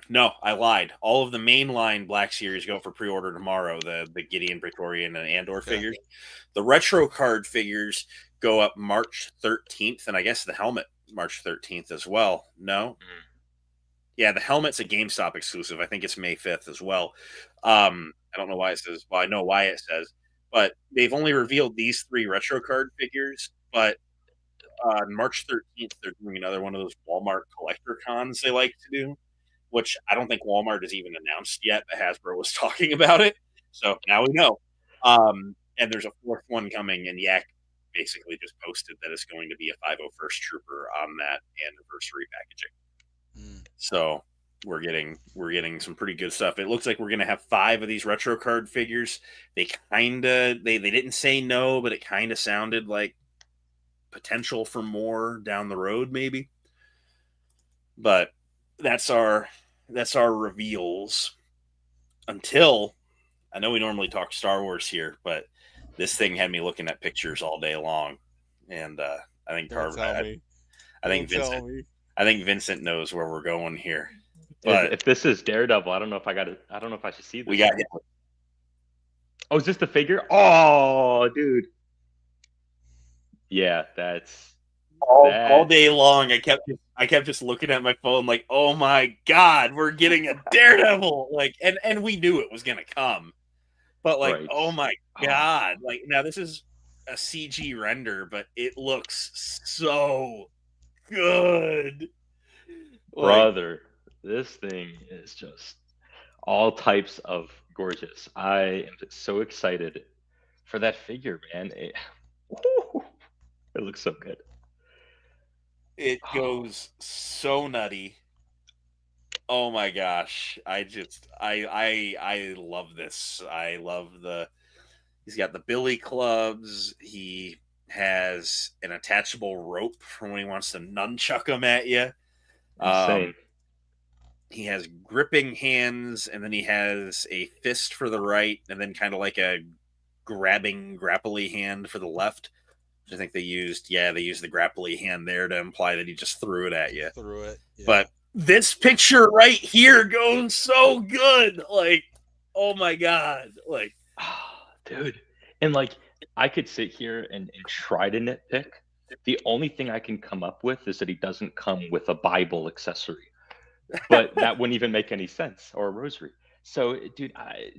C: no, I lied. All of the mainline Black Series go for pre-order tomorrow. The Gideon, Praetorian, and Andor figures. The retro card figures go up March 13th, and I guess the helmet March 13th as well. No? Yeah, the helmet's a GameStop exclusive. I think it's May 5th as well. I don't know why it says. Well, I know why it says, but they've only revealed these 3 retro card figures. But on March 13th, they're doing another one of those Walmart collector cons they like to do, which I don't think Walmart has even announced yet. But Hasbro was talking about it, so now we know. And there's a 4th one coming, and Yak basically just posted that it's going to be a 501st Trooper on that anniversary packaging. So we're getting some pretty good stuff. It looks like we're gonna have 5 of these retro card figures. They didn't say no, but it kind of sounded like potential for more down the road, maybe. But that's our reveals. Until I know we normally talk Star Wars here, but this thing had me looking at pictures all day long, and I think I think Vincent knows where we're going here. But
E: if this is Daredevil, I don't know if I should see this.
C: We got.
E: Oh, is this the figure? Oh, dude. Yeah, that's
C: all day long. I kept just looking at my phone like, oh my god, we're getting a Daredevil! Like, and we knew it was gonna come, but like, right. Oh my god! Like, now this is a CG render, but it looks so good.
E: Brother, this thing is just all types of gorgeous. I am so excited for that figure, man. It looks so good.
C: It goes so nutty. Oh my gosh. I love this. I love he's got the billy clubs. He has an attachable rope for when he wants to nunchuck them at you.
E: Insane.
C: He has gripping hands, and then he has a fist for the right, and then kind of like a grapply hand for the left. I think they used the grapply hand there to imply that he just threw it at you.
D: Yeah.
C: But this picture right here goes so good. Like, oh my god. Like,
E: dude. And like, I could sit here and try to nitpick. The only thing I can come up with is that he doesn't come with a Bible accessory. But that wouldn't even make any sense, or a rosary. So, dude,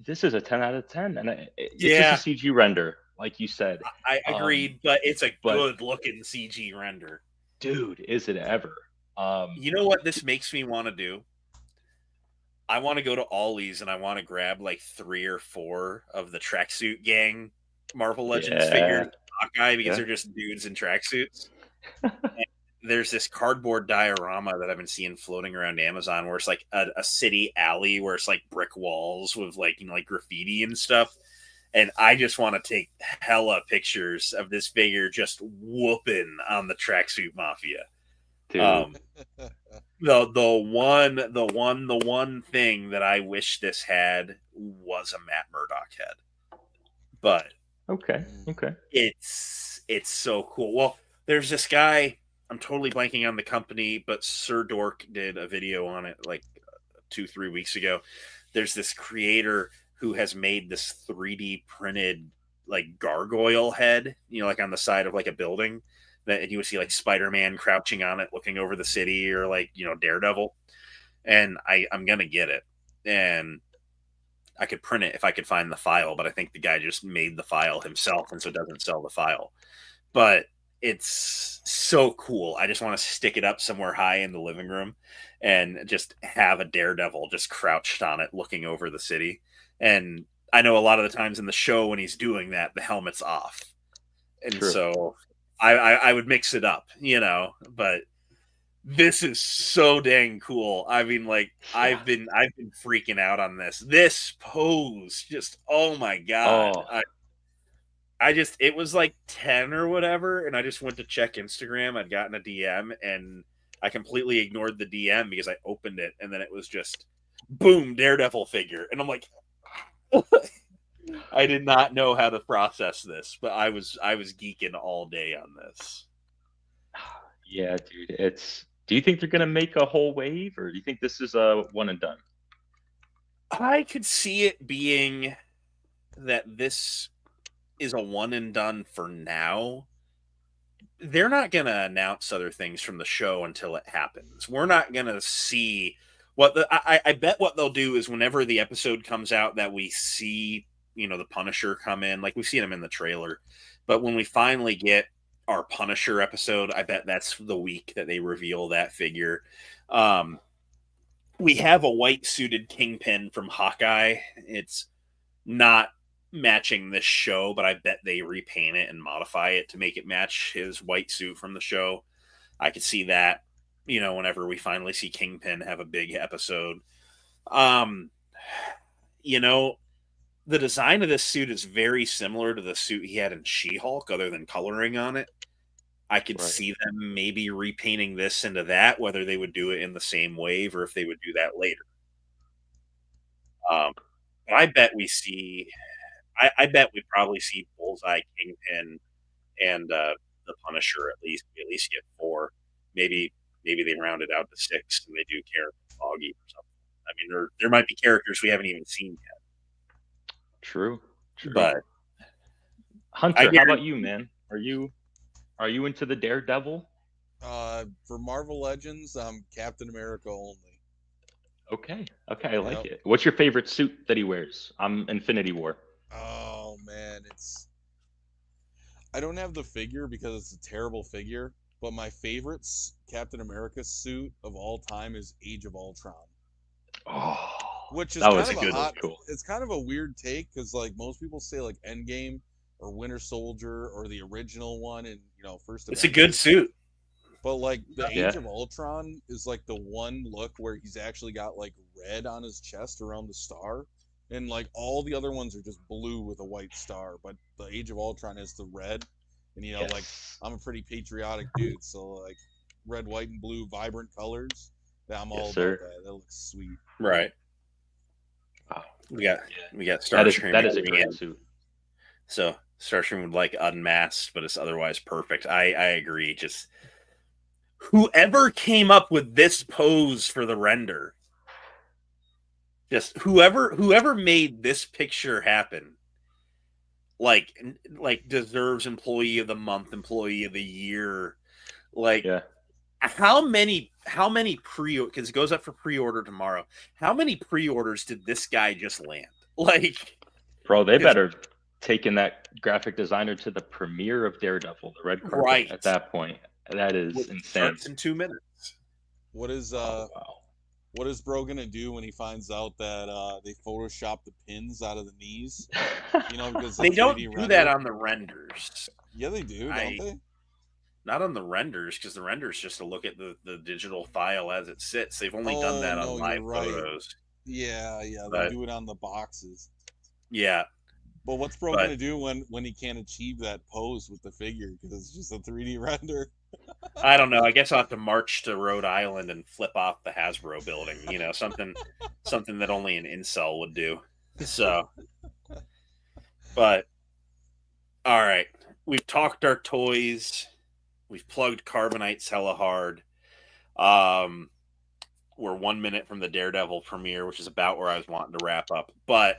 E: this is a 10 out of 10. And it's just a CG render, like you said.
C: I agreed, but it's a good-looking CG render.
E: Dude, is it ever?
C: You know what this makes me want to do? I want to go to Ollie's and I want to grab like 3 or 4 of the tracksuit gang Marvel Legends figures Hawkeye, because they're just dudes in tracksuits. There's this cardboard diorama that I've been seeing floating around Amazon where it's like a city alley where it's like brick walls with like, like graffiti and stuff. And I just want to take hella pictures of this figure just whooping on the tracksuit mafia.
E: Dude.
C: The one thing that I wish this had was a Matt Murdock head. But
E: okay.
C: It's so cool. Well, there's this guy, I'm totally blanking on the company, but Sir Dork did a video on it like 2-3 weeks ago. There's this creator who has made this 3D printed like gargoyle head, like on the side of like a building, that you would see like Spider-Man crouching on it, looking over the city, or like, Daredevil. And I'm going to get it. And I could print it if I could find the file, but I think the guy just made the file himself, and so doesn't sell the file. But it's so cool. I just want to stick it up somewhere high in the living room and just have a Daredevil just crouched on it looking over the city. And I know a lot of the times in the show when he's doing that, the helmet's off. And
E: True.
C: so I would mix it up, but this is so dang cool. I mean, like, I've been freaking out on this pose. Just, oh my god.
E: Oh,
C: It was like 10 or whatever, and I just went to check Instagram. I'd gotten a DM, and I completely ignored the DM because I opened it, and then it was just boom, Daredevil figure, and I'm like, I did not know how to process this, but I was geeking all day on this.
E: yeah, dude. Do you think they're gonna make a whole wave, or do you think this is a one and done?
C: I could see it being that this is a one and done for now. They're not going to announce other things from the show until it happens. We're not going to see I bet what they'll do is whenever the episode comes out that we see, the Punisher come in, like we've seen him in the trailer, but when we finally get our Punisher episode, I bet that's the week that they reveal that figure. We have a white suited Kingpin from Hawkeye. It's not matching this show, but I bet they repaint it and modify it to make it match his white suit from the show. I could see that, whenever we finally see Kingpin have a big episode. The design of this suit is very similar to the suit he had in She-Hulk, other than coloring on it. I could see them maybe repainting this into that, whether they would do it in the same wave or if they would do that later. But I bet we see I bet we probably see Bullseye, Kingpin, and the Punisher at least. We at least get 4. Maybe they round it out to 6 and they do Karen Foggy or something. I mean, there might be characters we haven't even seen yet.
E: True.
C: But
E: Hunter, how about you, man? Are you into the Daredevil?
D: For Marvel Legends, Captain America only.
E: Okay, I like it. What's your favorite suit that he wears? I'm Infinity War.
D: Oh man, I don't have the figure because it's a terrible figure, but my favorite Captain America suit of all time is Age of Ultron.
E: Oh,
D: which is
E: that
D: kind
E: was
D: of
E: a good one. Cool.
D: It's kind of a weird take because like most people say like Endgame or Winter Soldier or the original one and first.
C: It's a good suit.
D: But like the Age of Ultron is like the one look where he's actually got like red on his chest around the star. And like all the other ones are just blue with a white star, but the Age of Ultron is the red. And like I'm a pretty patriotic dude, so like red, white, and blue, vibrant colors. I'm all about that. That looks sweet.
C: Right. Oh, we got Starscream.
E: That is a great suit.
C: So Starscream would like unmasked, but it's otherwise perfect. I agree. Just whoever came up with this pose for the render. Just whoever made this picture happen, like deserves Employee of the Month, Employee of the Year. Like, how many because it goes up for pre-order tomorrow. How many pre-orders did this guy just land? Like,
E: bro, they better taken that graphic designer to the premiere of Daredevil, the red carpet. At that point, that is insane.
C: Starts in 2 minutes.
D: What is What is Bro gonna do when he finds out that they photoshopped the pins out of the knees? Because
C: they don't do that on the renders.
D: Yeah, they do, don't they?
C: Not on the renders, because the renders just to look at the digital file as it sits. They've only done that on live photos.
D: Yeah, they do it on the boxes.
C: Yeah.
D: But what's Bro gonna do when he can't achieve that pose with the figure because it's just a 3D render?
C: I don't know. I guess I'll have to march to Rhode Island and flip off the Hasbro building. Something that only an incel would do. So, but all right, we've talked our toys. We've plugged Carbonites hella hard. We're 1 minute from the Daredevil premiere, which is about where I was wanting to wrap up. But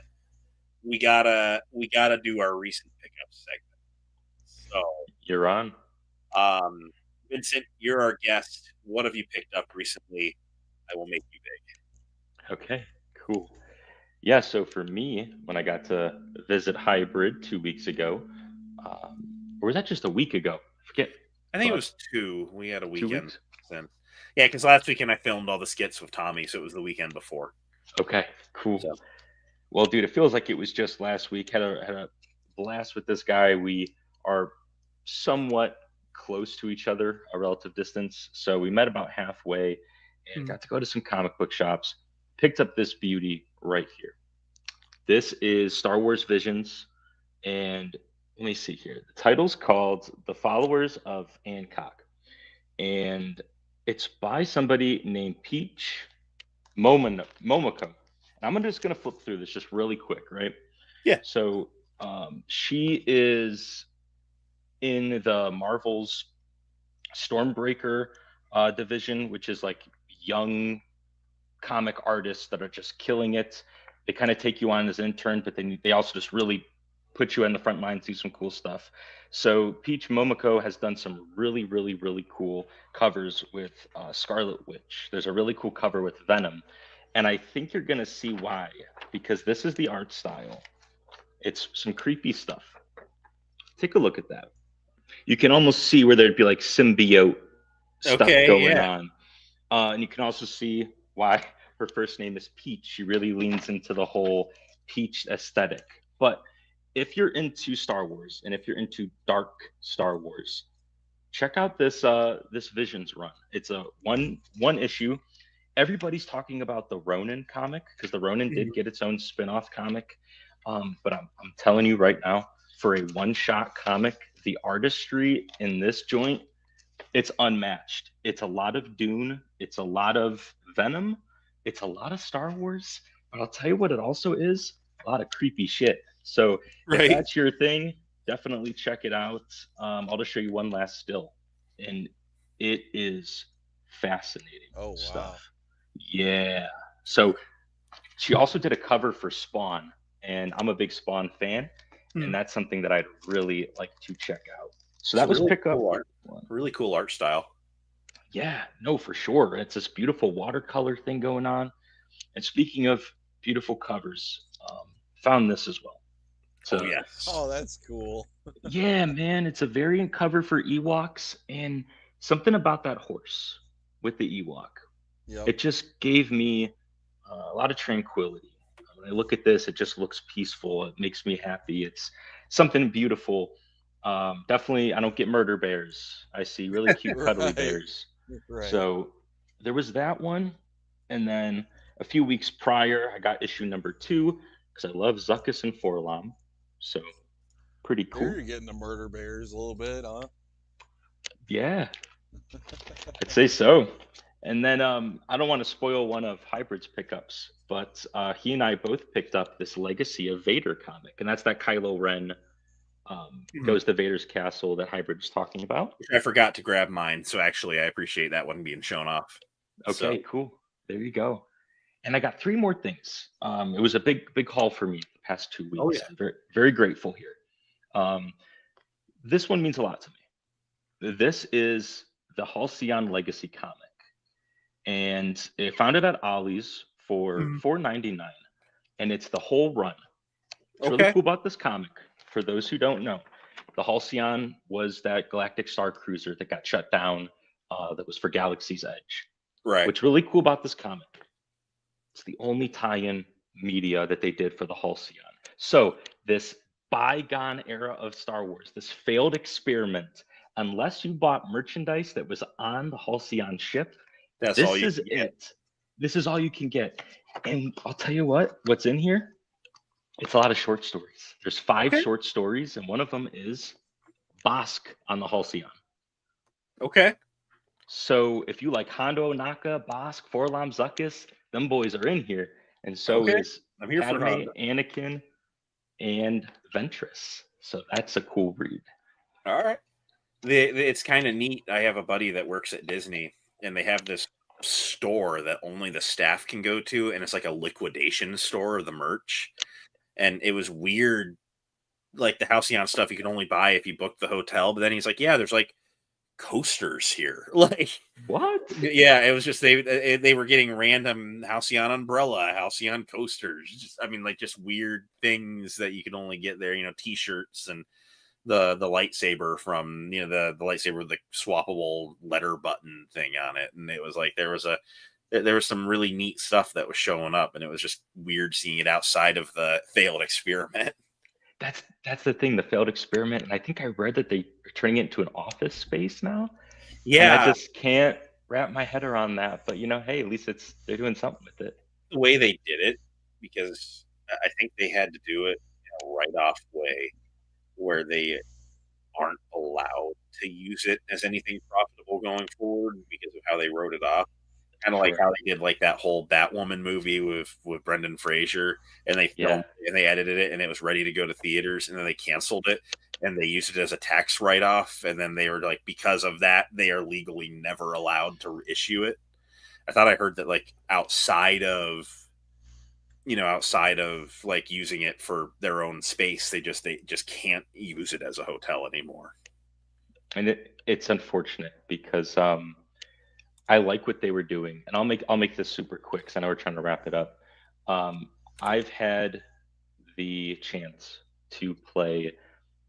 C: we gotta do our recent pickup segment. So
E: you're on.
C: Vincent, you're our guest. What have you picked up recently? I will make you big.
E: Okay, cool. Yeah, so for me, when I got to visit Hybrid 2 weeks ago, or was that just a week ago? I forget.
C: I think it
E: but
C: was 2. We had a
E: 2
C: weekend
E: weeks.
C: then. Yeah, because last weekend I filmed all the skits with Tommy, so it was the weekend before.
E: Okay, cool.
C: So
E: Well, dude, it feels like it was just last week. Had a blast with this guy. We are somewhat close to each other, a relative distance. So we met about halfway and got to go to some comic book shops. Picked up this beauty right here. This is Star Wars Visions, and let me see here. The title's called The Followers of Hancock, and it's by somebody named Peach Momoko. And I'm just gonna flip through this just really quick, right?
C: Yeah.
E: So she is in the Marvel's Stormbreaker division, which is like young comic artists that are just killing it. They kind of take you on as an intern, but then they also just really put you in the front lines, do some cool stuff. So Peach Momoko has done some really, really, really cool covers with Scarlet Witch. There's a really cool cover with Venom, and I think you're gonna see why, because this is the art style. It's some creepy stuff. Take a look at that. You can almost see where there'd be like symbiote stuff going on. And you can also see why her first name is Peach. She really leans into the whole peach aesthetic. But if you're into Star Wars and if you're into dark Star Wars, check out this this Visions run. It's a one issue. Everybody's talking about the Ronin comic because the Ronin did get its own spin-off comic. But I'm telling you right now, for a one-shot comic, the artistry in this joint, it's unmatched. It's a lot of Dune. It's a lot of Venom. It's a lot of Star Wars. But I'll tell you what it also is, a lot of creepy shit. So if that's your thing, definitely check it out. I'll just show you one last still. And it is fascinating stuff. Yeah. So she also did a cover for Spawn, and I'm a big Spawn fan, and that's something that I'd really like to check out. So that was
C: really
E: pick up
C: cool art. Really cool art style.
E: Yeah, no, for sure. It's this beautiful watercolor thing going on. And speaking of beautiful covers, found this as well. So,
C: Oh yes.
D: Oh, that's cool.
E: yeah, man, it's a variant cover for Ewoks, and something about that horse with the Ewok.
D: Yep.
E: It just gave me a lot of tranquility. When I look at this, it just looks peaceful. It makes me happy. It's something beautiful. Definitely, I don't get murder bears. I see really cute cuddly
D: Right.
E: bears.
D: Right.
E: So there was that one, and then a few weeks prior, I got issue number 2 because I love Zuckuss and Forlom. So pretty cool.
D: You're getting the murder bears a little bit, huh?
E: Yeah, I'd say so. And then I don't want to spoil one of Hybrid's pickups, but he and I both picked up this Legacy of Vader comic, and that's that Kylo Ren goes to Vader's castle that Hybrid was talking about.
C: I forgot to grab mine, so actually I appreciate that one being shown off.
E: Okay, cool. There you go. And I got 3 more things. It was a big haul for me the past 2 weeks.
C: Oh, yeah.
E: I'm very, very grateful here. This one means a lot to me. This is the Halcyon Legacy comic. And I found it at Ollie's for $4.99. And it's the whole run. What's really cool about this comic, for those who don't know, the Halcyon was that Galactic Star Cruiser that got shut down that was for Galaxy's Edge.
C: Right.
E: What's really cool about this comic, it's the only tie-in media that they did for the Halcyon. So this bygone era of Star Wars, this failed experiment, unless you bought merchandise that was on the Halcyon ship,
C: That's
E: this
C: all you
E: is
C: can get.
E: it. This is all you can get. And I'll tell you what's in here? It's a lot of short stories. There's 5 short stories, and one of them is Bosk on the Halcyon.
C: Okay.
E: So if you like Hondo, Naka, Bosk, Forlom, Zuckuss, them boys are in here. And so is
C: I'm here for
E: Padme,
C: Hondo.
E: Anakin, and Ventress. So that's a cool read.
C: All right. It's kind of neat. I have a buddy that works at Disney, and they have this store that only the staff can go to, and it's like a liquidation store of the merch. And it was weird, like the Halcyon stuff you could only buy if you booked the hotel. But then he's like, "Yeah, there's like coasters here." Like,
E: what?
C: Yeah, it was just they were getting random Halcyon umbrella, Halcyon coasters. Just, I mean, like just weird things that you could only get there. You know, T-shirts and the lightsaber from the lightsaber with the swappable letter button thing on it, and it was like there was some really neat stuff that was showing up, and it was just weird seeing it outside of the failed experiment.
E: That's the thing, the failed experiment, and I think I read that they're turning it into an office space now, and I
C: Yeah,
E: just can't wrap my head around that. But hey, at least they're doing something with it.
C: the way they did it, because I think they had to do it in a write-off way where they aren't allowed to use it as anything profitable going forward because of how they wrote it off. Kind of like
E: Sure.
C: how they did like that whole Batwoman movie with Brendan Fraser, and they filmed
E: Yeah.
C: and they edited it, and it was ready to go to theaters, and then they canceled it, and they used it as a tax write-off, and then they were like, because of that, they are legally never allowed to issue it. I thought I heard that like outside of like using it for their own space, they just can't use it as a hotel anymore.
E: And it's unfortunate because I like what they were doing, and I'll make this super quick because I know we're trying to wrap it up. I've had the chance to play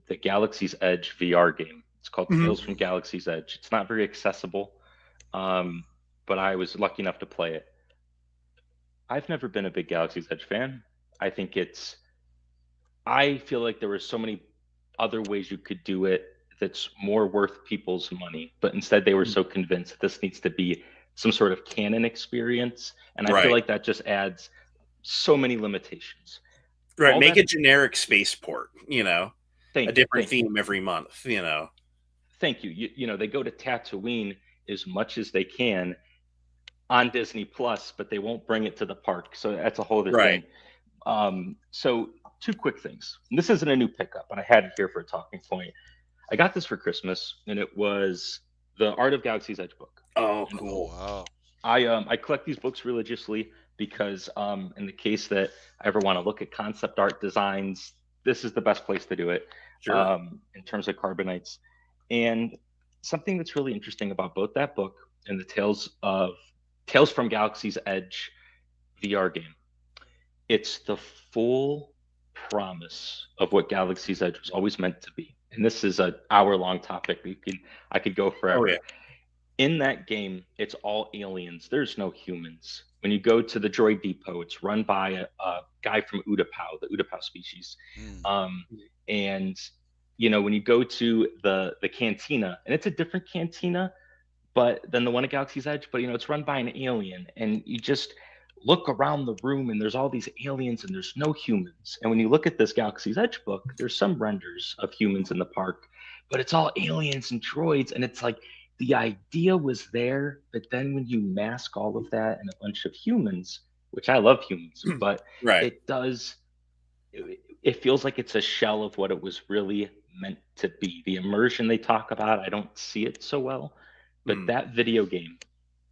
E: the Galaxy's Edge VR game. It's called
C: Mhm.
E: Tales from Galaxy's Edge. It's not very accessible, but I was lucky enough to play it. I've never been a big Galaxy's Edge fan. I feel like there were so many other ways you could do it that's more worth people's money, but instead they were so convinced this needs to be some sort of canon experience, and I feel
C: Right.
E: like that just adds so many limitations.
C: Right,
E: All
C: make
E: that-
C: a generic spaceport, a
E: Thank
C: different
E: you.
C: theme every month,
E: Thank you. They go to Tatooine as much as they can on Disney Plus, but they won't bring it to the park. So that's a whole other
C: Right.
E: thing. So two quick things. And this isn't a new pickup, and I had it here for a talking point. I got this for Christmas, and it was the Art of Galaxy's Edge book.
C: Oh,
D: Oh
C: cool.
D: wow.
E: I collect these books religiously because in the case that I ever want to look at concept art designs, this is the best place to do it.
C: Sure.
E: In terms of Carbonites. And something that's really interesting about both that book and the Tales from Galaxy's Edge VR game, it's the full promise of what Galaxy's Edge was always meant to be. And this is an hour-long topic. I could go forever.
C: Oh, yeah.
E: In that game, it's all aliens. There's no humans. When you go to the droid depot, it's run by a guy from Utapau, the Utapau species. And when you go to the cantina, and it's a different cantina, than the one at Galaxy's Edge, but it's run by an alien, and you just look around the room, and there's all these aliens, and there's no humans. And when you look at this Galaxy's Edge book, there's some renders of humans in the park, but it's all aliens and droids, and it's like the idea was there, but then when you mask all of that and a bunch of humans, which I love humans, but
C: Right.
E: it feels like it's a shell of what it was really meant to be. The immersion they talk about, I don't see it so well, but that video game,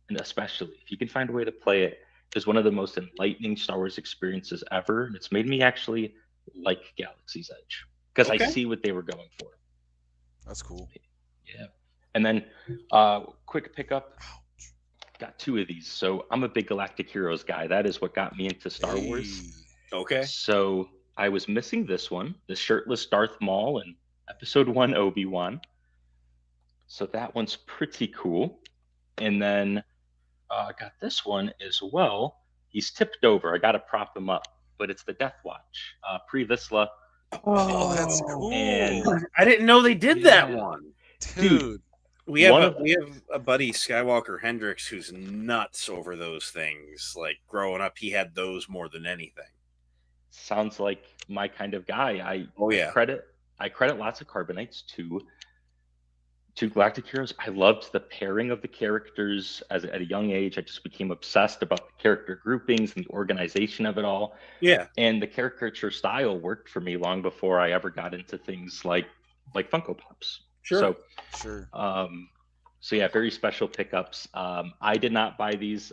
E: and especially if you can find a way to play it, is one of the most enlightening Star Wars experiences ever, and it's made me actually like Galaxy's Edge because
C: Okay.
E: I see what they were going for.
D: That's cool.
E: Yeah. And then quick pickup, got two of these. So I'm a big Galactic Heroes guy. That is what got me into Star Wars.
C: Okay.
E: So I was missing this one, the shirtless Darth Maul in Episode 1 Obi-Wan. So that one's pretty cool. And then I got this one as well. He's tipped over. I got to prop him up, but it's the Death Watch, Pre Vizsla.
D: Oh, that's cool.
E: And
C: I didn't know they did that one.
D: Dude.
C: We have a buddy, Skywalker Hendricks, who's nuts over those things. Like growing up, he had those more than anything.
E: Sounds like my kind of guy. I credit lots of Carbonites to Galactic Heroes. I loved the pairing of the characters at a young age. I just became obsessed about the character groupings and the organization of it all.
C: Yeah.
E: And the caricature style worked for me long before I ever got into things like Funko Pops.
C: Sure.
D: Sure.
E: So yeah, very special pickups. I did not buy these.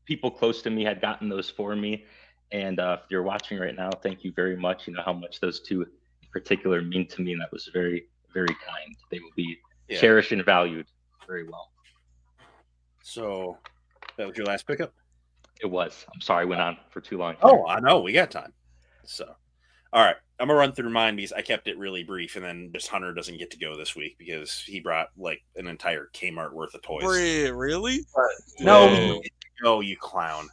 E: People close to me had gotten those for me. And if you're watching right now, thank you very much. You know how much those two in particular mean to me, and that was very, very kind. They will be cherished and valued very well.
C: So that was your last pickup?
E: It was. I'm sorry I went on for too long.
C: Oh, I know. We got time. So, all right. I'm gonna run through mine because I kept it really brief, and then just Hunter doesn't get to go this week because he brought like an entire Kmart worth of toys.
D: Really?
C: No,
E: Whoa.
C: oh, you clown!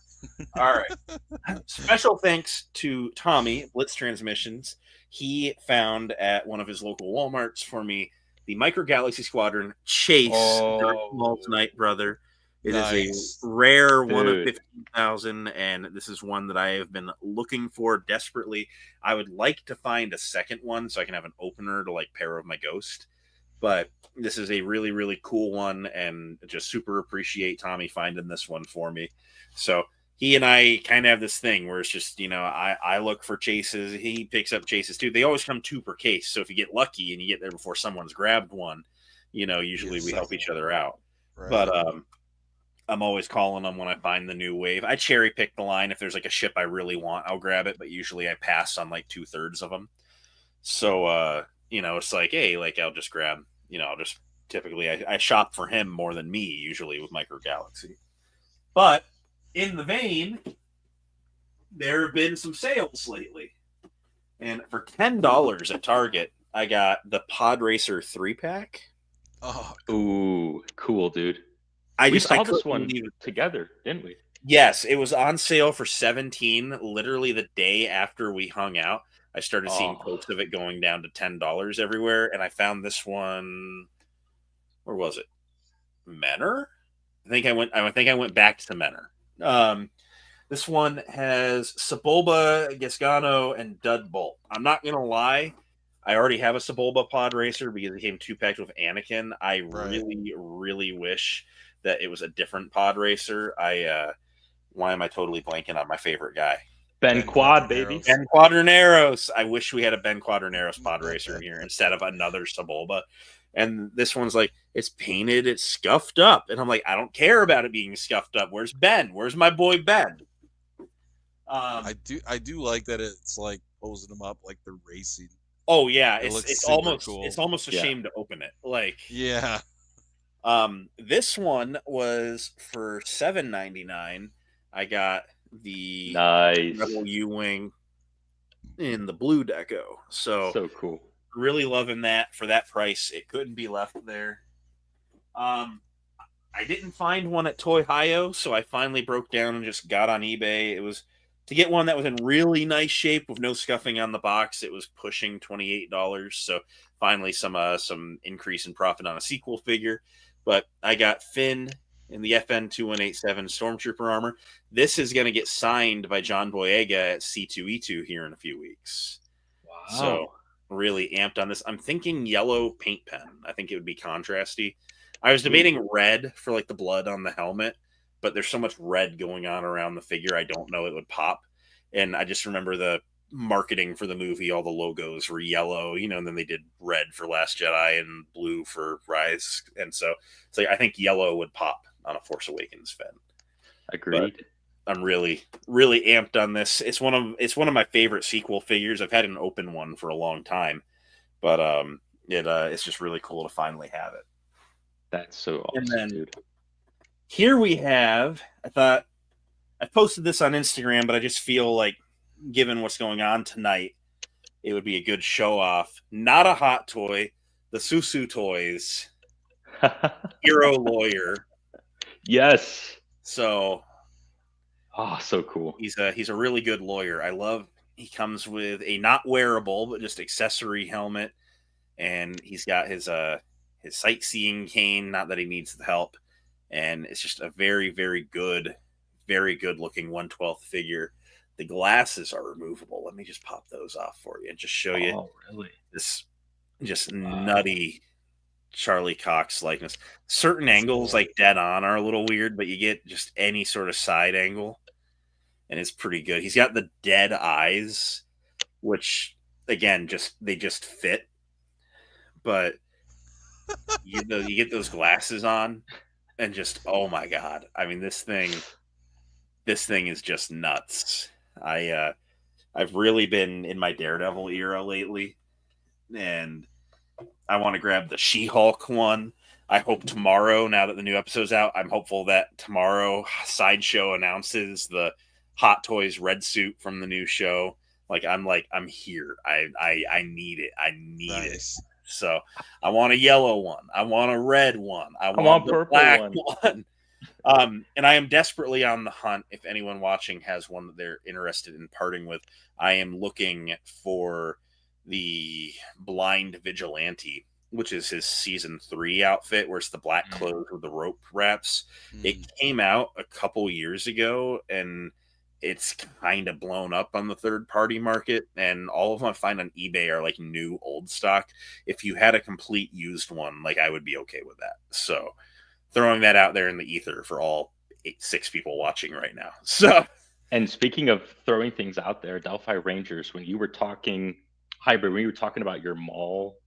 C: All right. Special thanks to Tommy Blitz Transmissions. He found at one of his local WalMarts for me the Micro Galaxy Squadron Chase
E: Oh.
C: tonight, brother. It is
D: Nice.
C: a rare one of
E: Dude.
C: 15,000, and this is one that I have been looking for desperately. I would like to find a second one so I can have an opener to like pair with my Ghost. But this is a really, really cool one, and just super appreciate Tommy finding this one for me. So he and I kind of have this thing where it's just, I look for chases. He picks up chases too. They always come 2 per case. So if you get lucky and you get there before someone's grabbed one, usually we help each other out.
D: Right.
C: But I'm always calling them when I find the new wave. I cherry pick the line. If there's like a ship I really want, I'll grab it. But usually I pass on like 2/3 of them. So, it's like, hey, like I'll just grab, I'll just typically, I shop for him more than me usually with Micro Galaxy. But in the vein, there have been some sales lately. And for $10 at Target, I got the Pod Racer 3-pack.
D: Oh,
E: Ooh, cool, dude.
C: I
E: We
C: just
E: saw
C: I
E: this
C: couldn't
E: one
C: believe it.
E: together, didn't we?
C: Yes, it was on sale for 17, literally the day after we hung out. I started seeing
E: Oh.
C: posts of it going down to $10 everywhere, and I found this one. Where was it? Menor? I think I went back to Menor. This one has Sebulba, Gasgano, and Dud Bolt. I'm not gonna lie, I already have a Sebulba Pod Racer because it came 2-packed with Anakin. I really, really wish that it was a different Pod Racer. Why am I totally blanking on my favorite guy?
E: Ben Quad, baby.
C: Ben Quadraneros. I wish we had a Ben Quadraneros Pod Racer in here instead of another Sebulba. And this one's like, it's painted, it's scuffed up. And I'm like, I don't care about it being scuffed up. Where's Ben? Where's my boy Ben?
D: I do like that it's like posing them up like they're racing.
C: Oh yeah,
D: It looks
C: it's
D: super
C: almost
D: cool.
C: it's almost a
E: Yeah.
C: shame to open it. Like
D: Yeah.
C: This one was for $7.99. I got the
E: Nice.
C: Rebel U-Wing in the blue deco.
E: So cool.
C: Really loving that. For that price, it couldn't be left there. I didn't find one at Toy Hio, so I finally broke down and just got on eBay. It was to get one that was in really nice shape with no scuffing on the box. It was pushing $28. So finally, some increase in profit on a sequel figure. But I got Finn in the FN 2187 Stormtrooper armor. This is going to get signed by John Boyega at C2E2 here in a few weeks.
E: Wow.
C: So really amped on this. I'm thinking yellow paint pen. I think it would be contrasty. I was debating red for like the blood on the helmet, but there's so much red going on around the figure. I don't know it would pop. And I just remember the marketing for the movie, all the logos were yellow, and then they did red for Last Jedi and blue for Rise. And so it's like, I think yellow would pop on a Force Awakens Finn.
E: Agreed.
C: But I'm really, really amped on this. It's one of my favorite sequel figures. I've had an open one for a long time, but it's just really cool to finally have it.
E: That's so awesome,
C: And then
E: dude.
C: here we have, I thought I posted this on Instagram, but I just feel like given what's going on tonight, it would be a good show off. Not a hot toy, the Susu Toys Hero Lawyer.
E: Yes.
C: So
E: Oh, so cool.
C: he's a really good lawyer. He comes with a not wearable but just accessory helmet, and he's got his sightseeing cane, not that he needs the help, and it's just a very, very good looking 1/12 figure. The glasses are removable. Let me just pop those off for you and just show you
E: Oh, really?
C: this just nutty Charlie Cox likeness. Certain angles, like dead on, are a little weird, but you get just any sort of side angle, and it's pretty good. He's got the dead eyes, which again, they just fit, but you get those glasses on, and just, oh my god! I mean, this thing is just nuts. I've really been in my Daredevil era lately, and I want to grab the She-Hulk one. I hope tomorrow, now that the new episode's out, I'm hopeful that tomorrow Sideshow announces the Hot Toys red suit from the new show. I'm here. I need it. I need it.
D: Nice.
C: So I want a yellow one. I want a red one. I
E: want
C: the
E: purple
C: black
E: one.
C: And I am desperately on the hunt. If anyone watching has one that they're interested in parting with, I am looking for the Blind Vigilante, which is his season 3 outfit, where it's the black clothes with the rope wraps. It came out a couple years ago, and it's kind of blown up on the third-party market, and all of them I find on eBay are like new old stock. If you had a complete used one, like, I would be okay with that. So throwing that out there in the ether for all 6 people watching right now. So,
E: and speaking of throwing things out there, Delphi Rangers, when you were talking hybrid, when you were talking about your mall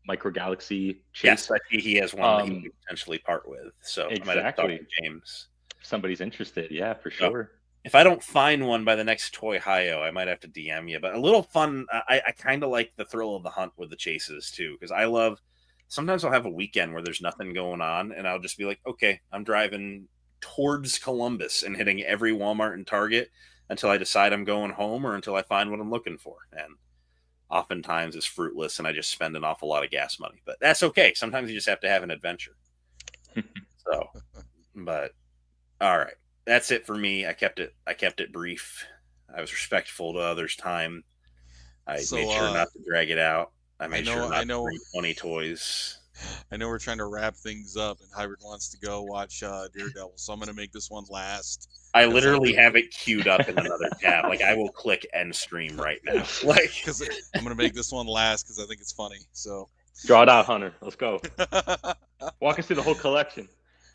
E: micro galaxy chase,
C: yes, I see he has one that he could potentially part with. So
E: exactly.
C: I might have to talk to James.
E: If somebody's interested, yeah, for sure.
C: If I don't find one by the next Toy Hio, I might have to DM you. But a little fun. I kind of like the thrill of the hunt with the chases too, because I love. Sometimes I'll have a weekend where there's nothing going on, and I'll just be like, okay, I'm driving towards Columbus and hitting every Walmart and Target until I decide I'm going home or until I find what I'm looking for. And oftentimes it's fruitless, and I just spend an awful lot of gas money. But that's okay. Sometimes you just have to have an adventure. So, but all right. That's it for me. I kept it brief. I was respectful to others' time. I made sure not to drag it out. I made sure not to bring 20 toys.
D: I know we're trying to wrap things up, and Hybrid wants to go watch Daredevil, so I'm going to make this one last.
C: I literally have it queued up in another tab. Like, I will click end stream right now. Like,
D: because I'm going to make this one last because I think it's funny. So
E: draw it out, Hunter. Let's go. Walk us through the whole collection.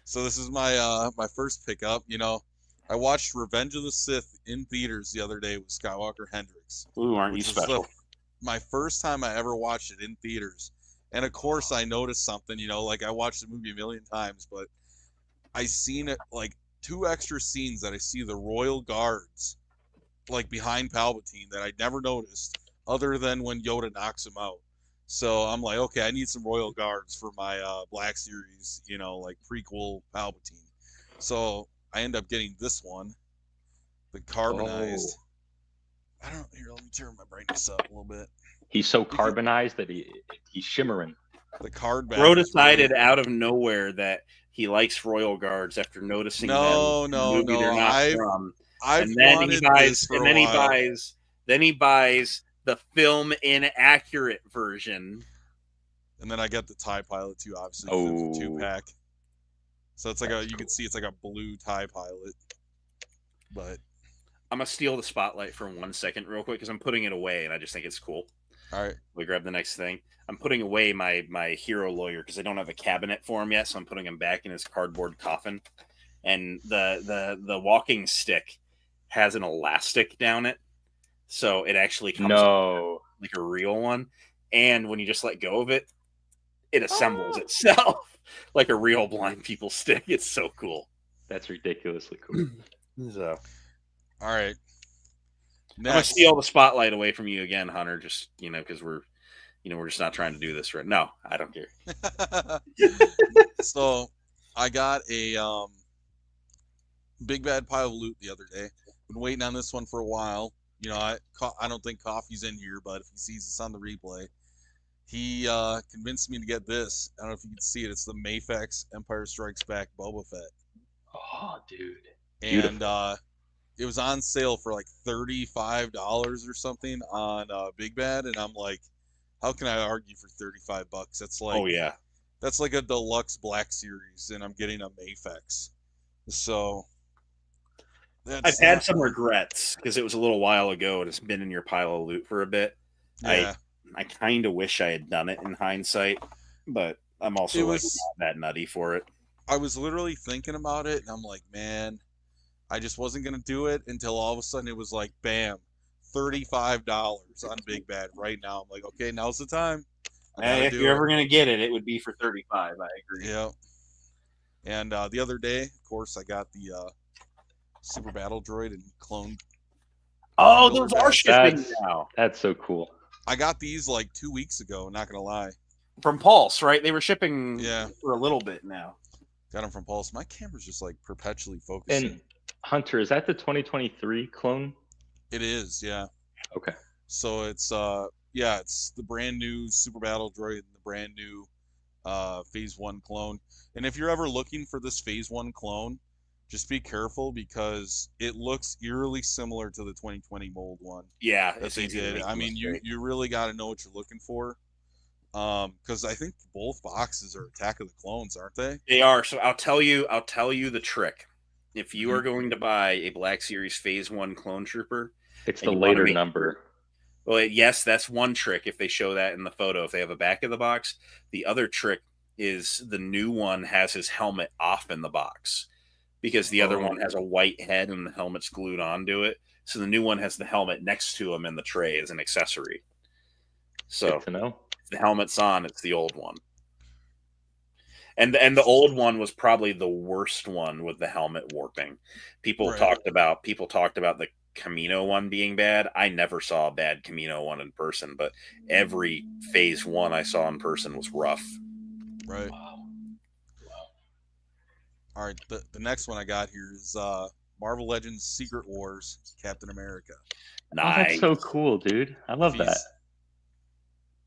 D: So this is my my first pickup. You know, I watched Revenge of the Sith in theaters the other day with Skywalker Hendrix.
C: Ooh, aren't you special?
D: My first time I ever watched it in theaters. And of course I noticed something, you know, like I watched the movie a million times, but I seen it like 2 extra scenes that I see the Royal Guards like behind Palpatine that I'd never noticed other than when Yoda knocks him out. So I'm like, okay, I need some Royal Guards for my Black Series, you know, like prequel Palpatine. So I end up getting this one, the carbonized. I don't here. Let me turn my brightness up a little bit.
E: He's so carbonized that he's shimmering.
D: The card back.
C: Bro decided out of nowhere that he likes Royal Guards after noticing
D: no.
C: they're not from.
D: I've
C: and then
D: wanted
C: he buys,
D: this for
C: and
D: a
C: then
D: while.
C: he buys the film inaccurate version.
D: And then I got the TIE Pilot too, obviously.
E: Oh.
D: The 2-pack. So it's like you can see it's like a blue TIE Pilot. But
C: I'm gonna steal the spotlight for 1 second, real quick, because I'm putting it away, and I just think it's cool.
D: all right.
C: We grab the next thing. I'm putting away my hero lawyer because I don't have a cabinet for him yet, so I'm putting him back in his cardboard coffin. And the walking stick has an elastic down it, so it actually comes like a real one. And when you just let go of it, it assembles itself like a real blind people stick. It's so cool.
E: That's ridiculously cool.
C: So,
D: All right.
C: I'm gonna steal the spotlight away from you again, Hunter. Just because we're just not trying to do this right. No, I don't care.
D: So I got a big bad pile of loot the other day. Been waiting on this one for a while. You know, I don't think Coffee's in here, but if he sees this on the replay, he convinced me to get this. I don't know if you can see it. It's the Mafex Empire Strikes Back Boba Fett.
E: Oh, dude.
D: And it was on sale for like $35 or something on Big Bad, and I'm like, how can I argue for $35? That's like, that's like a deluxe Black Series, and I'm getting a Mafex. So
C: I've had some regrets because it was a little while ago and it's been in your pile of loot for a bit.
D: Yeah.
C: I kind of wish I had done it in hindsight, but I'm also not that nutty for it.
D: I was literally thinking about it, and I'm like, man, I just wasn't going to do it until all of a sudden it was like, bam, $35 on Big Bad right now. I'm like, okay, now's the time.
C: If you're ever going to get it, it would be for $35. I agree.
D: Yeah. And the other day, of course, I got the Super Battle Droid and Clone.
C: Oh, those are shipping now.
E: That's so cool.
D: I got these like 2 weeks ago, not going to lie.
C: From Pulse, right? They were shipping for a little bit now.
D: Got them from Pulse. My camera's just like perpetually focusing.
E: And Hunter, is that the 2023 clone?
D: It is, yeah.
E: Okay.
D: So it's it's the brand new Super Battle Droid and the brand new Phase 1 clone. And if you're ever looking for this Phase 1 clone, just be careful because it looks eerily similar to the 2020 mold one
C: Yeah,
D: that
C: it's
D: they
C: easy to
D: did.
C: make
D: I
C: a
D: mean,
C: mistake.
D: you really got to know what you're looking for. Because I think both boxes are Attack of the Clones, aren't they?
C: They are. So I'll tell you the trick. If you
D: Mhm.
C: are going to buy a Black Series Phase 1 clone trooper
E: It's
C: and
E: the
C: you want to
E: later
C: make
E: number.
C: well, yes, that's one trick if they show that in the photo, if they have a back of the box. The other trick is the new one has his helmet off in the box because the other one
E: Oh,
C: has a white head and the helmet's glued onto it. So the new one has the helmet next to him in the tray as an accessory.
E: good
C: So
E: to know.
C: if the helmet's on, it's the old one. And the old one was probably the worst one with the helmet warping.
D: Right.
C: People talked about the Camino one being bad. I never saw a bad Camino one in person, but every Phase 1 I saw in person was rough.
D: Right.
E: Wow.
D: All right. The next one I got here is Marvel Legends Secret Wars Captain America.
E: Oh, that's
C: Nice.
E: so cool, dude. I love that.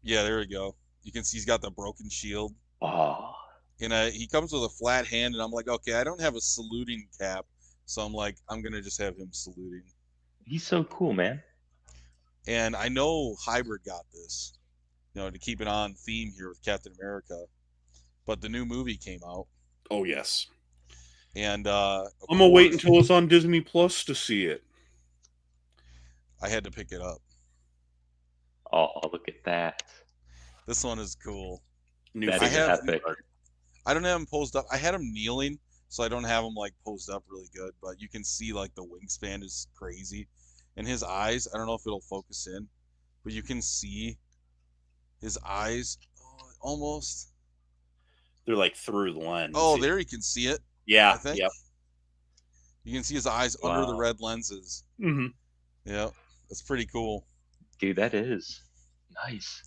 D: Yeah, there we go. You can see he's got the broken shield.
E: Oh,
D: And he comes with a flat hand, and I'm like, okay, I don't have a saluting cap, so I'm like, I'm gonna just have him saluting.
E: he's so cool, man.
D: And I know Hybrid got this, to keep it on theme here with Captain America. But the new movie came out,
C: Oh yes.
D: and
C: I'm gonna wait until it's on Disney Plus to see it.
D: I had to pick it up.
E: Oh, look at that.
D: This one is cool.
C: New
E: That
D: I
E: is
C: figure.
D: have-
E: epic.
D: I don't have him posed up. I had him kneeling, so I don't have him like posed up really good. But you can see like the wingspan is crazy, and his eyes. I don't know if it'll focus in, but you can see his eyes almost.
C: They're like through the lens.
D: Oh, there you can see it. I
C: Yeah.
D: think.
C: Yep.
D: You can see his eyes under the
E: Wow.
D: red lenses.
C: Mm-hmm.
D: Yeah, that's pretty cool.
E: Dude, that is nice.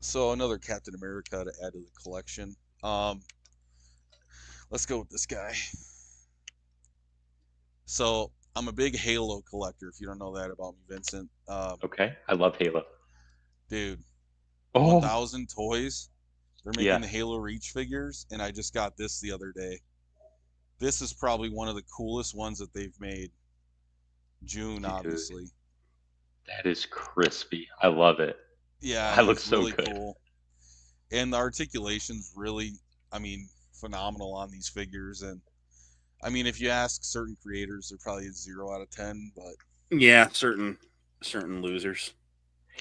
D: So another Captain America to add to the collection. Let's go with this guy. So I'm a big Halo collector. If you don't know that about me, Vincent,
E: Okay. I love Halo.
D: dude,
E: Oh,
D: 1,000 toys. They're making
E: Yeah.
D: the Halo Reach figures, and I just got this the other day. This is probably one of the coolest ones that they've made. June,
E: Dude.
D: obviously.
E: that is crispy. I love it.
D: Yeah,
E: That looks
D: it's
E: so
D: really
E: good.
D: cool. And the articulation's really, phenomenal on these figures. And if you ask certain creators, they're probably a 0 out of 10. But
C: Yeah, certain losers.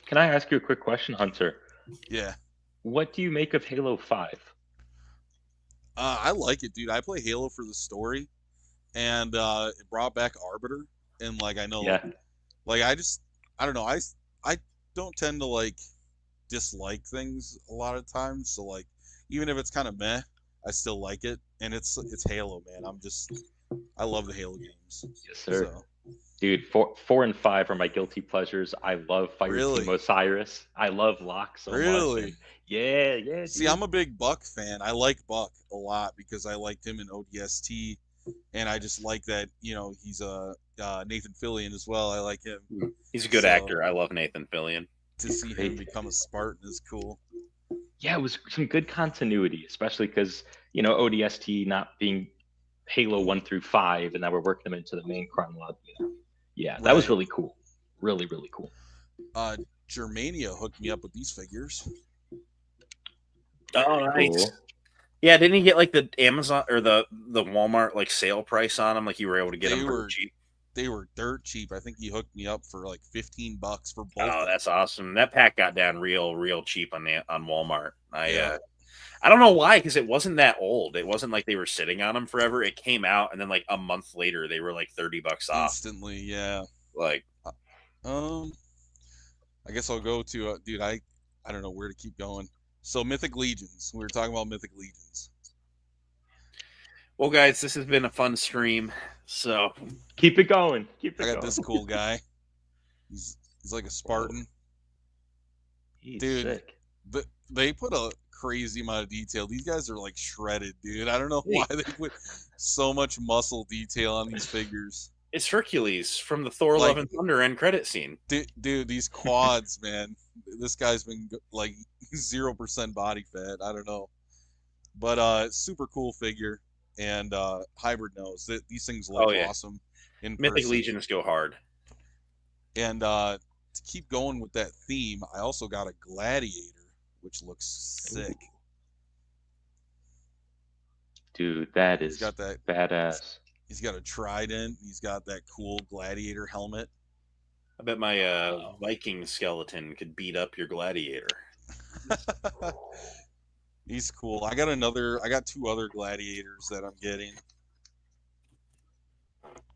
E: Can I ask you a quick question, Hunter?
D: yeah,
E: What do you make of Halo 5?
D: I like it, dude. I play Halo for the story, and it brought back Arbiter. And I know,
E: Yeah.
D: I don't know. I don't tend to dislike things a lot of times. So even if it's kind of meh, I still like it. And it's Halo, man. I love the Halo games.
E: Yes, sir.
D: So,
E: Dude, 4 and 5 are my guilty pleasures. I love Fireteam
D: Really?
E: Osiris. I love Locke so much.
D: Really?
E: And yeah.
D: see,
E: dude.
D: I'm a big Buck fan. I like Buck a lot because I liked him in ODST, and I just like that he's Nathan Fillion as well. I like him.
C: He's a good
D: So-
C: actor. I love Nathan Fillion.
D: To
E: He's
D: see him
E: great.
D: become a Spartan is cool.
E: Yeah, it was some good continuity, especially because ODST not being Halo 1 through 5, and now we're working them into the main chronology. Yeah, that was
D: Right.
E: really cool. Really, really cool.
D: Germania hooked me up with these figures.
C: Oh, nice.
E: Cool.
C: Yeah, didn't he get the Amazon or the Walmart sale price on them? You were able to get
D: They
C: them
D: were-
C: for cheap.
D: They were dirt cheap. I think he hooked me up for $15 for both.
C: Oh, that's awesome. That pack got down real cheap on Walmart.
D: Yeah.
C: I don't know why, because it wasn't that old. It wasn't like they were sitting on them forever. It came out, and then a month later, they were $30 off.
D: Instantly, yeah.
C: Like,
D: I guess I'll go to dude. I don't know where to keep going. So Mythic Legions. We were talking about Mythic Legions.
C: well, guys, this has been a fun stream. So
E: Keep it going. Keep it
D: I got
E: going.
D: this cool guy. He's like a Spartan.
E: He's
D: Dude.
E: sick.
D: But they put a crazy amount of detail. These guys are shredded, dude. I don't know why they put so much muscle detail on these figures.
C: It's Hercules from the Thor:
D: Like-
C: Love and Thunder end credit scene.
D: Dude, these quads, man. This guy's been like 0% body fat. I don't know, but super cool figure, and hybrid nose. These things look
C: Oh, yeah.
D: awesome in
C: Mythic
D: person.
C: Legions go hard.
D: And to keep going with that theme, I also got a gladiator, which looks sick.
E: Dude, that
D: He's
E: is
D: got that.
E: badass.
D: He's got a trident. He's got that cool gladiator helmet.
C: I bet my Viking skeleton could beat up your gladiator.
D: He's cool. I got 2 other gladiators that I'm getting.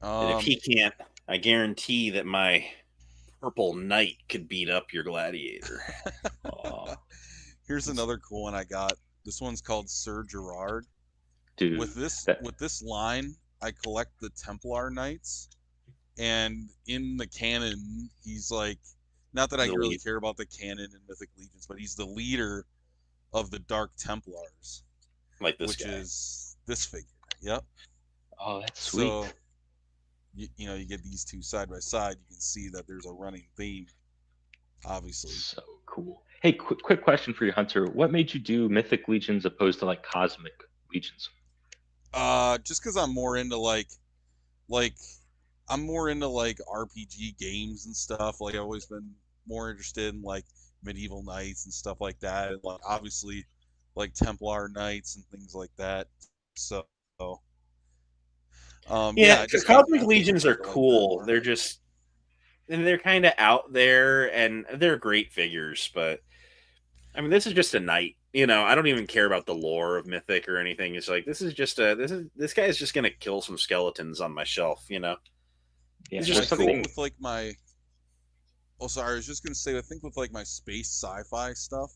C: And if he can't, I guarantee that my purple knight could beat up your gladiator.
D: Here's another cool one I got. This one's called Sir Gerard.
E: Dude,
D: With this line, I collect the Templar Knights, and in the canon, he's like, not that I really care about the canon in Mythic Legions, but he's the leader of the Dark Templars,
C: Like this
D: which
C: guy.
D: is this figure. Yep.
E: Oh, that's sweet.
D: So, you get these 2 side by side, you can see that there's a running theme, obviously.
E: So cool. Hey, quick question for you, Hunter. What made you do Mythic Legions opposed to like Cosmic Legions?
D: Just because I'm more into like I'm more into like RPG games and stuff. Like I've always been more interested in like medieval knights and stuff like that. And like obviously like Templar knights and things like that. So
C: Yeah,
D: just
C: Cosmic
D: got
C: Legions are
D: like that
C: cool.
D: more.
C: They're just, and they're kind of out there, and they're great figures. But I mean, this is just a knight. I don't even care about the lore of Mythic or anything. It's like this guy is just gonna kill some skeletons on my shelf.
E: Yeah,
C: It's
D: I
C: just
D: think
C: cool.
D: with like my sorry, I was just gonna say I think with like my space sci-fi stuff,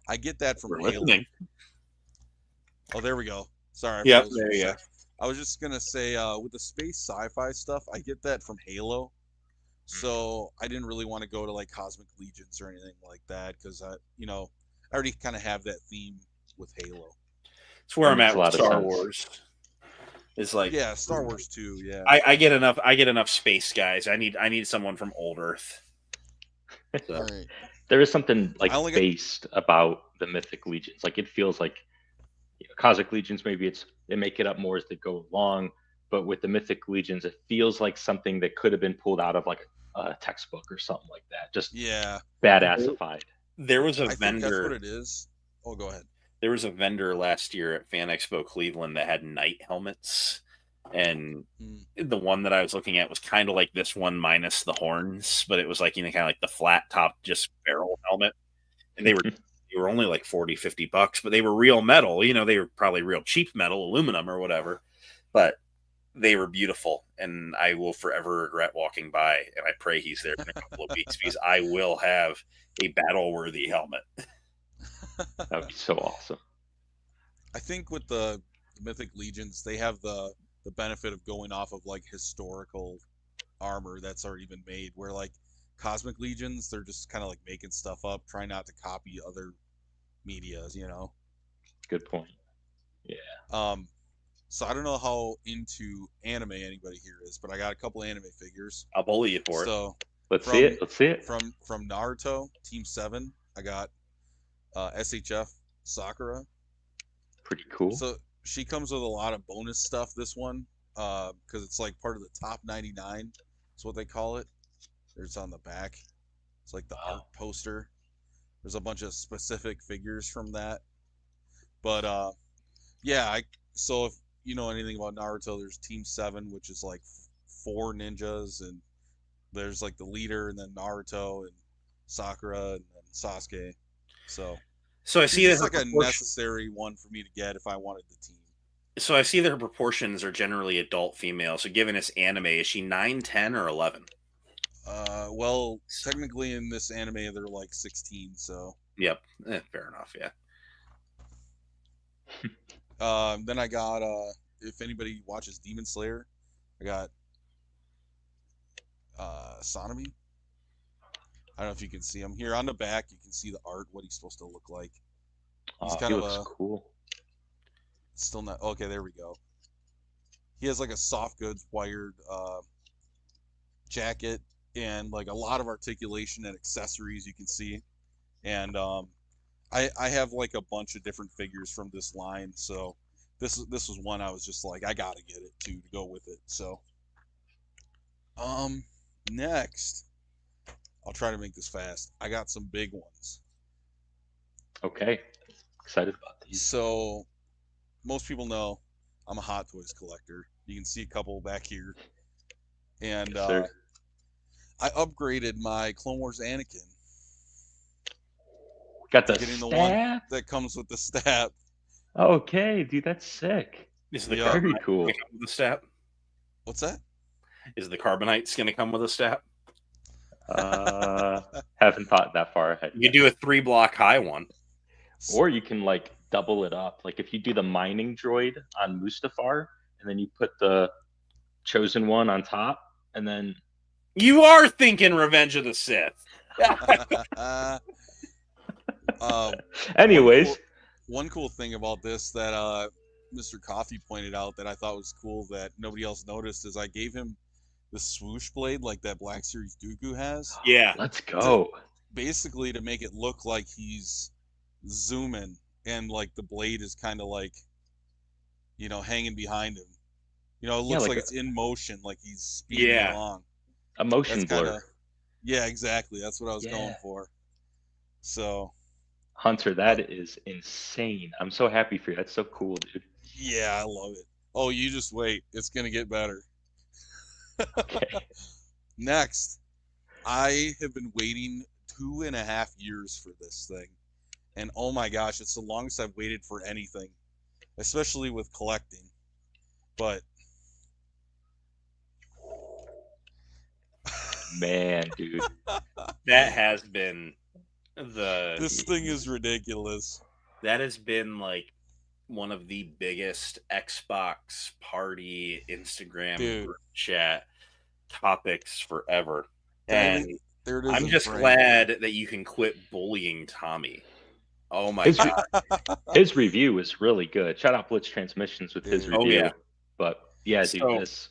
D: I get that from
C: We're
D: Halo.
C: listening.
D: Oh, there we go. Sorry.
C: Yep, there you go.
D: I was just gonna say, with the space sci-fi stuff, I get that from Halo. So I didn't really want to go to like Cosmic Legions or anything like that because I already kind of have that theme with Halo.
C: It's where
E: That
C: I'm
E: makes
C: at
E: a
C: with
E: lot of
C: Star
E: sense.
C: Wars. It's like
D: Yeah, Star Wars too. Yeah.
C: I get enough space guys. I need someone from old Earth. So.
D: All right.
E: There is something like
D: I only got-
E: based about the Mythic Legions. Like it feels like Cosmic Legions, maybe they make it up more as they go along, but with the Mythic Legions, it feels like something that could have been pulled out of like a textbook or something like that. Just badassified.
C: There was a
D: I think
C: vendor.
D: that's what it is. Oh, go ahead.
C: There was a vendor last year at Fan Expo Cleveland that had knight helmets, and the one that I was looking at was kind of like this one minus the horns, but it was like kind of like the flat top, just barrel helmet, and they were only like $40-$50, but they were real metal. They were probably real cheap metal, aluminum or whatever, but they were beautiful, and I will forever regret walking by, and I pray he's there in a couple of weeks because I will have a battle-worthy helmet.
E: That would be so awesome.
D: I think with the Mythic Legions, they have the benefit of going off of like historical armor that's already been made, where like Cosmic Legions, they're just kind of like making stuff up, trying not to copy other medias,
E: Good point. Yeah.
D: So I don't know how into anime anybody here is, but I got a couple anime figures.
C: I'll bully you for it.
D: So
E: Let's see it.
D: From Naruto Team 7, I got SHF Sakura.
E: Pretty cool.
D: So she comes with a lot of bonus stuff, this one, because it's like part of the top 99. That's what they call it. It's on the back. It's like the art poster. There's a bunch of specific figures from that. But so if you know anything about Naruto, there's Team 7, which is like 4 ninjas, and there's like the leader, and then Naruto and Sakura and then Sasuke. So
C: I see that
D: it's like a necessary one for me to get if I wanted the team.
C: So I see that her proportions are generally adult female. So given it's anime, is she 9, 10, or 11?
D: Well, technically in this anime they're like 16. So.
C: Yep. Fair enough. Yeah.
D: Then I got if anybody watches Demon Slayer, I got Sonomy. I don't know if you can see him here on the back. You can see the art, what he's supposed to look like. He's
E: He looks cool.
D: Still not okay. There we go. he has like a soft goods wired jacket and like a lot of articulation and accessories you can see. And I have like a bunch of different figures from this line, so this was one I was just like, I gotta get it too to go with it. So next, I'll try to make this fast. I got some big ones.
E: Okay. Excited about these.
D: So most people know I'm a Hot Toys collector. You can see a couple back here. And
E: Yes, sir.
D: I upgraded my Clone Wars Anakin.
E: Got the
D: Getting the one
E: stab?
D: that comes with the stab.
E: Okay, dude, that's sick.
C: Is the
D: Yeah.
E: Very
C: Carbonite
E: cool.
C: gonna come with a stat?
D: What's that?
C: Is the Carbonites going to come with a stat?
E: Haven't thought that far ahead.
C: You do a 3-block high one.
E: Or you can like double it up. Like if you do the mining droid on Mustafar, and then you put the chosen one on top, and then
C: You are thinking Revenge of the Sith.
E: anyways,
D: one cool thing about this that Mr. Coffee pointed out that I thought was cool that nobody else noticed is I gave him the swoosh blade like that Black Series Dooku has,
C: Yeah.
E: let's go.
D: basically to make it look like he's zooming and like the blade is kind of like, you know, hanging behind him. You know, it looks
E: like
D: like
E: a-
D: it's in motion, like he's speeding
C: Yeah.
D: along.
E: A motion
D: That's
E: blur.
D: kinda, yeah, exactly. That's what I was going
E: Yeah.
D: for. So
E: Hunter, that is insane. I'm so happy for you. That's so cool, dude.
D: yeah, I love it. Oh, you just wait. It's gonna get better.
E: Okay.
D: Next, I have been waiting 2.5 years for this thing. And oh my gosh, it's the longest I've waited for anything, especially with collecting. But
E: Man, dude.
C: That has been the
D: this thing is ridiculous.
C: that has been like one of the biggest Xbox party Instagram
D: Dude.
C: group chat topics forever.
D: There
C: And
D: it- there it is.
C: I'm
D: in
C: just
D: frame.
C: glad that you can quit bullying Tommy. Oh my
E: His,
C: god.
E: his review is really good. Shout out Blitz Transmissions with his
D: Dude.
E: review.
C: Oh, yeah.
E: But yeah, dude,
C: So-
E: this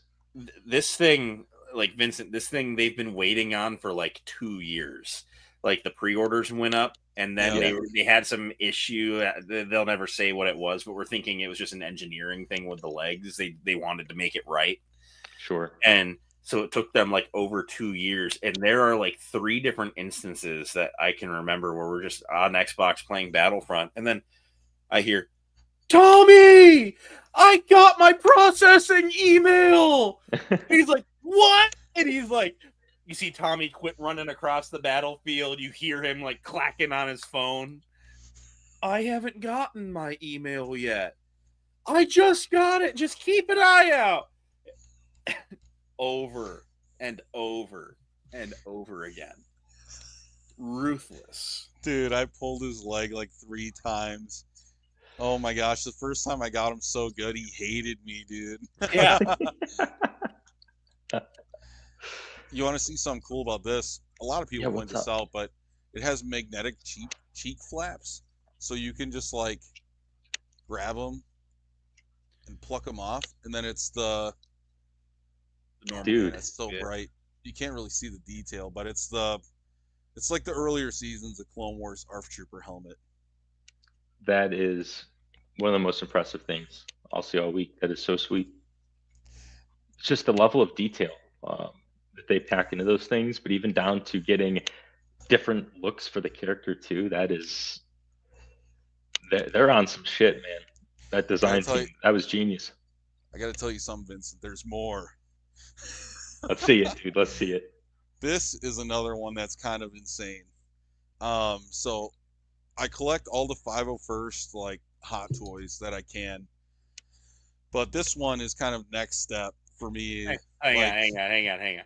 C: This thing, like Vincent, this thing they've been waiting on for like 2 years. Like the pre-orders went up, and then
D: Yeah.
C: they had some issue. They'll never say what it was, but we're thinking it was just an engineering thing with the legs. They wanted to make it right,
E: sure.
C: and so it took them like over 2 years. And there are like 3 different instances that I can remember where we're just on Xbox playing Battlefront, and then I hear, "Tommy, I got my processing email." And he's like, "What?" And he's like, you see Tommy quit running across the battlefield. You hear him like clacking on his phone. "I haven't gotten my email yet. I just got it. Just keep an eye out." Over and over and over again. Ruthless.
D: Dude, I pulled his leg like 3 times. Oh my gosh, the first time I got him so good, he hated me, dude.
C: Yeah.
D: You want to see something cool about this? A lot of people
E: Yeah,
D: point
E: what's
D: this out, but it has magnetic cheek flaps, so you can just like grab them and pluck them off, and then it's the normal.
E: Dude.
D: It's so
C: Yeah.
D: bright, you can't really see the detail, but it's like the earlier seasons of Clone Wars ARF Trooper helmet.
E: That is one of the most impressive things I'll see all week. That is so sweet. It's just the level of detail that they pack into those things, but even down to getting different looks for the character too. They're on some shit, man. That design
D: tell
E: team,
D: you-
E: that was genius.
D: I gotta tell you something, Vincent. There's more.
E: Let's see it, dude. Let's see it.
D: This is another one that's kind of insane. So I collect all the 501st like Hot Toys that I can, but this one is kind of next step for me.
C: Hang on.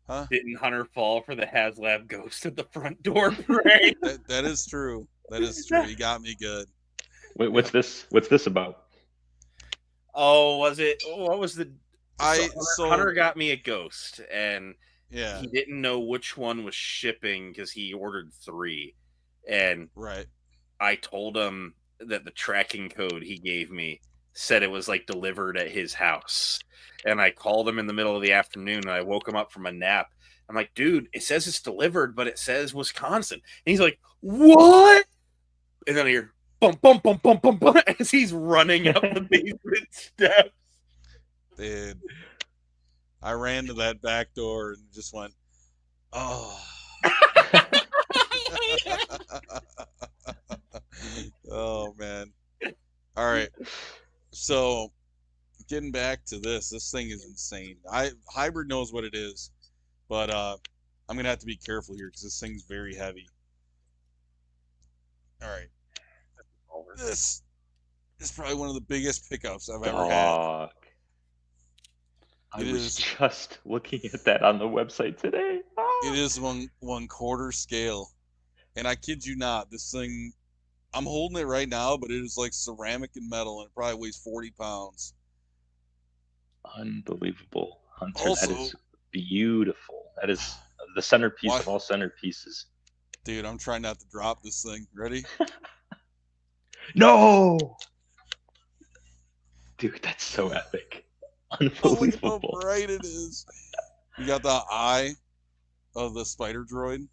D: Huh?
C: Didn't Hunter fall for the HasLab ghost at the front door parade?
D: That is true. That is true. You got me good.
E: Wait, what's this? What's this about?
C: Oh, was it? What was the?
D: So
C: Hunter got me a ghost, and
D: yeah,
C: he didn't know which one was shipping because he ordered 3, and
D: right.
C: I told him that the tracking code he gave me said it was like delivered at his house. And I called him in the middle of the afternoon and I woke him up from a nap. I'm like, dude, it says it's delivered, but it says Wisconsin. And he's like, what? And then I hear bum, bum, bum, bum, bum, bum as he's running up the basement steps.
D: Dude, I ran to that back door and just went, oh. Oh, man. All right. So, getting back to this thing is insane. Hybrid knows what it is, but I'm going to have to be careful here because this thing's very heavy. All right. This is probably one of the biggest pickups I've ever had.
E: I was just looking at that on the website today.
D: It is 1/4 scale. And I kid you not, this thing, I'm holding it right now, but it is like ceramic and metal, and it probably weighs 40 pounds.
E: Unbelievable, Hunter.
D: Also,
E: that is beautiful. That is the centerpiece of all centerpieces.
D: Dude, I'm trying not to drop this thing. Ready?
E: No! Dude, that's so epic. Unbelievable.
D: Look how bright it is. You got the eye of the spider droid.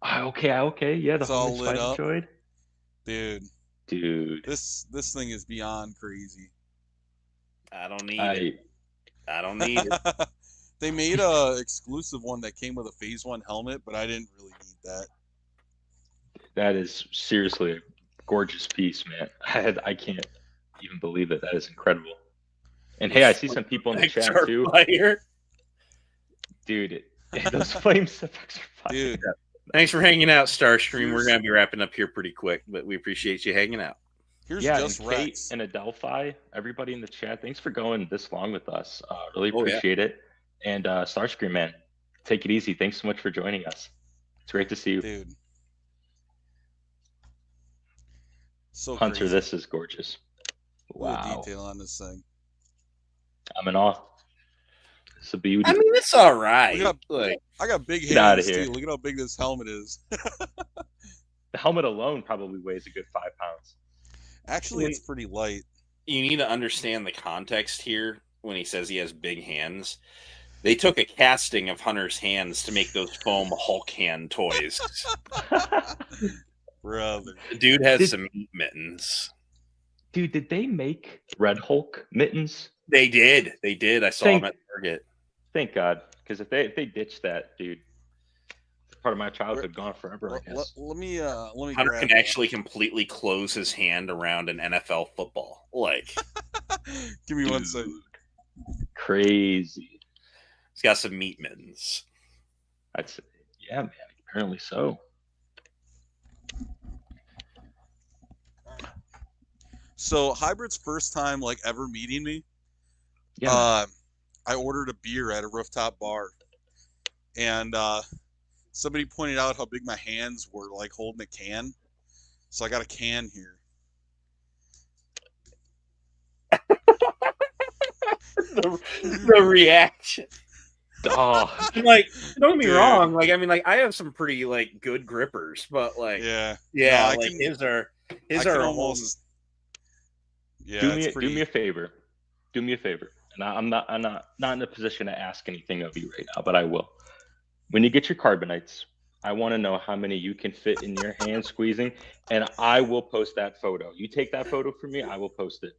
E: Okay. Yeah, the
D: It's all
E: whole
D: lit
E: spider
D: up.
E: droid.
D: Dude. This thing is beyond crazy.
C: I don't need it. I don't need it.
D: They made a exclusive one that came with a Phase 1 helmet, but I didn't really need that.
E: That is seriously a gorgeous piece, man. I can't even believe it. That is incredible. And hey, I see some people in the chat too.
C: Fire.
E: Dude, those flames effects are fire.
D: Dude.
C: Thanks for hanging out, Starstream. We're going to be wrapping up here pretty quick, but we appreciate you hanging out.
D: Here's
E: yeah,
D: just
E: and
D: Rex.
E: Kate and Adelphi, everybody in the chat, thanks for going this long with us. Really appreciate it. And Starscream, man, take it easy. Thanks so much for joining us. It's great to see you.
D: Dude. So
E: Hunter,
D: crazy.
E: this is gorgeous.
D: Look at the
E: Wow.
D: detail on this thing.
E: I'm in awe. It's a beauty.
C: I mean, it's all right.
D: I got big
E: Get outta
D: hands,
E: here.
D: too. Look at how big this helmet is.
E: The helmet alone probably weighs a good 5 pounds.
D: Actually, it's pretty light.
C: You need to understand the context here when he says he has big hands. They took a casting of Hunter's hands to make those foam Hulk hand toys.
D: Brother.
C: The dude has some meat mittens.
E: Dude, did they make Red Hulk mittens?
C: They did. I saw them at Target.
E: Thank God, because if they ditched that, dude, part of my childhood gone forever. I guess.
D: Let me
C: Hunter
D: grab
C: can
D: that.
C: actually completely close his hand around an NFL football. Like,
D: Give me 1 second.
E: Crazy.
C: he's got some meat mittens.
E: Yeah, man. Apparently so.
D: So Hybrid's first time like ever meeting me.
E: Yeah.
D: I ordered a beer at a rooftop bar, and somebody pointed out how big my hands were, like holding a can. So I got a can here.
C: the reaction.
E: Oh,
C: Like, don't get me
D: Dude.
C: wrong. Like, I mean, like, I have some pretty like good grippers, but like,
D: Yeah.
C: yeah,
D: No,
C: like his are
D: I can
C: almost.
D: almost. Yeah.
E: do
D: it's pretty...
E: me a favor. Do me a favor. And I'm not in a position to ask anything of you right now, but I will. When you get your Carbonites, I want to know how many you can fit in your hand squeezing, and I will post that photo. You take that photo for me, I will post it.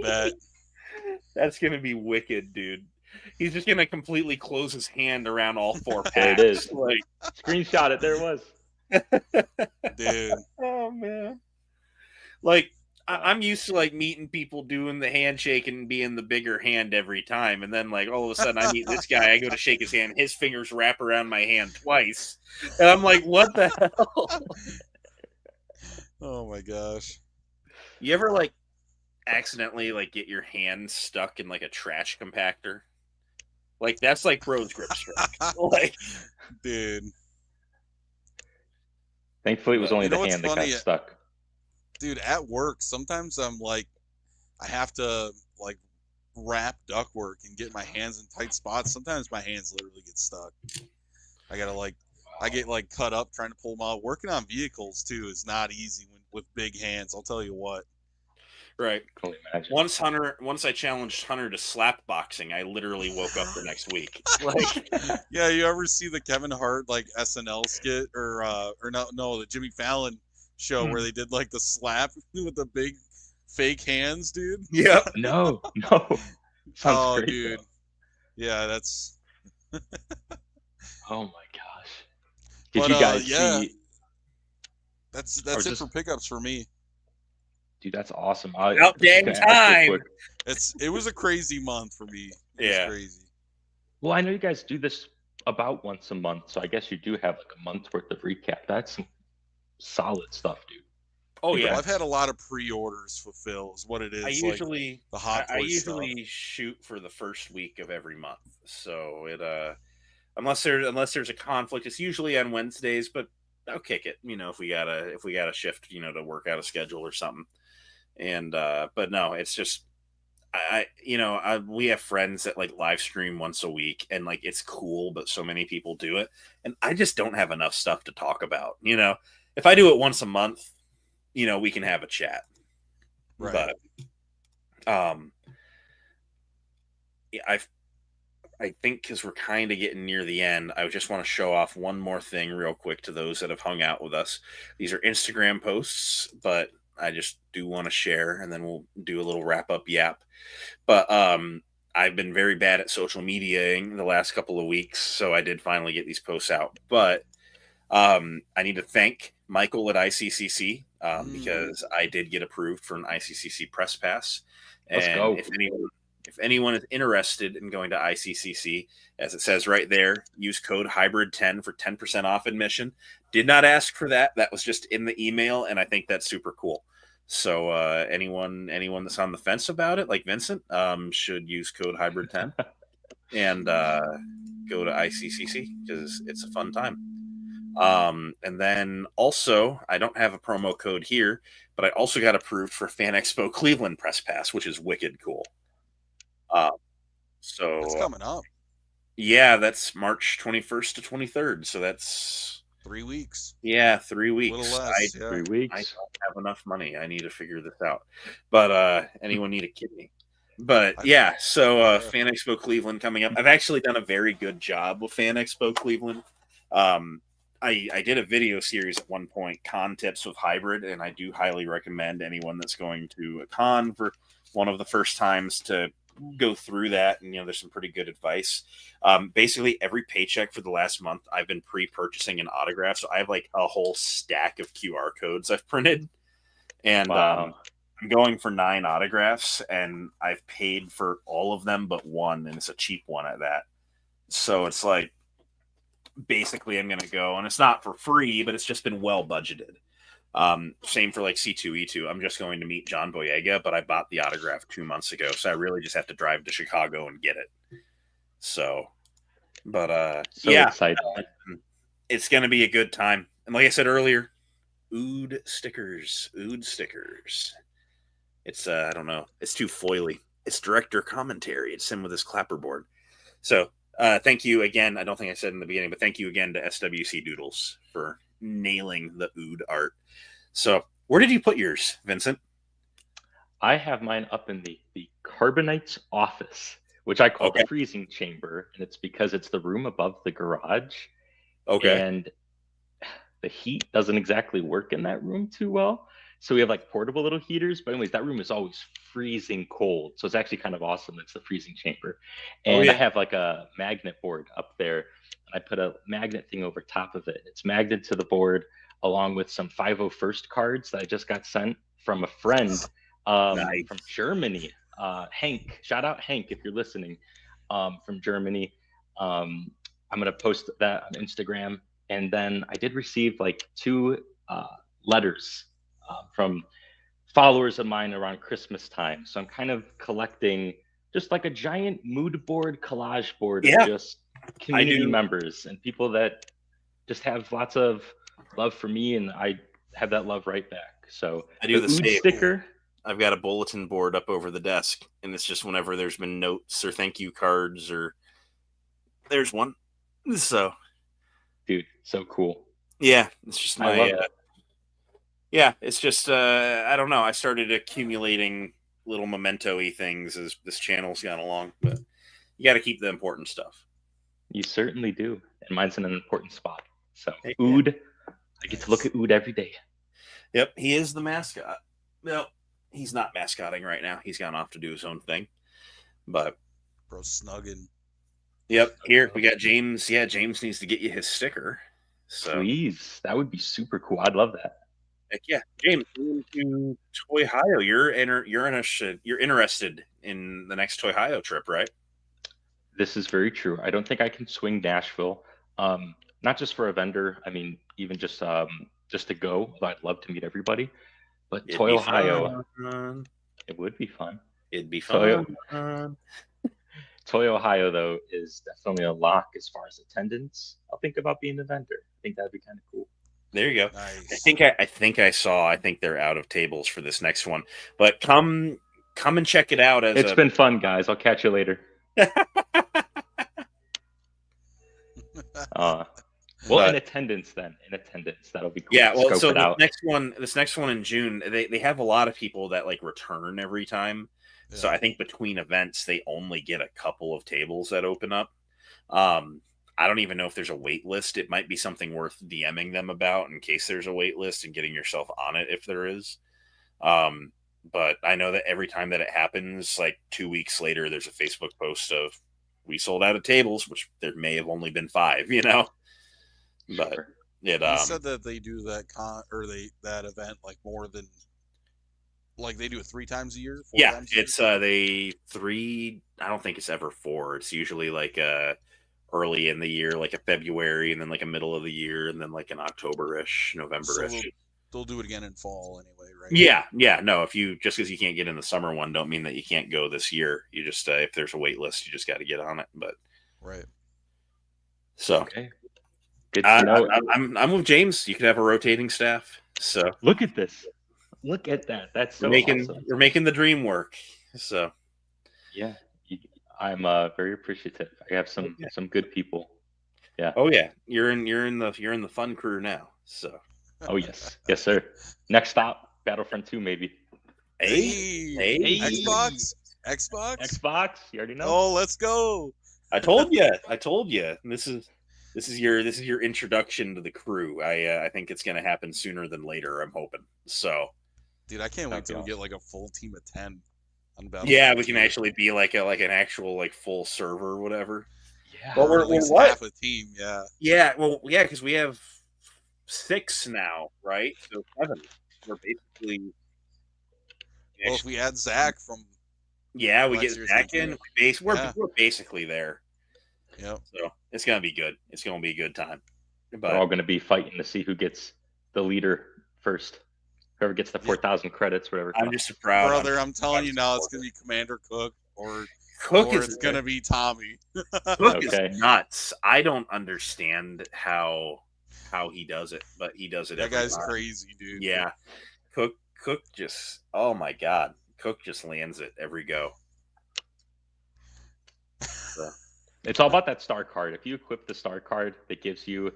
D: Bet.
C: That's gonna be wicked, dude. He's just gonna completely close his hand around all 4 packs.
E: There it is.
C: Like,
E: Screenshot it. There it was.
D: Dude.
C: oh man. Like, I'm used to like meeting people doing the handshake and being the bigger hand every time, and then like all of a sudden I meet this guy. I go to shake his hand, his fingers wrap around my hand twice, and I'm like, "What the hell?"
D: Oh my gosh.
C: You ever like accidentally like get your hand stuck in like a trash compactor? Like that's like bro's grip strike. Like,
D: Dude.
E: Thankfully, it was only
D: You know
E: the
D: what's
E: hand that got
D: funny?
E: stuck.
D: Dude, at work, sometimes I'm like, I have to like wrap ductwork and get my hands in tight spots. Sometimes my hands literally get stuck. I gotta like, I get like cut up trying to pull them out. Working on vehicles too is not easy with big hands. I'll tell you what.
C: Right.
E: Can only imagine.
C: Once I challenged Hunter to slap boxing, I literally woke up the next week. Like,
D: Yeah, you ever see the Kevin Hart like SNL skit or no, the Jimmy Fallon show where they did like the slap with the big fake hands, dude?
C: yep.
E: No. Sounds
D: Oh,
E: great.
D: dude.
E: Though.
D: Yeah, that's.
E: Oh my gosh. Did
D: But
E: you guys
D: yeah,
E: see?
D: that's
E: Or
D: it
E: just,
D: for pickups for me.
E: dude, that's awesome.
C: About
E: Just
C: dang
E: gonna ask you a
C: time.
E: quick.
D: It was a crazy month for me. It was
C: Yeah.
D: crazy.
E: Well, I know you guys do this about once a month, so I guess you do have like a month's worth of recap. That's some solid stuff, dude.
C: Oh
D: Well,
C: yeah.
D: I've had a lot of pre-orders fulfill is what it is.
C: I usually
D: the Hot
C: I
D: Toys stuff.
C: usually shoot for the first week of every month. So it unless there's a conflict, it's usually on Wednesdays, but I'll kick it, if we gotta shift, to work out a schedule or something. And but no, it's just we have friends that like live stream once a week, and like it's cool, but so many people do it, and I just don't have enough stuff to talk about. If I do it once a month, we can have a chat.
D: Right.
C: But yeah, I think because we're kind of getting near the end, I just want to show off one more thing real quick to those that have hung out with us. These are Instagram posts, but I just do want to share, and then we'll do a little wrap up yap. But I've been very bad at social mediaing the last couple of weeks, so I did finally get these posts out. But I need to thank Michael at ICCC because I did get approved for an ICCC press pass.
E: Let's
C: And
E: go.
C: if anyone is interested in going to ICCC, as it says right there, use code hybrid10 for 10% off admission. Did not ask for that. That was just in the email, and I think that's super cool. So anyone that's on the fence about it, like Vincent, should use code hybrid10 and go to ICCC because it's a fun time. And then also, I don't have a promo code here, but I also got approved for Fan Expo Cleveland Press Pass, which is wicked cool. So
D: It's coming up.
C: Yeah, that's March 21st to 23rd. So that's
D: 3 weeks.
C: Yeah, 3
D: A
C: weeks.
D: little less. Yeah.
E: 3
C: I
E: weeks.
C: don't have enough money. I need to figure this out. But anyone need a kidney? But yeah, so Fan Expo Cleveland coming up. I've actually done a very good job with Fan Expo Cleveland. I did a video series at one point, Con Tips with Hybrid, and I do highly recommend anyone that's going to a con for one of the first times to go through that. And there's some pretty good advice. Basically, every paycheck for the last month, I've been pre-purchasing an autograph, so I have like a whole stack of QR codes I've printed, and
E: Wow.
C: I'm going for 9 autographs, and I've paid for all of them but one, and it's a cheap one at that. So it's like, basically I'm going to go, and it's not for free, but it's just been well budgeted. Same for like C2E2. I'm just going to meet John Boyega, but I bought the autograph 2 months ago, so I really just have to drive to Chicago and get it. So, but
E: So
C: yeah,
E: excited.
C: it's going to be a good time. And like I said earlier, Ood stickers. It's I don't know. It's too foily. It's director commentary. It's him with his clapperboard. So thank you again. I don't think I said in the beginning, but thank you again to SWC Doodles for nailing the Ood art. So where did you put yours, Vincent?
E: I have mine up in the Carbonites office, which I call the freezing chamber, and it's because it's the room above the garage.
C: Okay.
E: And the heat doesn't exactly work in that room too well. So we have like portable little heaters, but anyways, that room is always freezing cold. So it's actually kind of awesome. It's the freezing chamber. And I have like a magnet board up there. And I put a magnet thing over top of it. It's magneted to the board along with some 501st cards that I just got sent from a friend
C: Nice.
E: from Germany. Hank, shout out Hank if you're listening, from Germany. I'm going to post that on Instagram. And then I did receive like 2 letters from followers of mine around Christmas time. So I'm kind of collecting just like a giant mood board, collage board of just community members and people that just have lots of love for me, and I have that love right back. So
C: I do the same
E: sticker.
C: I've got a bulletin board up over the desk, and it's just whenever there's been notes or thank you cards, or there's one. So,
E: dude, so cool.
C: Yeah, it's just my Yeah, it's just I don't know. I started accumulating little memento-y things as this channel's gone along, but you got to keep the important stuff.
E: You certainly do, and mine's in an important spot. So
C: Heck yeah.
E: Ood, I get to look at Ood every day.
C: Yep, he is the mascot. No, he's not mascotting right now. He's gone off to do his own thing. But
D: Bro, snugging.
C: yep, here we got James. Yeah, James needs to get you his sticker. So
E: Please, that would be super cool. I'd love that.
C: heck yeah, James, to Toy Ohio. You're interested in the next Toy Ohio trip, right?
E: This is very true. I don't think I can swing Nashville. Not just for a vendor. I mean, even just to go. Although I'd love to meet everybody. But
C: It'd
E: Toy
C: be
E: Ohio,
C: fun.
E: it would be fun.
C: It'd be
E: Toy-
C: fun.
E: Toy Ohio, though, is definitely a lock as far as attendance. I'll think about being a vendor. I think that'd be kind of cool.
C: There you go.
D: Nice.
C: I think they're out of tables for this next one. But come and check it out.
E: It's been fun, guys. I'll catch you later.
C: But-
E: in attendance then. In attendance, that'll be cool.
C: Yeah, well,
E: Scope
C: so
E: it out.
C: this next one in June, they have a lot of people that like return every time. So
D: Yeah.
C: I think between events, they only get a couple of tables that open up. I don't even know if there's a wait list. It might be something worth DMing them about in case there's a wait list and getting yourself on it if there is. But I know that every time that it happens, like 2 weeks later, there's a Facebook post of we sold out of tables, which there may have only been 5, But
E: Sure.
C: it
D: You said that they do that that event like more than like they do it 3 times a year. 4
C: yeah,
D: times a year?
C: it's they 3. I don't think it's ever 4. It's usually like early in the year, like a February, and then like a middle of the year, and then like an October-ish, November-ish.
D: So they'll do it again in fall anyway, right?
C: Yeah. No, if you just because you can't get in the summer one, don't mean that you can't go this year. You just if there's a wait list, you just got to get on it. But
D: Right.
C: so
E: Okay. Good to know.
C: I'm with James. You could have a rotating staff. So
E: Look at this. Look at that. That's so awesome.
C: we're making the dream work. So
E: Yeah. I'm very appreciative. I have some good people. Yeah.
C: oh yeah, you're in the fun crew now. So
E: Oh yes. Yes, sir. Next stop, Battlefront 2 maybe.
C: hey.
D: Xbox.
E: Xbox, you already know.
D: Oh, let's go.
C: I told you. This is your introduction to the crew. I think it's going to happen sooner than later. I'm hoping. So,
D: Dude, I can't wait
E: That'd be
D: till we get like a full team of 10 on Battlefront.
C: yeah, we can
D: 2.
C: actually be like an actual like full server or whatever.
E: Yeah.
C: Well,
D: Or
C: we're
D: at least
C: what?
D: half a team. Yeah.
C: Yeah, well, yeah, because we have 6 now, right? So 7. We're basically.
D: Well, if we add Zach from,
C: Yeah, we
D: last
C: get
D: year's
C: back
D: game
C: in.
D: too.
C: We're basically there.
D: yep.
C: So it's gonna be good. It's gonna be a good time.
E: We're all
C: But
E: going to be fighting to see who gets the leader first. Whoever gets the 4,000 credits, whatever.
C: I'm just proud.
D: Brother, I'm telling you now, it's gonna be Commander Cook or
C: Cook
D: it's
C: is
D: gonna be Tommy.
C: Cook
E: Okay.
C: is nuts. I don't understand how he does it, but he does it.
D: That
C: every
D: guy's
C: time.
D: crazy, dude.
C: Yeah, Cook just. Oh my God, Cook just lands it every go. So,
E: It's all about that star card. If you equip the star card that gives you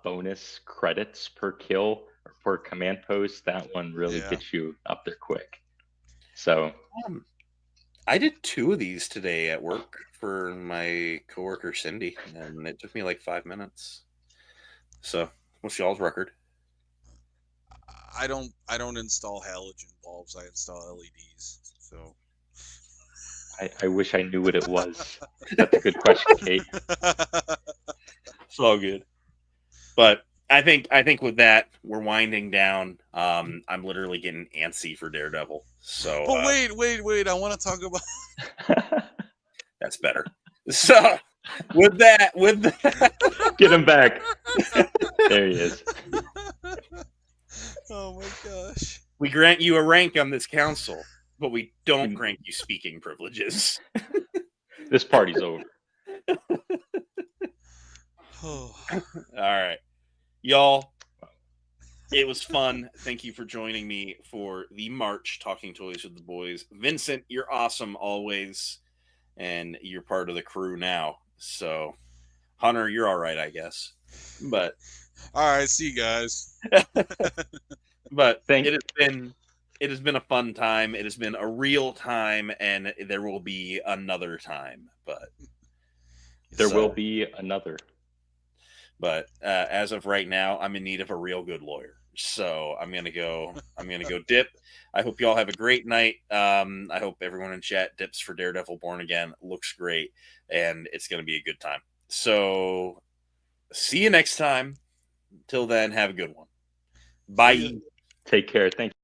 E: bonus credits per kill or per command post, that one really
D: Yeah.
E: gets you up there quick. So
C: I did 2 of these today at work for my coworker Cindy, and it took me like 5 minutes. So, what's y'all's record?
D: I don't install halogen bulbs. I install LEDs. So
E: I wish I knew what it was. That's a good question, Kate.
C: It's all good. But I think with that, we're winding down. I'm literally getting antsy for Daredevil. So
D: But wait. I want to talk about
C: that's better. So with that,
E: Get him back. There he is.
D: Oh my gosh.
C: we grant you a rank on this council, but we don't grant you speaking privileges.
E: This party's over.
D: Oh.
C: All right, y'all. It was fun. Thank you for joining me for the March Talking Toys with the Boys. Vincent, you're awesome always, and you're part of the crew now. So, Hunter, you're all right, I guess. But
D: All right, see you guys.
C: But
E: Thank-
C: it has been a fun time. It has been a real time, and there will be another time. But
E: There
C: So-
E: will be another.
C: But as of right now, I'm in need of a real good lawyer. So I'm gonna go dip. I hope you all have a great night. I hope everyone in chat dips for Daredevil Born Again. Looks great, and it's gonna be a good time. So see you next time. Till then, have a good one. Bye.
D: See ya.
E: Take care. Thank you.